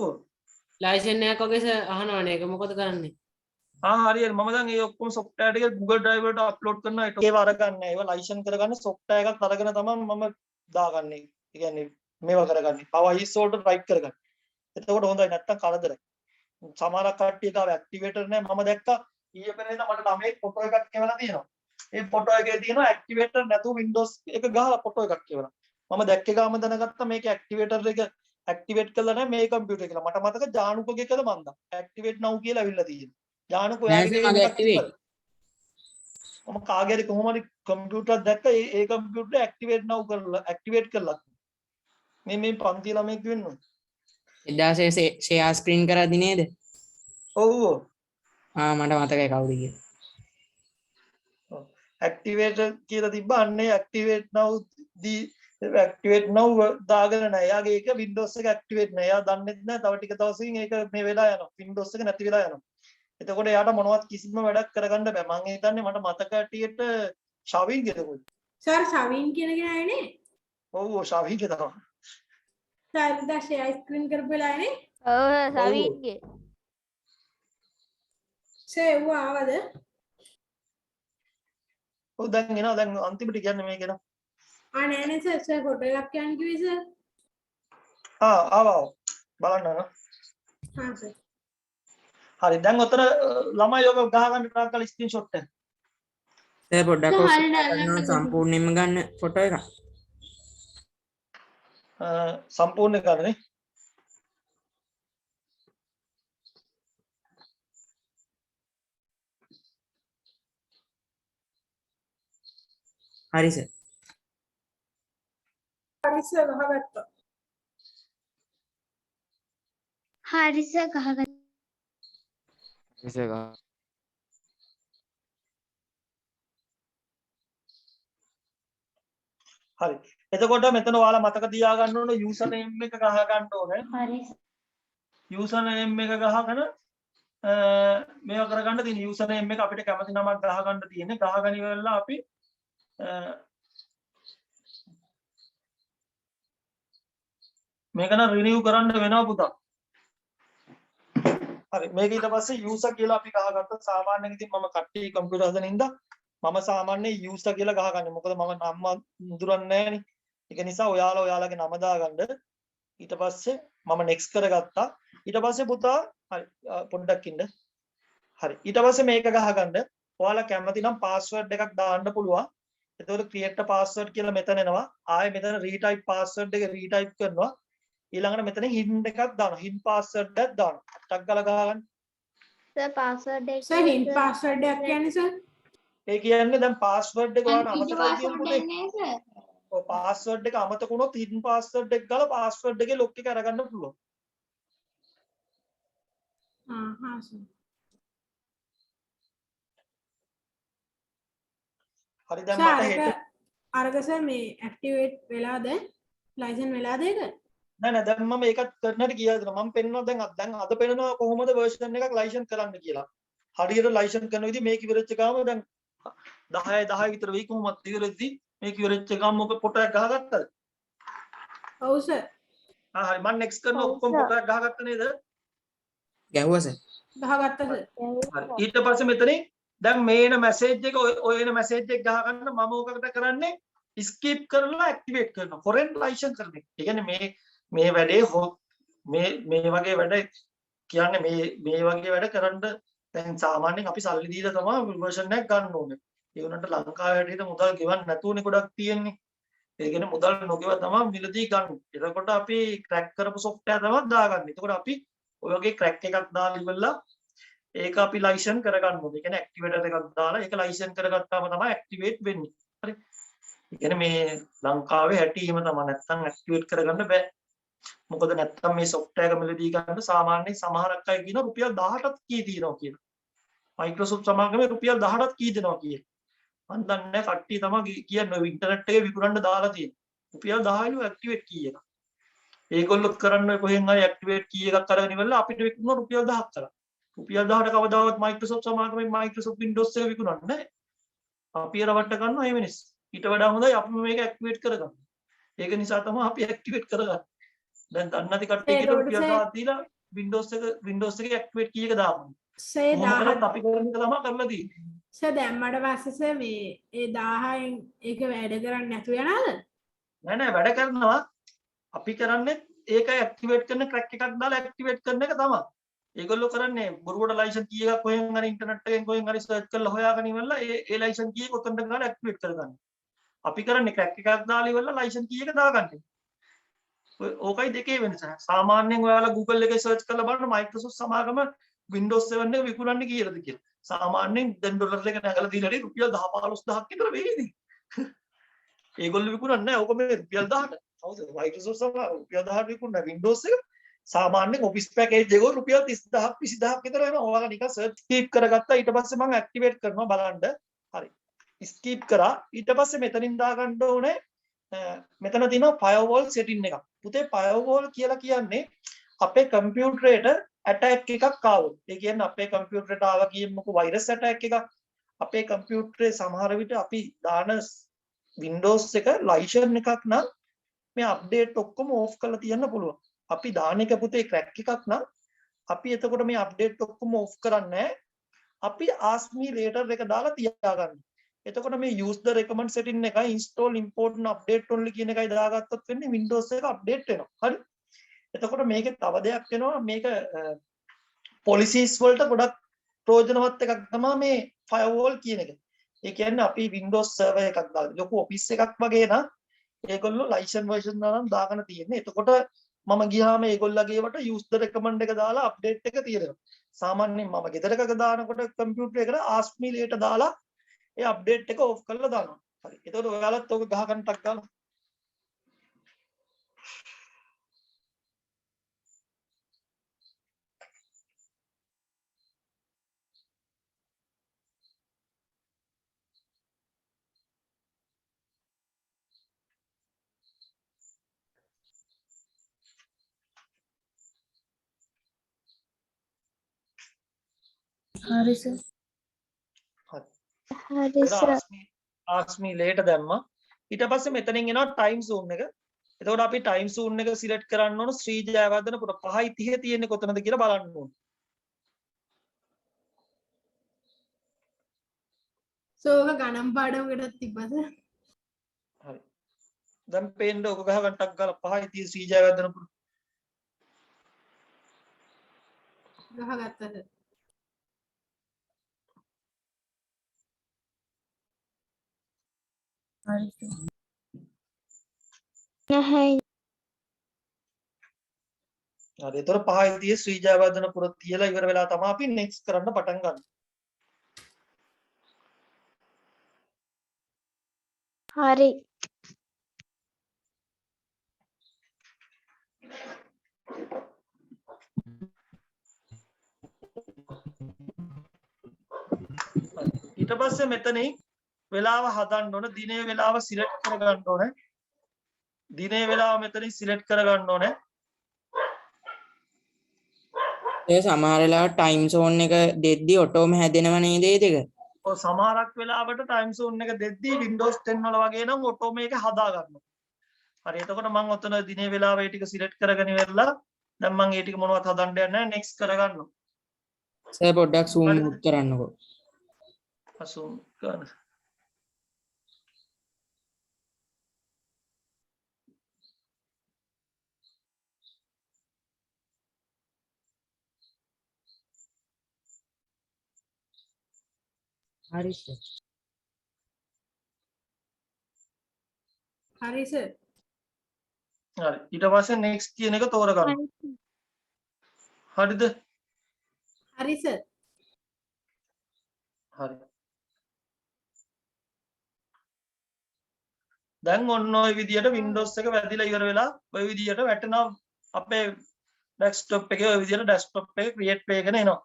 ලයිසන් එකක් වගේ සර් අහනවනේ ඒක මොකද කරන්නේ හරියට මම දැන් මේ ඔක්කොම software ටික Google Drive වලට upload කරනවා ඒව අරගන්න ඒව license කරගන්න software එකක් අරගෙන තමයි මම දාගන්නේ. ඒ කියන්නේ මේවා කරගන්නේ පවයිස් වලට write කරගන්න. එතකොට හොඳයි නැත්තම් කරදරයි. සමහරක් කට්ටිය ගාව ඇක්ටිවේටර් නැහැ. මම දැක්කා ඊයේ පෙරේද මට ළමයෙක් ෆොටෝ එකක් එවලා තියෙනවා. ඒ ෆොටෝ එකේ තියෙනවා ඇක්ටිවේටර් නැතුව Windows එක ගහලා ෆොටෝ එකක් එවලා. මම දැක්කේ ගාම දැනගත්තා මේක ඇක්ටිවේටර් එක ඇක්ටිවේට් කරලා නැහැ මේ කම්පියුටර් කියලා. මට මතක ජානුකගේ කියලා මන්ද. ඇක්ටිවේට් now කියලා ඇවිල්ලා තියෙනවා. ජානුකෝ එයාගේ ඇක්ටිවේට්. මම කාගේ හරි කොහොම හරි කම්පියුටර් දැක්ක ඒ කම්පියුටර් ඇක්ටිවේට් now කරලා ඇක්ටිවේට් කරලා. මේ පන්ති ළමයෙක් වෙන්නවා. එදා ෂෙයා ස්ක්‍රීන් කරද්දි නේද? ඔව්. මට මතකයි කවුද කියලා. ඇක්ටිවේට් කියලා තිබ්බා අන්නේ ඇක්ටිවේට් now දී ඇක්ටිවේට් now දාගෙන නැහැ. එයාගේ ඒක Windows එක ඇක්ටිවේට් නැහැ. එයා දන්නේ නැහැ. තව ටික දවසකින් ඒක මේ වෙලා යනවා. Windows එක නැති වෙලා යනවා. එතකොට එයාට මොනවත් කිසිම වැඩක් කරගන්න බෑ. මම හිතන්නේ මට මතක ඇටියට ශවින් කියනකො. සර් ශවින් කියන කෙනා නේ? ඔව් ශවින් තමයි. සර් දැන් ස්ක්‍රීන් කරපෙලා නේ? ඔව් ශවින්ගේ. සේව් ආවද? ඔව් දැන් එනවා දැන් අන්තිමට කියන්නේ මේක එනවා. නෑ නේ සර් ෆොටෝ එකක් කියන්න කිව්වේ සර්. ආවා බලන්න නේද? සර්. හරි දැන් ඔතන ළමයි ඔබ ගහ ගන්න try කරලා ස්ක්‍රීන්ෂොට් එක. සර් පොඩ්ඩක් සම්පූර්ණයෙන්ම ගන්න ෆොටෝ එක. සම්පූර්ණ කරන්නේ. හරි සර්. හරි සර් ගහගත්තා. හරි සර් ගහගත්තා. හරි. එතකොට මෙතන ඔයාලා මතක තියාගන්න ඕන user name එක ගහ ගන්න ඕනේ. හරි. user name එක ගහගෙන මේවා කරගන්න තියෙන user name එක අපිට කැමති නමක් ගහ ගන්න තියෙන්නේ. ගහගෙන ඉවරලා අපි මේක නම් රිනිව් කරන්න වෙනවා පුතා. හරි මේක ඊට පස්සේ user කියලා අපි ගහගත්තා. සාමාන්‍යයෙන් ඉතින් මම කට්ටිය කම්පියුටර් හදන ඉඳන් මම සාමාන්‍යයෙන් user කියලා ගහගන්නේ. මොකද මම නම මුදුරන්නේ නැහැනේ. ඒක නිසා ඔයාලා ඔයාලගේ නම දාගන්න. ඊට පස්සේ මම next කරගත්තා. ඊට පස්සේ පුතා හරි පොඩ්ඩක් ඉන්න. හරි. ඊට පස්සේ මේක ගහගන්න. ඔයාලා කැමති නම් password එකක් දාන්න පුළුවන්. එතකොට create a password කියලා මෙතන එනවා. ආයෙ මෙතන retype password එක retype කරනවා. ඊළඟට මෙතන hint එකක් දානවා. hint password එකක් දානවා. ටක් ගාලා ගහගන්න. සර් පාස්වර්ඩ් එක සර් හින් පාස්වර්ඩ් එකක් කියන්නේ සර් ඒ කියන්නේ දැන් password එක ඔයාලට අමතකයි පාස්වර්ඩ් කියනකොට එන්නේ සර්. ඔය password එක අමතක වුණොත් hidden password එක ගාලා password එකේ lock එක අරගන්න පුළුවන්. හා සර් හරි දැන් මට හෙට අරක සර් මේ ඇක්ටිවේට් වෙලාද ලයිසන් වෙලාද ඒක නෑ නෑ දැන් මම ඒකත් කරන්නට කියලා දෙනවා. මම පෙන්නනවා දැන් අද පෙන්නනවා කොහොමද version එකක් license කරන්න කියලා. හරියට license කරන විදිහ මේක ඉවරෙච්ච ගාම දැන් 10 විතර වෙයි කොහොමද ඉවරෙද්දි මේක ඉවරෙච්ච ගාම මොකද ෆොටෝ එකක් ගහගත්තද? ඔව් සර් හරි මම next කරනවා ඔක්කොම ෆොටෝ එකක් ගහගත්ත නේද? ගැහුවා සර්. ගහගත්තා සර් හරි ඊට පස්සේ මෙතනින් දැන් මේන message එක ඔය එන message එක ගහගන්න මම ඕකට කරන්නේ skip කරලා activate කරනවා foreign license කරන එක. ඒ කියන්නේ මේ වැඩේ මේ වගේ වැඩ කියන්නේ මේ වගේ වැඩ කරන්න දැන් සාමාන්‍යයෙන් අපි සල්ලි දීලා තමයි version එකක් ගන්න ඕනේ. ඒ වුණාට ලංකාවේ හැටියට මුදල් ගෙවන්න නැතුවනේ ගොඩක් තියෙන්නේ. ඒ කියන්නේ මුදල් නොගෙව තමයි මිලදී ගන්න. එතකොට අපි crack කරපු software තමයි දාගන්නේ. එතකොට අපි ඔය වගේ crack එකක් දාලා ඉවරලා ඒක අපි license කරගන්න ඕනේ. ඒ කියන්නේ activator එකක් දාලා ඒක license කරගත්තාම තමයි activate වෙන්නේ. හරි. ඒ කියන්නේ මේ ලංකාවේ හැටීම තමයි නැත්තම් activate කරගන්න බෑ. මොකද නැත්තම් මේ software එක මිලදී ගන්න සාමාන්‍යයෙන් සමහරක් අය කියන රුපියල් 18ක් කී දිනවා කියලා. Microsoft සමාගමේ රුපියල් 18ක් කී දෙනවා කියලා. මන් දන්නේ නැහැ කට්ටිය තමයි කියන්නේ ඔය ඉන්ටර්නෙට් එකේ විකුණන්න දාලා තියෙන්නේ. රුපියල් 10ලු ඇක්ටිවේට් කී එක. ඒගොල්ලෝ කරන්නේ කොහෙන් හරි ඇක්ටිවේට් කී එකක් අරගෙන ඉවරලා අපිට විකුණන රුපියල් 10ක් කරා. රුපියල් 10ට කවදාවත් Microsoft සමාගමේ Microsoft Windows එක විකුණන්නේ නැහැ. අපි රවට්ට ගන්නවා මේ මිනිස්. ඊට වඩා හොඳයි අපි මේක ඇක්ටිවේට් කරගන්න. ඒක නිසා තමයි අපි ඇක්ටිවේට් කරගන්නේ. දැන් දන්නේ නැති කට්ටියට රුපියල් 1000ක් දීලා Windows එකේ ඇක්ටිවේට් කී එක දාපන්. සර් 1000 අපි කරන එක තමයි කරලා තියෙන්නේ. සර් දැම්මට පස්සේ සර් මේ ඒ 1000න් ඒක වැඩ කරන්නේ නැතු යනවාද නෑ වැඩ කරනවා අපි කරන්නේ ඒක ඇක්ටිවේට් කරන ක්‍රැක් එකක් දාලා ඇක්ටිවේට් කරන එක තමයි. ඒගොල්ලෝ කරන්නේ බොරුවට ලයිසන් කී එකක් කොහෙන් හරි ඉන්ටර්නෙට් එකෙන් කොහෙන් හරි සර්ච් කරලා හොයාගෙන ඉවරලා ඒ ලයිසන් කී එක උතන්ට ගාලා ඇක්ටිවේට් කරගන්න. අපි කරන්නේ ක්‍රැක් එකක් දාලා ඉවරලා ලයිසන් කී එක දාගන්න. ඕකයි දෙකේ වෙනස. සාමාන්‍යයෙන් ඔයාලා Google එකේ සර්ච් කරලා බලන්න Microsoft සමාගම Windows 7 එක විකුණන්නේ කීයද කියලා. සාමාන්‍යයෙන් දැන් ඩොලර් එක නැගලා දීලා රුපියල් 10 15000ක් විතර වෙයිනේ. ඒගොල්ලෝ විකුණන්නේ නැහැ. ඕක මේ රුපියල් 10ට. හවුද? Microsoft සමාගම රුපියල් 10ට විකුණන Windows එක සාමාන්‍යයෙන් office package එක රුපියල් 30000ක් 20000ක් විතර වෙනවා. ඔයාලා නිකන් search skip කරගත්තා. ඊට පස්සේ මම activate කරනවා බලන්න. හරි. skip කරා. ඊට පස්සේ මෙතනින් දාගන්න ඕනේ මෙතන තියෙනවා firewall setting එකක්. පුතේ firewall කියලා කියන්නේ අපේ කම්පියුටරේට attack එකක් ආවොත්. ඒ කියන්නේ අපේ කම්පියුටරේට ආවා කියමුකෝ virus attack එකක්. අපේ කම්පියුටරේ සමහර විට අපි දාන Windows එක license එකක් නම් මේ අප්ඩේට් ඔක්කොම ඕෆ් කරලා තියන්න පුළුවන්. අපි දාන එක පුතේ crack එකක් නම් අපි එතකොට මේ අප්ඩේට් ඔක්කොම ඕෆ් කරන්නේ අපි ask me later එක දාලා තියාගන්න. එතකොට මේ use the recommend setting එකයි install import and update only කියන එකයි දාගත්තොත් වෙන්නේ Windows එක අප්ඩේට් වෙනවා. හරි. එතකොට මේකේ තව දෙයක් වෙනවා මේක policies වලට ගොඩක් ප්‍රයෝජනවත් එකක් තමයි මේ firewall කියන එක. ඒ කියන්නේ අපි Windows server එකක් දාලා ලොකු office එකක් වගේ නම් ඒගොල්ලෝ license version නම් දාගෙන තියෙන්නේ. එතකොට මම ගියාම ඒගොල්ලගේ වට use the recommend එක දාලා update එක තියෙනවා. සාමාන්‍යයෙන් මම ගෙදරක දානකොට computer එකට ask me later දාලා ඒ අප්ඩේට් එක ඕෆ් කරලා දානවා. හරි. එතකොට ඔයාලත් ඕක ගහගන්න ටක් ගාලා. හරි සර්. හරි සර්. ask me later දැම්මා. ඊට පස්සේ මෙතනින් එනවා time zone එක. එතකොට අපි time zone එක select කරන්න ඕන ශ්‍රී ජයවර්ධන පුර 5:30 තියෙන්නේ කොතනද කියලා බලන්න ඕන. සෝක ගණන් පාඩමකටත් තිබ්බද? හරි. දැන් පේන්න ඔක ගහ ගන්න ටක් ගාලා 5යි 30 ශ්‍රී ජයවර්ධන පුර. ගහගත්තද? නැහැ. හරි. ඒතර 5යි 30 ශ්‍රී ජයවර්ධන පුර තියලා ඉවර වෙලා තමයි අපි next කරන්න පටන් ගන්න. හරි. ඊට පස්සේ මෙතනින් වෙලාව හදන්න ඕන දිනේ වෙලාව සිලෙක්ට් කර ගන්න ඕනේ දිනේ වෙලාව මෙතනින් සිලෙක්ට් කර ගන්න ඕනේ ඒ සමහර වෙලාවට ටයිම් සෝන් එක දෙද්දි ඔටෝම හැදෙනව නේද ඒ දෙක? ඔය සමහරක් වෙලාවට ටයිම් සෝන් එක දෙද්දි Windows 10 වල වගේ නම් ඔටෝ මේක හදා ගන්නවා හරි එතකොට මම ඔතන දිනේ වෙලාව ඒ ටික සිලෙක්ට් කරගෙන ඉවරලා දැන් මම ඒ ටික මොනවද හදන්න යන්නේ නැහැ නෙක්ස්ට් කර ගන්නවා සර් පොඩ්ඩක් zoom out කරන්නකෝ. zoom කරන්න හරි සර්. හරි සර්. හරි ඊට පස්සේ next කියන එක තෝරගන්න හරිද හරි සර්. හරි දැන් ඔන්න ඔය විදියට Windows එක වැදිලා ඉවර වෙලා ඔය විදියට වැටෙනවා අපේ desktop එකේ ඔය විදියට desktop එක create වෙගෙන එනවා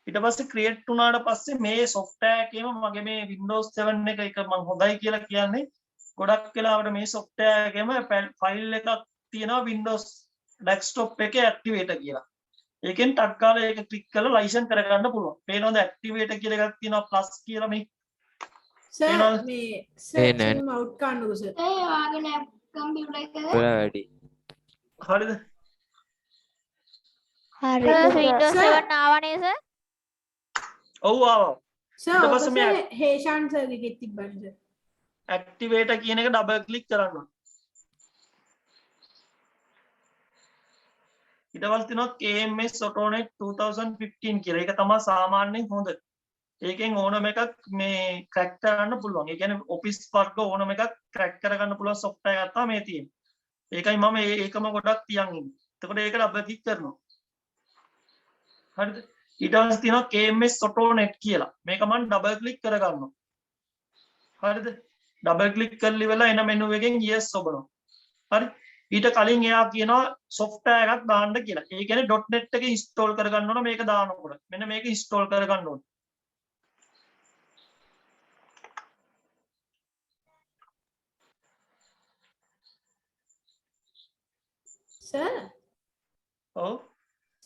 ඊට පස්සේ create වුණාට පස්සේ මේ software එකේම මගේ මේ Windows 7 එක මම හොඳයි කියලා කියන්නේ ගොඩක් වෙලාවට මේ software එකේම file එකක් තියෙනවා Windows desktop එකේ activate කියලා. ඒකෙන් ටක් ගාලා ඒක ක්ලික් කරලා license කරගන්න පුළුවන්. පේනවද activate කියලා එකක් තියෙනවා plus කියලා මේ. සර් මේ සර් zoom out කරන්නකෝ සර්. ඒ වාගෙන කම්පියුටර් එකද? වැඩි. හරිද? හරි. Windows 7 ආවනේ සර්. ඔව් ආවා. සර් ඊට ඔක පස්සේ සර් මේ හේෂාන් සර් ගෙත් තිබ්බද සර්? activate කියන එක double click කරන්න ඕනේ. ඊට පස්සේ තියෙනවා KMS Autonet 2015 කියලා. ඒක තමයි සාමාන්‍යයෙන් හොඳ. ඒකෙන් ඕනම එකක් මේ crack කරන්න පුළුවන්. ඒ කියන්නේ office වර්ග ඕනම එකක් crack කරගන්න පුළුවන් software එකක් තමයි මේ තියෙන්නේ. ඒකයි මම ඒකම ගොඩක් තියන් ඉන්නේ. එතකොට ඒක double click කරනවා. හරිද? ඊට පස්සේ තියෙනවා KMS Autonet කියලා. මේක මම double click කරගන්නවා. හරිද? double click කරලි වෙලා එන menu එකෙන් yes ඔබනවා. හරි? ඊට කලින් එයා කියනවා software එකක් දාන්න කියලා. ඒ කියන්නේ .net එක install කරගන්න ඕන මේක දානකොට. මෙන්න මේක install කරගන්න ඕන. සර් ඔව්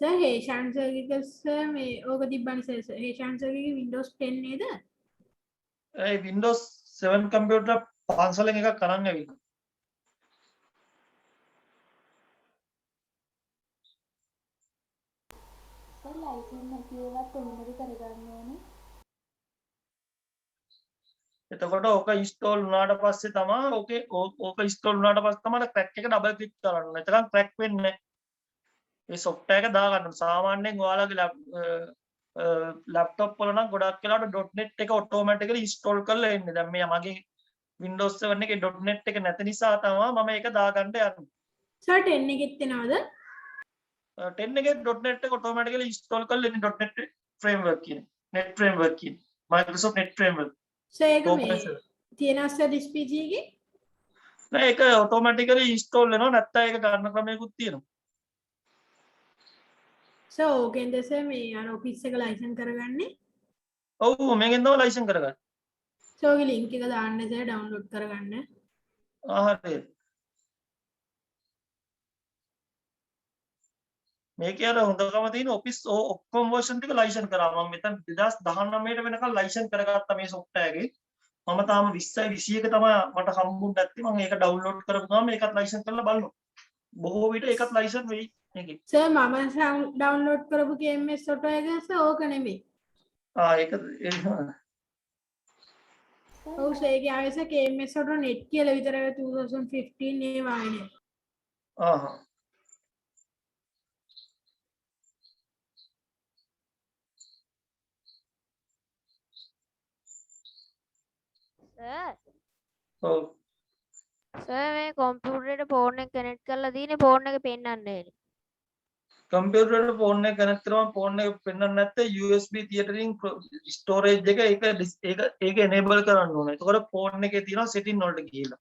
සර් හේෂාන් සර් ගෙක සර් මේ ඕක තිබ්බනේ සර් හේෂාන් සර් ගෙගේ Windows 10 නේද? ඒ Windows 7 කම්පියුටර් පාන්සලෙන් එකක් අරන් ඇවිල්ලා. සර් ලයිසන් නැති ඒවා කොහොමද කරගන්න ඕනේ? එතකොට ඕක install වුණාට පස්සේ තමයි ඕක install වුණාට පස්සේ තමයි crack එක double click කරන්න ඕනේ. එතකන් crack වෙන්නේ නැහැ. මේ software එක දාගන්න. සාමාන්‍යයෙන් ඔයාලගේ laptop වල නම් ගොඩක් වෙලාවට .net එක automatically install කරලා එන්නේ. දැන් මේ මගේ Windows 7 එකේ .net එක නැති නිසා තමයි මම ඒක දාගන්න යන්නේ. සර් 10 එකෙත් එනවද? 10 එකේ .net එක automatically install කරලා එන්නේ .net framework කියන්නේ. net framework කියන්නේ. Microsoft net framework. සර් ඒක මේ තියෙනවද සර් this PC එකේ? නෑ ඒක automatically install වෙනවා නැත්නම් ඒක ගන්න ක්‍රමයකුත් තියෙනවා. සර් ඕකෙන්ද සර් මේ අර ඔෆිස් එක ලයිසන් කරගන්නේ? ඔව් මේකෙන් තමයි ලයිසන් කරගන්නේ. සර් ඔගේ link එක දාන්න සර් download කරගන්න. හරි. මේකේ අර හොඳකම තියෙන ඔෆිස් ඔක්කොම version ටික ලයිසන් කරා. මම මෙතන 2019 වෙනකන් ලයිසන් කරගත්තා මේ software එකේ. මම තාම 20යි 21 තමයි මට හම්බුනේ නැත්තේ. මම ඒක download කරපු ගමන් ඒකත් ලයිසන් කරලා බලනවා. බොහෝ විට ඒකත් ලයිසන් වෙයි මේකේ. සර් මම download කරපු KMS Auto එක සර් ඕක නෙමෙයි. ඒක ඔව් සර් ඒකේ ආයෙස KMS වලට net කියලා විතරයි 2015 ඒ වායනේ. ආහා. සර් ඔව්. සර් මේ කම්පියුටරේට ෆෝන් එක කනෙක්ට් කරලා තියෙන්නේ ෆෝන් එක පෙන්වන්නේ නැහැ. කම්පියුටර් ෆෝන් එක කනෙක්ට් කරාම ෆෝන් එක පෙන්වන්නේ නැත්නම් USB තියටරින් ස්ටෝරේජ් එක ඒක enable කරන්න ඕනේ. එතකොට ෆෝන් එකේ තියෙන setting වලට ගිහිලා.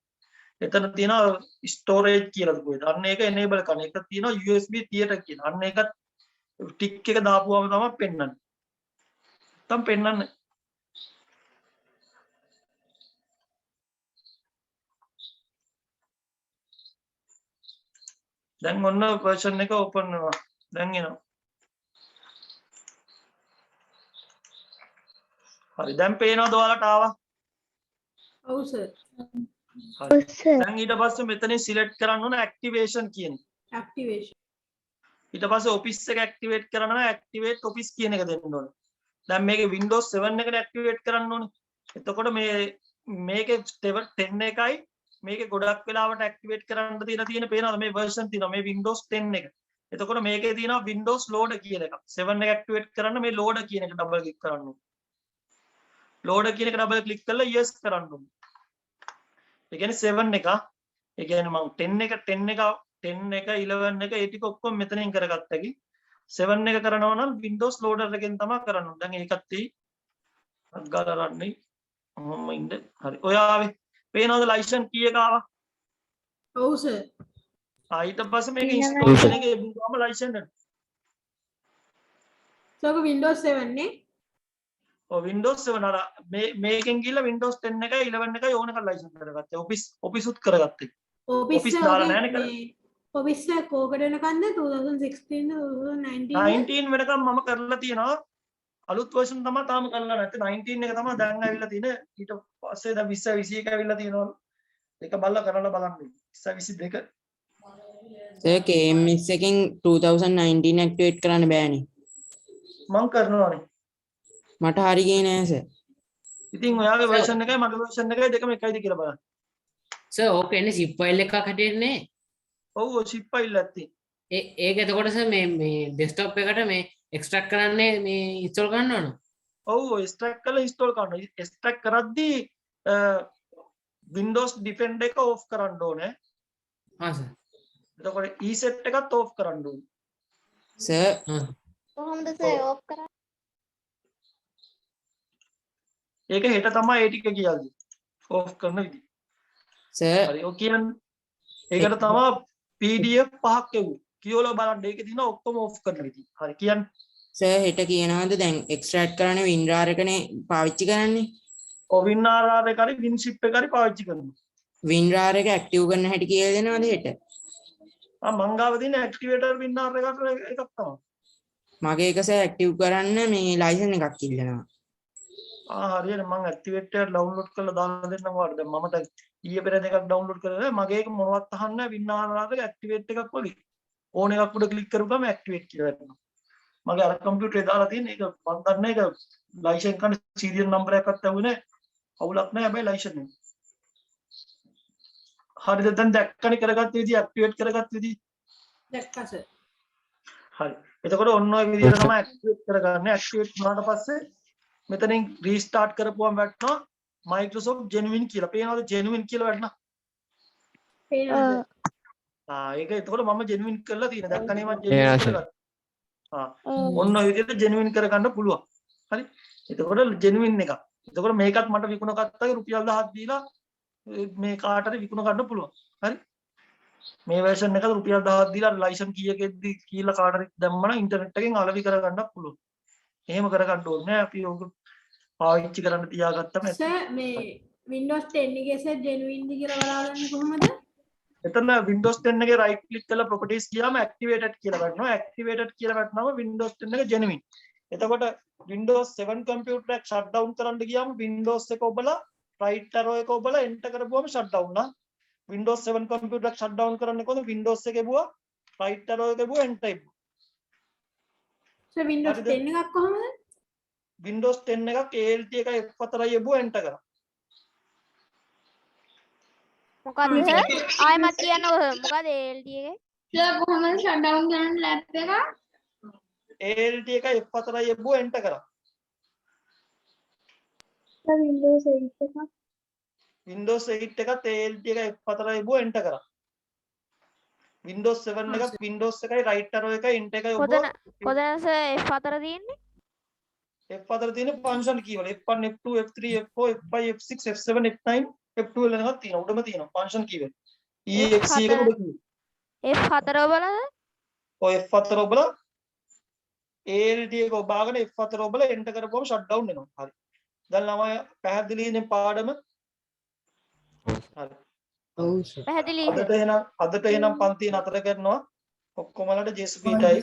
එතන තියෙනවා ස්ටෝරේජ් කියලා දුකේ. අන්න ඒක enable කරන. එක තියෙනවා USB තියටර් කියලා. අන්න ඒකත් ටික් එක දාපුවම තමයි පෙන්වන්නේ. නැත්තම් පෙන්වන්නේ. දැන් ඔන්න version එක open වෙනවා. දැන් එනවා. හරි දැන් පේනවද ඔයාලට ආවා? ඔව් සර්. හරි. දැන් ඊට පස්සේ මෙතනින් select කරන්න ඕන activation කියන එක. activation. ඊට පස්සේ office එක activate කරන්න නම් activate office කියන එක දෙන්න ඕනේ. දැන් මේකේ Windows 7 එකට activate කරන්න ඕනේ. එතකොට මේකේ 10 එකයි මේකේ ගොඩක් වෙලාවට activate කරන්න තියෙන පේනවද මේ version තියෙනවා මේ Windows 10 එක. එතකොට මේකේ තියෙනවා Windows loader කියන එක. 7 එක activate කරන්න මේ loader කියන එක double click කරන්න ඕනේ. loader කියන එක double click කරලා yes කරන්න ඕනේ. ඒ කියන්නේ 7 එක. ඒ කියන්නේ මම 10 එක 11 එක ඒ ටික ඔක්කොම මෙතනින් කරගත්ත හැකි. 7 එක කරනවා නම් Windows loader එකෙන් තමයි කරන්න ඕනේ. දැන් ඒකත් තියෙයි. අත්ගාලා රන්නේ. මම ඉන්න. හරි. ඔය ආවේ. පේනවද license key එක ආවා? ඔව් සර්. ඊට පස්සේ මේක install කරන එක එබුවම license එක. සෝක Windows 7 නේ? ඔව් Windows 7 අර මේකෙන් ගිහලා Windows 10 එකයි 11 එකයි ඕන එකක් license කරගත්තා. office උත් කරගත්තා. office දාලා නැහැ නේ කරේ. office එක කෝකඩ වෙනකන්ද 2016 2019 19 වෙනකම් මම කරලා තියෙනවා. අලුත් version තමයි තාම කරලා නැත්තේ 19 එක තමයි දැන් ඇවිල්ලා තියෙන්නේ. ඊට පස්සේ දැන් 20 21 ඇවිල්ලා තියෙනවා. ඒක බලලා කරලා බලන්න. 20 22 සර් KMS එකෙන් 2019 activate කරන්න බෑනේ. මම කරනවානේ. මට හරි ගියේ නෑ සර්. ඉතින් ඔයාගේ version එකයි මගේ version එකයි දෙකම එකයිද කියලා බලන්න. සර් ඕක එන්නේ zip file එකක් හැටියට නේ. ඔව් zip file එකක් තියෙන්නේ. ඒක එතකොට සර් මේ desktop එකට මේ extract කරන්නේ මේ install කරන්න ඕන. ඔව් extract කරලා install කරනවා. extract කරද්දී Windows Defender එක off කරන්න ඕනේ. හා සර්. එතකොට e-set එකත් off කරන්න ඕනේ. සර් කොහොමද සර් ඕෆ් කරන්නේ? ඒක හෙට තමයි ඒ ටික කියන්නේ. off කරන විදිහ. සර් හරි ඔය කියන්නේ ඒකට තමයි PDF 5ක් එව්වේ. කියවලා බලන්න ඒකේ තියෙන ඔක්කොම off කරන විදිහ. හරි කියන්නේ. සර් හෙට කියනවාද දැන් extract කරන්න WinRAR එකනේ පාවිච්චි කරන්නේ. ඔව් WinRAR එක හරි WinZip එක හරි පාවිච්චි කරනවා. WinRAR එක active කරන්න හැටි කියලා දෙනවද හෙට? මං ගාව තියෙන activator WinRAR එකක් තමයි. මගේ එක සර් active කරන්න මේ license එකක් ඉල්ලනවා. හරියට මං activator download කරලා දාලා දෙන්නම් ඔයාලට. දැන් මම දැන් ඊයේ පෙරේද එකක් download කරලා මගේ එක මොනවත් අහන්නේ නැහැ WinRAR එක activate එකක් වගේ. ඕන එකක් උඩ click කරුවම activate කියලා වෙනවා. මගේ අර කම්පියුටරේ දාලා තියෙන එක මම දන්නේ ඒක license කරන serial number එකක්වත් ඇහුවේ නැහැ. අවුලක් නැහැ හැබැයි license එක. හරිද දැන් දැක්කනේ කරගත්ත විදිහ activate කරගත්ත විදිහ. දැක්කා සර්. හරි. එතකොට ඔන්න ඔය විදිහට තමයි activate කරගන්නේ. activate වුණාට පස්සේ මෙතනින් restart කරපුවම වැටෙනවා Microsoft Genuine කියලා. පේනවද Genuine කියලා වැටෙනවා? පේනවා. ඒක එතකොට මම Genuine කරලා තියෙන. දැක්කනේ මම Genuine කරගත්තා. ඔන්න ඔය විදිහට Genuine කරගන්න පුළුවන්. හරි. එතකොට Genuine එකක්. එතකොට මේකත් මට විකුණගත්තා රුපියල් 1000ක් දීලා මේ කාට හරි විකුණ ගන්න පුළුවන්. හරි. මේ version එකට රුපියල් 1000ක් දීලා license කීයකෙද්දි කියලා කාට හරි දැම්මම ඉන්ටර්නෙට් එකෙන් අලෙවි කරගන්නත් පුළුවන්. එහෙම කරගන්න ඕනේ නෑ අපි ඕක පාවිච්චි කරන්න තියාගත්තම සර් මේ Windows 10 එකේ සර් genuine ද කියලා බලාගන්නේ කොහොමද? එතන Windows 10 එකේ right click කරලා properties ගියාම activated කියලා ගන්නවා. activated කියලා ගත්තම Windows 10 එක genuine. එතකොට Windows 7 computer එක shut down කරන්න ගියාම Windows එක ඔබලා right arrow එක ඔබලා enter කරපුවම shut down නා. Windows 7 computer එක shut down කරන්නේ කොහොමද? Windows එක එබුවා right arrow එක එබුවා enter එබුවා. සර් Windows 10 එකක් කොහොමද? Windows 10 එකක් ALT එක F4යි එබුවා enter කරා. මොකද්ද සර්? ආයෙමත් කියන්නකෝ සර්. මොකද ALT එකේ? සර් කොහොමද ෂට්ඩවුන් කරන්න ලැප් එක? ALT එක F4 යබුව එන්ටර් කරා. සර් Windows 8 එක. Windows 8 එකත් ALT එක F4 යබුව එන්ටර් කරා. Windows 7 එකත් Windows එකයි right arrow එකයි int එකයි යබුව කොතන සර් F4 තියෙන්නේ? F4 තියෙන ෆන්ක්ෂන් කී වල F1 F2 F3 F4 F5 F6 F7 F9 F12 එකක් තියෙනවා. උඩම තියෙනවා ෆන්ක්ෂන් කී වල. exe එක උඩ තියෙනවා. F4 බලද? ඔය F4 ඔබලා ALT එක ඔබාගෙන F4 ඔබලා enter කරපුවම shut down වෙනවා. හරි. දැන් ළමයි පැහැදිලිනේ පාඩම? හරි. ඔව් සර්. පැහැදිලි. අදට එහෙනම් පන්ති නතර කරනවා. ඔක්කොමලට JSP ටයි